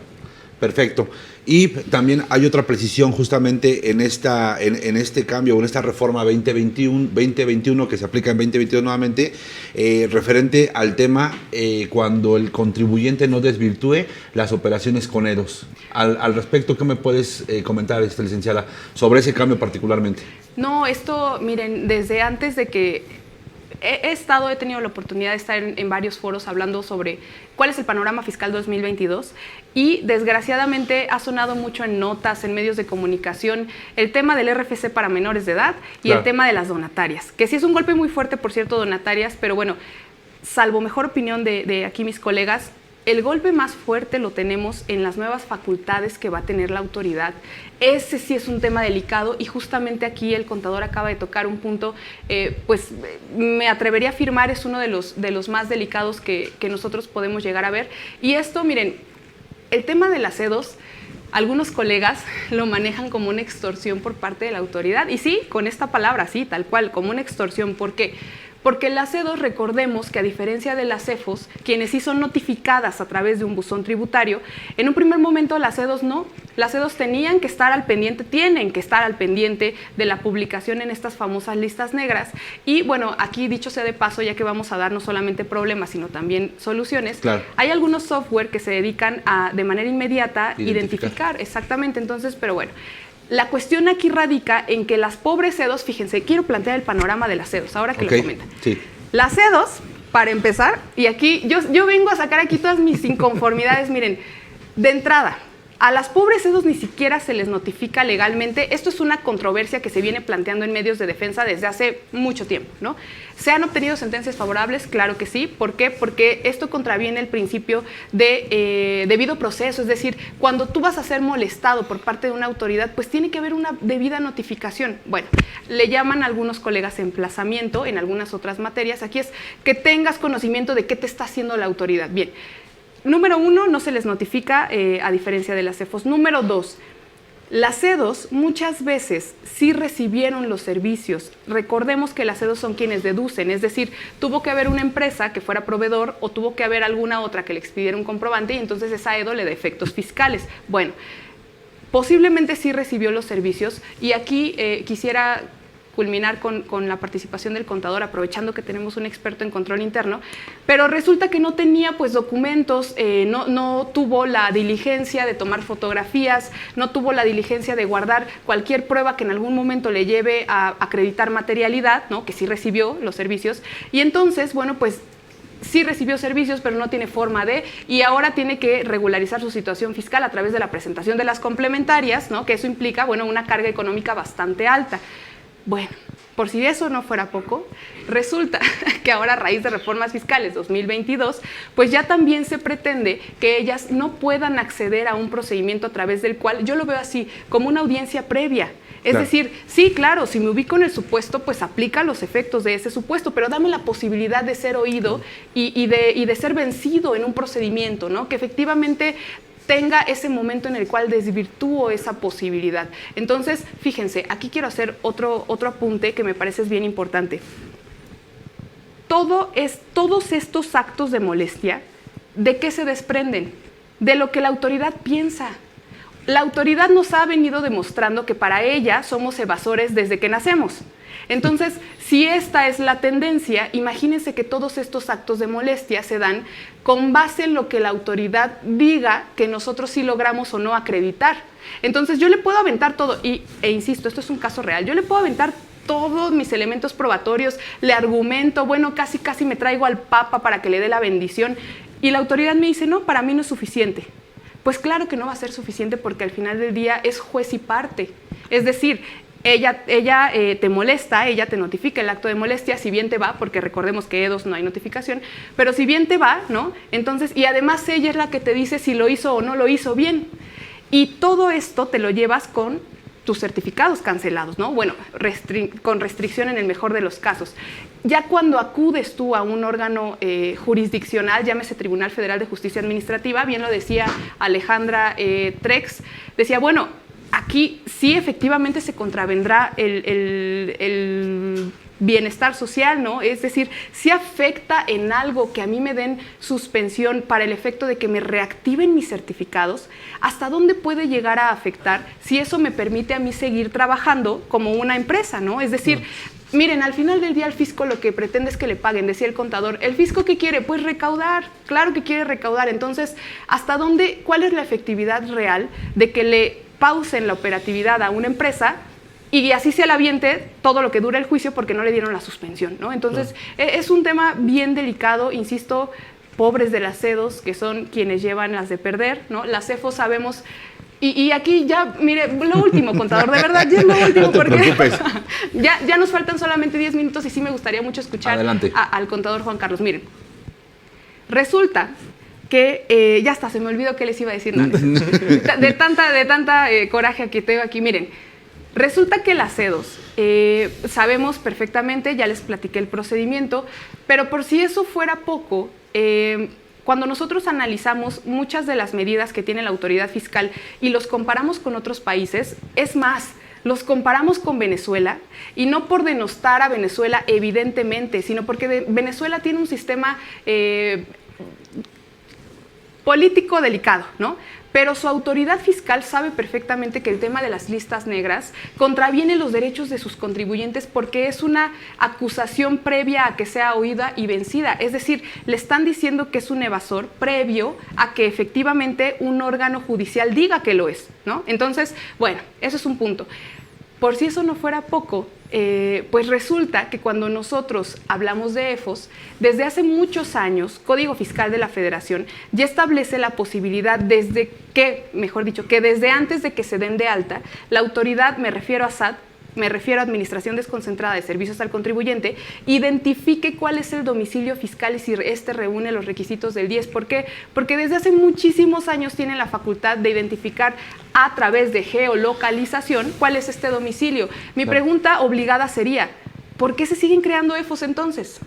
Perfecto. Y también hay otra precisión justamente en este cambio, en esta reforma 2021 que se aplica en 2022 nuevamente, referente al tema cuando el contribuyente no desvirtúe las operaciones con EDOS. Al respecto, ¿qué me puedes comentar, licenciada, sobre ese cambio particularmente? No, esto, miren, desde antes de que he tenido la oportunidad de estar en varios foros hablando sobre cuál es el panorama fiscal 2022 y desgraciadamente ha sonado mucho en notas, en medios de comunicación, el tema del RFC para menores de edad y el tema de las donatarias, que sí es un golpe muy fuerte, por cierto, donatarias, pero bueno, salvo mejor opinión de aquí mis colegas, el golpe más fuerte lo tenemos en las nuevas facultades que va a tener la autoridad. Ese sí es un tema delicado y justamente aquí el contador acaba de tocar un punto, pues me atrevería a afirmar es uno de los más delicados que nosotros podemos llegar a ver. Y esto, miren, el tema de las EDOS, algunos colegas lo manejan como una extorsión por parte de la autoridad. Y sí, con esta palabra, sí, tal cual, como una extorsión. ¿Por qué? Porque las EDOS, recordemos que a diferencia de las CEFOS, quienes sí son notificadas a través de un buzón tributario, en un primer momento las EDOS no. Las EDOS tienen que estar al pendiente de la publicación en estas famosas listas negras. Y bueno, aquí dicho sea de paso, ya que vamos a dar no solamente problemas, sino también soluciones, claro, hay algunos software que se dedican a, de manera inmediata, identificar. Exactamente, entonces, pero bueno. La cuestión aquí radica en que las pobres EDOS, fíjense, quiero plantear el panorama de las EDOS, ahora que lo comentan. Sí. Las EDOS, para empezar, y aquí yo vengo a sacar aquí todas mis inconformidades, miren, de entrada, a las pobres EDOS ni siquiera se les notifica legalmente. Esto es una controversia que se viene planteando en medios de defensa desde hace mucho tiempo, ¿no? ¿Se han obtenido sentencias favorables? Claro que sí. ¿Por qué? Porque esto contraviene el principio de debido proceso. Es decir, cuando tú vas a ser molestado por parte de una autoridad, pues tiene que haber una debida notificación. Bueno, le llaman a algunos colegas emplazamiento en algunas otras materias. Aquí es que tengas conocimiento de qué te está haciendo la autoridad. Bien. Número 1, no se les notifica a diferencia de las CEFOS. Número 2, las EDOS muchas veces sí recibieron los servicios. Recordemos que las EDOS son quienes deducen, es decir, tuvo que haber una empresa que fuera proveedor o tuvo que haber alguna otra que le expidiera un comprobante y entonces esa EDO le da efectos fiscales. Bueno, posiblemente sí recibió los servicios y aquí quisiera culminar con la participación del contador, aprovechando que tenemos un experto en control interno, pero resulta que no tenía pues documentos, no tuvo la diligencia de tomar fotografías, no tuvo la diligencia de guardar cualquier prueba que en algún momento le lleve a acreditar materialidad, ¿no? Que sí recibió los servicios, y entonces, bueno, pues sí recibió servicios, pero no tiene forma de, y ahora tiene que regularizar su situación fiscal a través de la presentación de las complementarias, ¿no? Que eso implica, bueno, una carga económica bastante alta. Bueno, por si eso no fuera poco, resulta que ahora a raíz de reformas fiscales 2022, pues ya también se pretende que ellas no puedan acceder a un procedimiento a través del cual, yo lo veo así, como una audiencia previa. Es decir, sí, claro, si me ubico en el supuesto, pues aplica los efectos de ese supuesto, pero dame la posibilidad de ser oído y de ser vencido en un procedimiento, ¿no? Que efectivamente tenga ese momento en el cual desvirtúo esa posibilidad. Entonces, fíjense, aquí quiero hacer otro apunte que me parece es bien importante. Todos estos actos de molestia, ¿de qué se desprenden? De lo que la autoridad piensa. La autoridad nos ha venido demostrando que para ella somos evasores desde que nacemos. Entonces, si esta es la tendencia, imagínense que todos estos actos de molestia se dan con base en lo que la autoridad diga que nosotros sí logramos o no acreditar. Entonces, yo le puedo aventar todo, e insisto, esto es un caso real, yo le puedo aventar todos mis elementos probatorios, le argumento, bueno, casi me traigo al Papa para que le dé la bendición, y la autoridad me dice, no, para mí no es suficiente. Pues claro que no va a ser suficiente porque al final del día es juez y parte. Es decir, ella te molesta, ella te notifica el acto de molestia, si bien te va, porque recordemos que E2 no hay notificación, pero si bien te va, ¿no? Entonces, y además ella es la que te dice si lo hizo o no lo hizo bien. Y todo esto te lo llevas con tus certificados cancelados, ¿no? Bueno, con restricción en el mejor de los casos. Ya cuando acudes tú a un órgano jurisdiccional, llámese Tribunal Federal de Justicia Administrativa, bien lo decía Alejandra Trex, decía, bueno, aquí sí efectivamente se contravendrá el bienestar social, ¿no? Es decir, si afecta en algo que a mí me den suspensión para el efecto de que me reactiven mis certificados, ¿hasta dónde puede llegar a afectar si eso me permite a mí seguir trabajando como una empresa, ¿no? Es decir, miren, al final del día el fisco lo que pretende es que le paguen, decía el contador. ¿El fisco qué quiere? Pues recaudar, claro que quiere recaudar. Entonces, ¿hasta dónde, cuál es la efectividad real de que le pausen la operatividad a una empresa y así se la aviente todo lo que dura el juicio porque no le dieron la suspensión, ¿no? Entonces, es un tema bien delicado, insisto, pobres de las CEDOS, que son quienes llevan las de perder, ¿no? Las CEFOS sabemos. Y aquí ya, mire, lo último, contador, de verdad, ya es lo último, no te porque preocupes. ya nos faltan solamente 10 minutos y sí me gustaría mucho escuchar al contador Juan Carlos. Miren, resulta que, ya está, se me olvidó qué les iba a decir, no, de tanta coraje que tengo aquí, miren, resulta que las CEDOS, sabemos perfectamente, ya les platiqué el procedimiento, pero por si eso fuera poco, cuando nosotros analizamos muchas de las medidas que tiene la autoridad fiscal y los comparamos con otros países, es más, los comparamos con Venezuela, y no por denostar a Venezuela evidentemente, sino porque Venezuela tiene un sistema político delicado, ¿no? Pero su autoridad fiscal sabe perfectamente que el tema de las listas negras contraviene los derechos de sus contribuyentes porque es una acusación previa a que sea oída y vencida. Es decir, le están diciendo que es un evasor previo a que efectivamente un órgano judicial diga que lo es, ¿no? Entonces, bueno, eso es un punto. Por si eso no fuera poco, pues resulta que cuando nosotros hablamos de EFOS, desde hace muchos años, Código Fiscal de la Federación ya establece la posibilidad que desde antes de que se den de alta, la autoridad, me refiero a SAT, me refiero a Administración Desconcentrada de Servicios al Contribuyente, identifique cuál es el domicilio fiscal y si éste reúne los requisitos del 10. ¿Por qué? Porque desde hace muchísimos años tienen la facultad de identificar a través de geolocalización cuál es este domicilio. Mi pregunta obligada sería, ¿por qué se siguen creando EFOS entonces?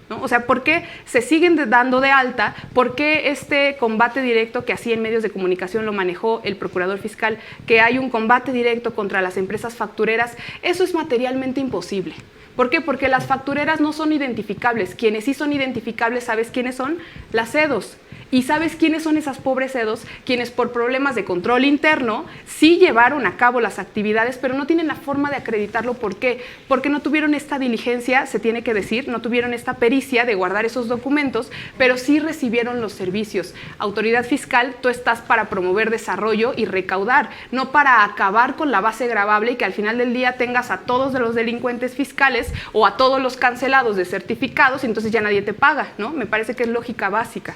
¿No? O sea, ¿por qué se siguen dando de alta? ¿Por qué este combate directo que así en medios de comunicación lo manejó el procurador fiscal, que hay un combate directo contra las empresas factureras? Eso es materialmente imposible. ¿Por qué? Porque las factureras no son identificables. Quienes sí son identificables, ¿sabes quiénes son? Las CEDOS. ¿Y sabes quiénes son esas pobres CEDOS? Quienes por problemas de control interno sí llevaron a cabo las actividades, pero no tienen la forma de acreditarlo. ¿Por qué? Porque no tuvieron esta diligencia, se tiene que decir, no tuvieron esta pericia de guardar esos documentos, pero sí recibieron los servicios. Autoridad fiscal, tú estás para promover desarrollo y recaudar, no para acabar con la base gravable y que al final del día tengas a todos de los delincuentes fiscales o a todos los cancelados de certificados y entonces ya nadie te paga, ¿no? Me parece que es lógica básica.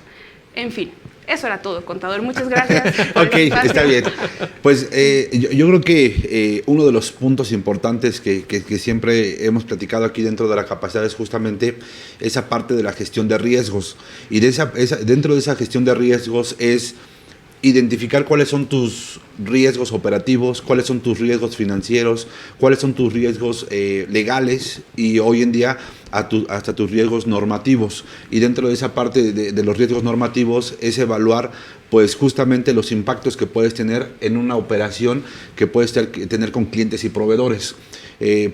En fin, eso era todo, contador. Muchas gracias. Ok, está bien. Pues yo creo que uno de los puntos importantes que siempre hemos platicado aquí dentro de la capacidad es justamente esa parte de la gestión de riesgos. Y dentro de esa gestión de riesgos es identificar cuáles son tus riesgos operativos, cuáles son tus riesgos financieros, cuáles son tus riesgos legales y hoy en día hasta tus riesgos normativos. Y dentro de esa parte de los riesgos normativos es evaluar pues justamente los impactos que puedes tener en una operación que puedes tener con clientes y proveedores.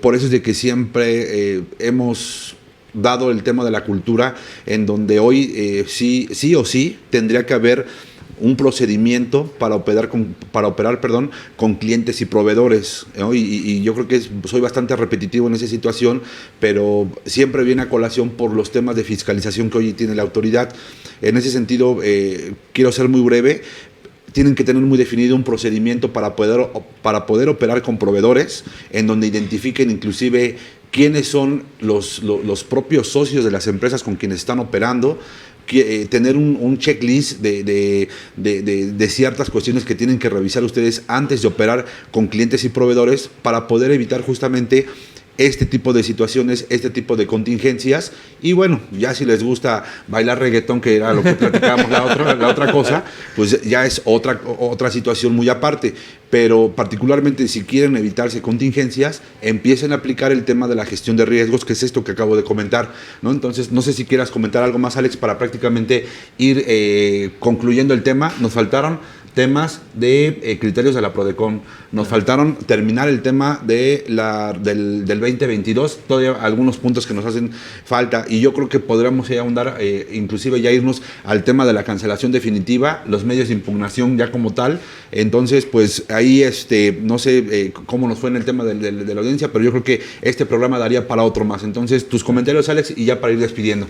Por eso es de que siempre hemos dado el tema de la cultura en donde hoy sí o sí tendría que haber un procedimiento para operar con clientes y proveedores, ¿no? Y yo creo que soy bastante repetitivo en esa situación, pero siempre viene a colación por los temas de fiscalización que hoy tiene la autoridad. En ese sentido, quiero ser muy breve. Tienen que tener muy definido un procedimiento para poder operar con proveedores, en donde identifiquen inclusive quiénes son los propios socios de las empresas con quienes están operando, tener un checklist de ciertas cuestiones que tienen que revisar ustedes antes de operar con clientes y proveedores para poder evitar justamente este tipo de situaciones, este tipo de contingencias. Y bueno, ya si les gusta bailar reggaetón, que era lo que platicábamos la otra cosa, pues ya es otra situación muy aparte. Pero particularmente si quieren evitarse contingencias, empiecen a aplicar el tema de la gestión de riesgos, que es esto que acabo de comentar, ¿no? Entonces, no sé si quieras comentar algo más, Alex, para prácticamente ir concluyendo el tema. Nos faltaron temas de criterios de la Prodecon. Nos faltaron terminar el tema del 2022, todavía algunos puntos que nos hacen falta y yo creo que podríamos ya ahondar, inclusive ya irnos al tema de la cancelación definitiva, los medios de impugnación ya como tal. Entonces, pues ahí no sé cómo nos fue en el tema de la audiencia, pero yo creo que este programa daría para otro más. Entonces, tus comentarios, Alex, y ya para ir despidiendo.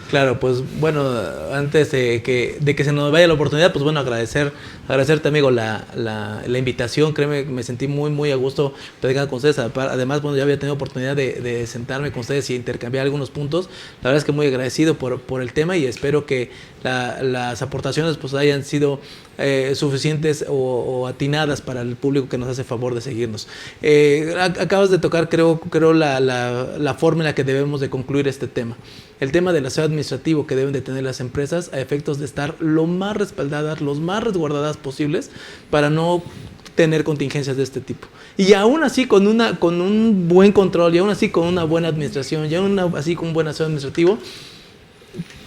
Claro, pues bueno, antes de que se nos vaya la oportunidad, pues bueno, agradecerte, amigo, la invitación. Créeme, me sentí muy a gusto platicando con ustedes. Además, bueno, ya había tenido oportunidad de sentarme con ustedes y intercambiar algunos puntos. La verdad es que muy agradecido por el tema y espero que las aportaciones pues hayan sido suficientes o atinadas para el público que nos hace favor de seguirnos. Acabas de tocar, creo la forma en la que debemos de concluir este tema. El tema del aseo administrativo que deben de tener las empresas a efectos de estar lo más respaldadas, los más resguardadas posibles para no tener contingencias de este tipo. Y aún así con un buen control, y aún así con una buena administración, y aún así con un buen aseo administrativo,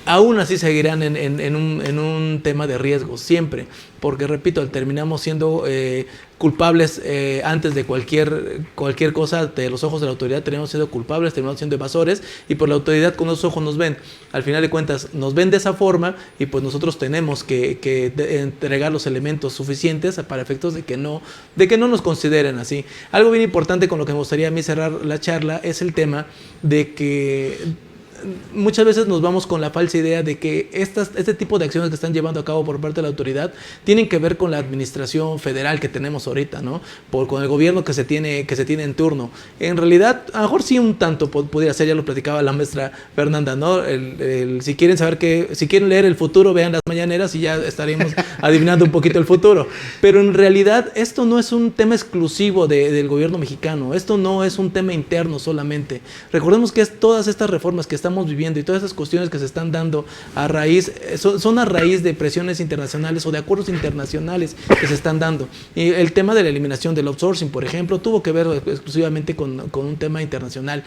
aún así seguirán en un tema de riesgo, siempre, porque repito, terminamos siendo culpables antes de cualquier cosa de los ojos de la autoridad, terminamos siendo culpables, terminamos siendo evasores, y por la autoridad con los ojos nos ven. Al final de cuentas, nos ven de esa forma, y pues nosotros tenemos que entregar los elementos suficientes para efectos de que no nos consideren así. Algo bien importante con lo que me gustaría a mí cerrar la charla es el tema de que muchas veces nos vamos con la falsa idea de que este tipo de acciones que están llevando a cabo por parte de la autoridad tienen que ver con la administración federal que tenemos ahorita, ¿no? Con el gobierno que se tiene en turno. En realidad, a lo mejor sí un tanto podría ser, ya lo platicaba la maestra Fernanda, ¿no? Si quieren leer el futuro, vean las mañaneras y ya estaremos adivinando un poquito el futuro. Pero en realidad esto no es un tema exclusivo del gobierno mexicano, esto no es un tema interno solamente. Recordemos que todas estas reformas que estamos viviendo y todas esas cuestiones que se están dando son a raíz de presiones internacionales o de acuerdos internacionales que se están dando. Y el tema de la eliminación del outsourcing, por ejemplo, tuvo que ver exclusivamente con un tema internacional.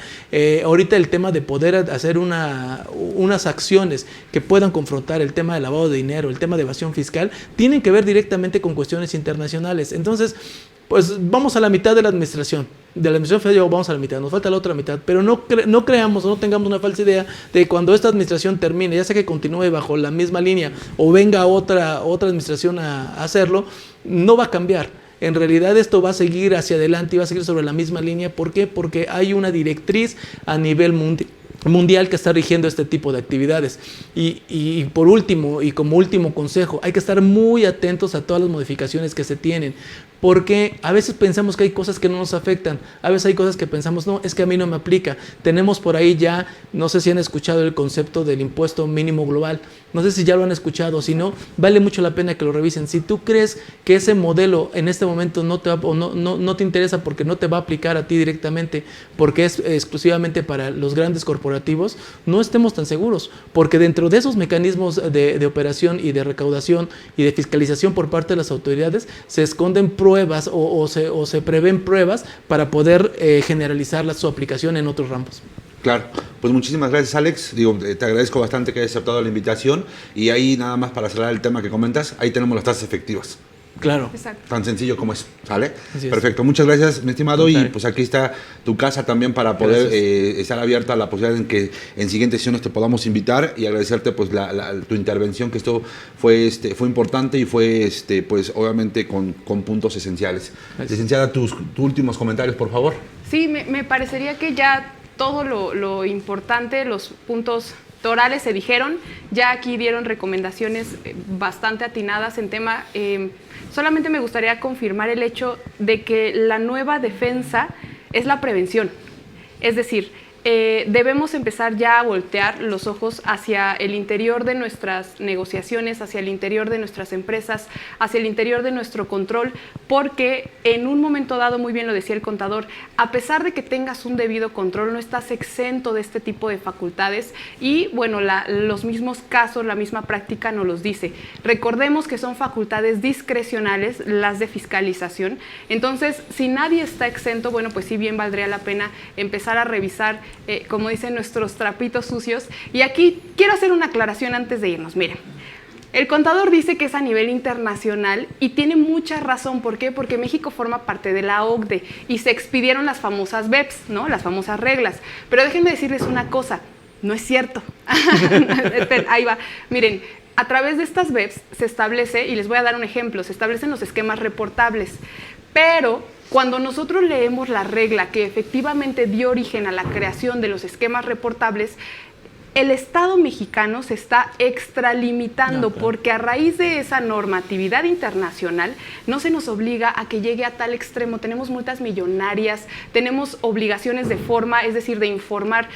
Ahorita el tema de poder hacer unas acciones que puedan confrontar el tema de lavado de dinero, el tema de evasión fiscal, tienen que ver directamente con cuestiones internacionales. Entonces, pues vamos a la mitad de la administración. de la administración federal vamos a la mitad, nos falta la otra mitad, pero no creamos o no tengamos una falsa idea de que cuando esta administración termine, ya sea que continúe bajo la misma línea o venga otra administración a hacerlo, no va a cambiar. En realidad esto va a seguir hacia adelante y va a seguir sobre la misma línea. ¿Por qué? Porque hay una directriz a nivel mundial que está rigiendo este tipo de actividades. Y por último, y como último consejo, hay que estar muy atentos a todas las modificaciones que se tienen, porque a veces pensamos que hay cosas que no nos afectan, a veces hay cosas que pensamos, no, es que a mí no me aplica. Tenemos por ahí ya, no sé si han escuchado el concepto del impuesto mínimo global, no sé si ya lo han escuchado, si no, vale mucho la pena que lo revisen. Si tú crees que ese modelo en este momento no te interesa porque no te va a aplicar a ti directamente, porque es exclusivamente para los grandes corporativos, no estemos tan seguros, porque dentro de esos mecanismos de operación y de recaudación y de fiscalización por parte de las autoridades se esconden pruebas o se prevén pruebas para poder generalizar su aplicación en otros ramos. Claro, pues muchísimas gracias, Alex. Te agradezco bastante que hayas aceptado la invitación, y ahí nada más para cerrar el tema que comentas, ahí tenemos las tasas efectivas. Claro. Exacto. Tan sencillo como es, ¿sale? Así es. Perfecto, muchas gracias, mi estimado, Okay. y pues aquí está tu casa también para poder estar abierta a la posibilidad en que en siguientes sesiones te podamos invitar, y agradecerte pues tu intervención, que esto fue importante y fue pues obviamente con puntos esenciales. Gracias. Licenciada, tus últimos comentarios, por favor. Sí, me parecería que ya todo lo importante, los puntos torales se dijeron, ya aquí dieron recomendaciones bastante atinadas en tema. Solamente me gustaría confirmar el hecho de que la nueva defensa es la prevención. Es decir, debemos empezar ya a voltear los ojos hacia el interior de nuestras negociaciones, hacia el interior de nuestras empresas, hacia el interior de nuestro control, porque en un momento dado, muy bien lo decía el contador, a pesar de que tengas un debido control, no estás exento de este tipo de facultades, y bueno, los mismos casos, la misma práctica nos los dice. Recordemos que son facultades discrecionales las de fiscalización, entonces si nadie está exento, bueno, pues sí bien valdría la pena empezar a revisar como dicen, nuestros trapitos sucios. Y aquí quiero hacer una aclaración antes de irnos. Miren, el contador dice que es a nivel internacional y tiene mucha razón. ¿Por qué? Porque México forma parte de la OCDE y se expidieron las famosas BEPS, ¿no? Las famosas reglas. Pero déjenme decirles una cosa, no es cierto. Ahí va. Miren, a través de estas BEPS se establece, y les voy a dar un ejemplo, se establecen los esquemas reportables, pero cuando nosotros leemos la regla que efectivamente dio origen a la creación de los esquemas reportables, el Estado mexicano se está extralimitando, porque a raíz de esa normatividad internacional no se nos obliga a que llegue a tal extremo. Tenemos multas millonarias, tenemos obligaciones de forma, es decir, de informar,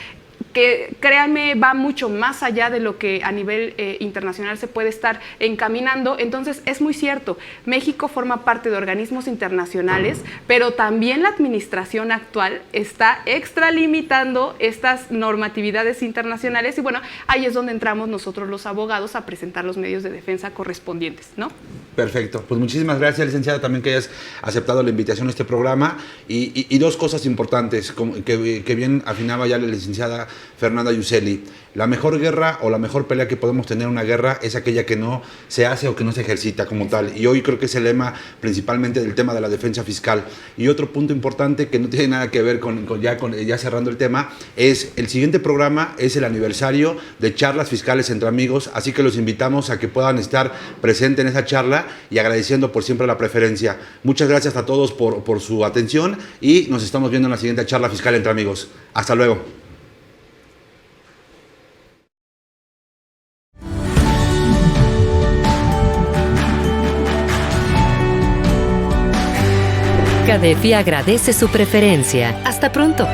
que créanme va mucho más allá de lo que a nivel internacional se puede estar encaminando. Entonces es muy cierto, México forma parte de organismos internacionales, pero también la administración actual está extralimitando estas normatividades internacionales, y bueno, ahí es donde entramos nosotros los abogados a presentar los medios de defensa correspondientes, ¿no? Perfecto, pues muchísimas gracias, licenciada, también que hayas aceptado la invitación a este programa, y dos cosas importantes que bien afinaba ya la licenciada Fernanda Yuseli. La mejor guerra o la mejor pelea que podemos tener en una guerra es aquella que no se hace o que no se ejercita como tal, y hoy creo que es el lema principalmente del tema de la defensa fiscal. Y otro punto importante que no tiene nada que ver ya cerrando el tema, es el siguiente programa, es el aniversario de charlas fiscales entre amigos, así que los invitamos a que puedan estar presentes en esa charla, y agradeciendo por siempre la preferencia. Muchas gracias a todos por su atención, y nos estamos viendo en la siguiente charla fiscal entre amigos. Hasta luego. CADEFI agradece su preferencia. Hasta pronto.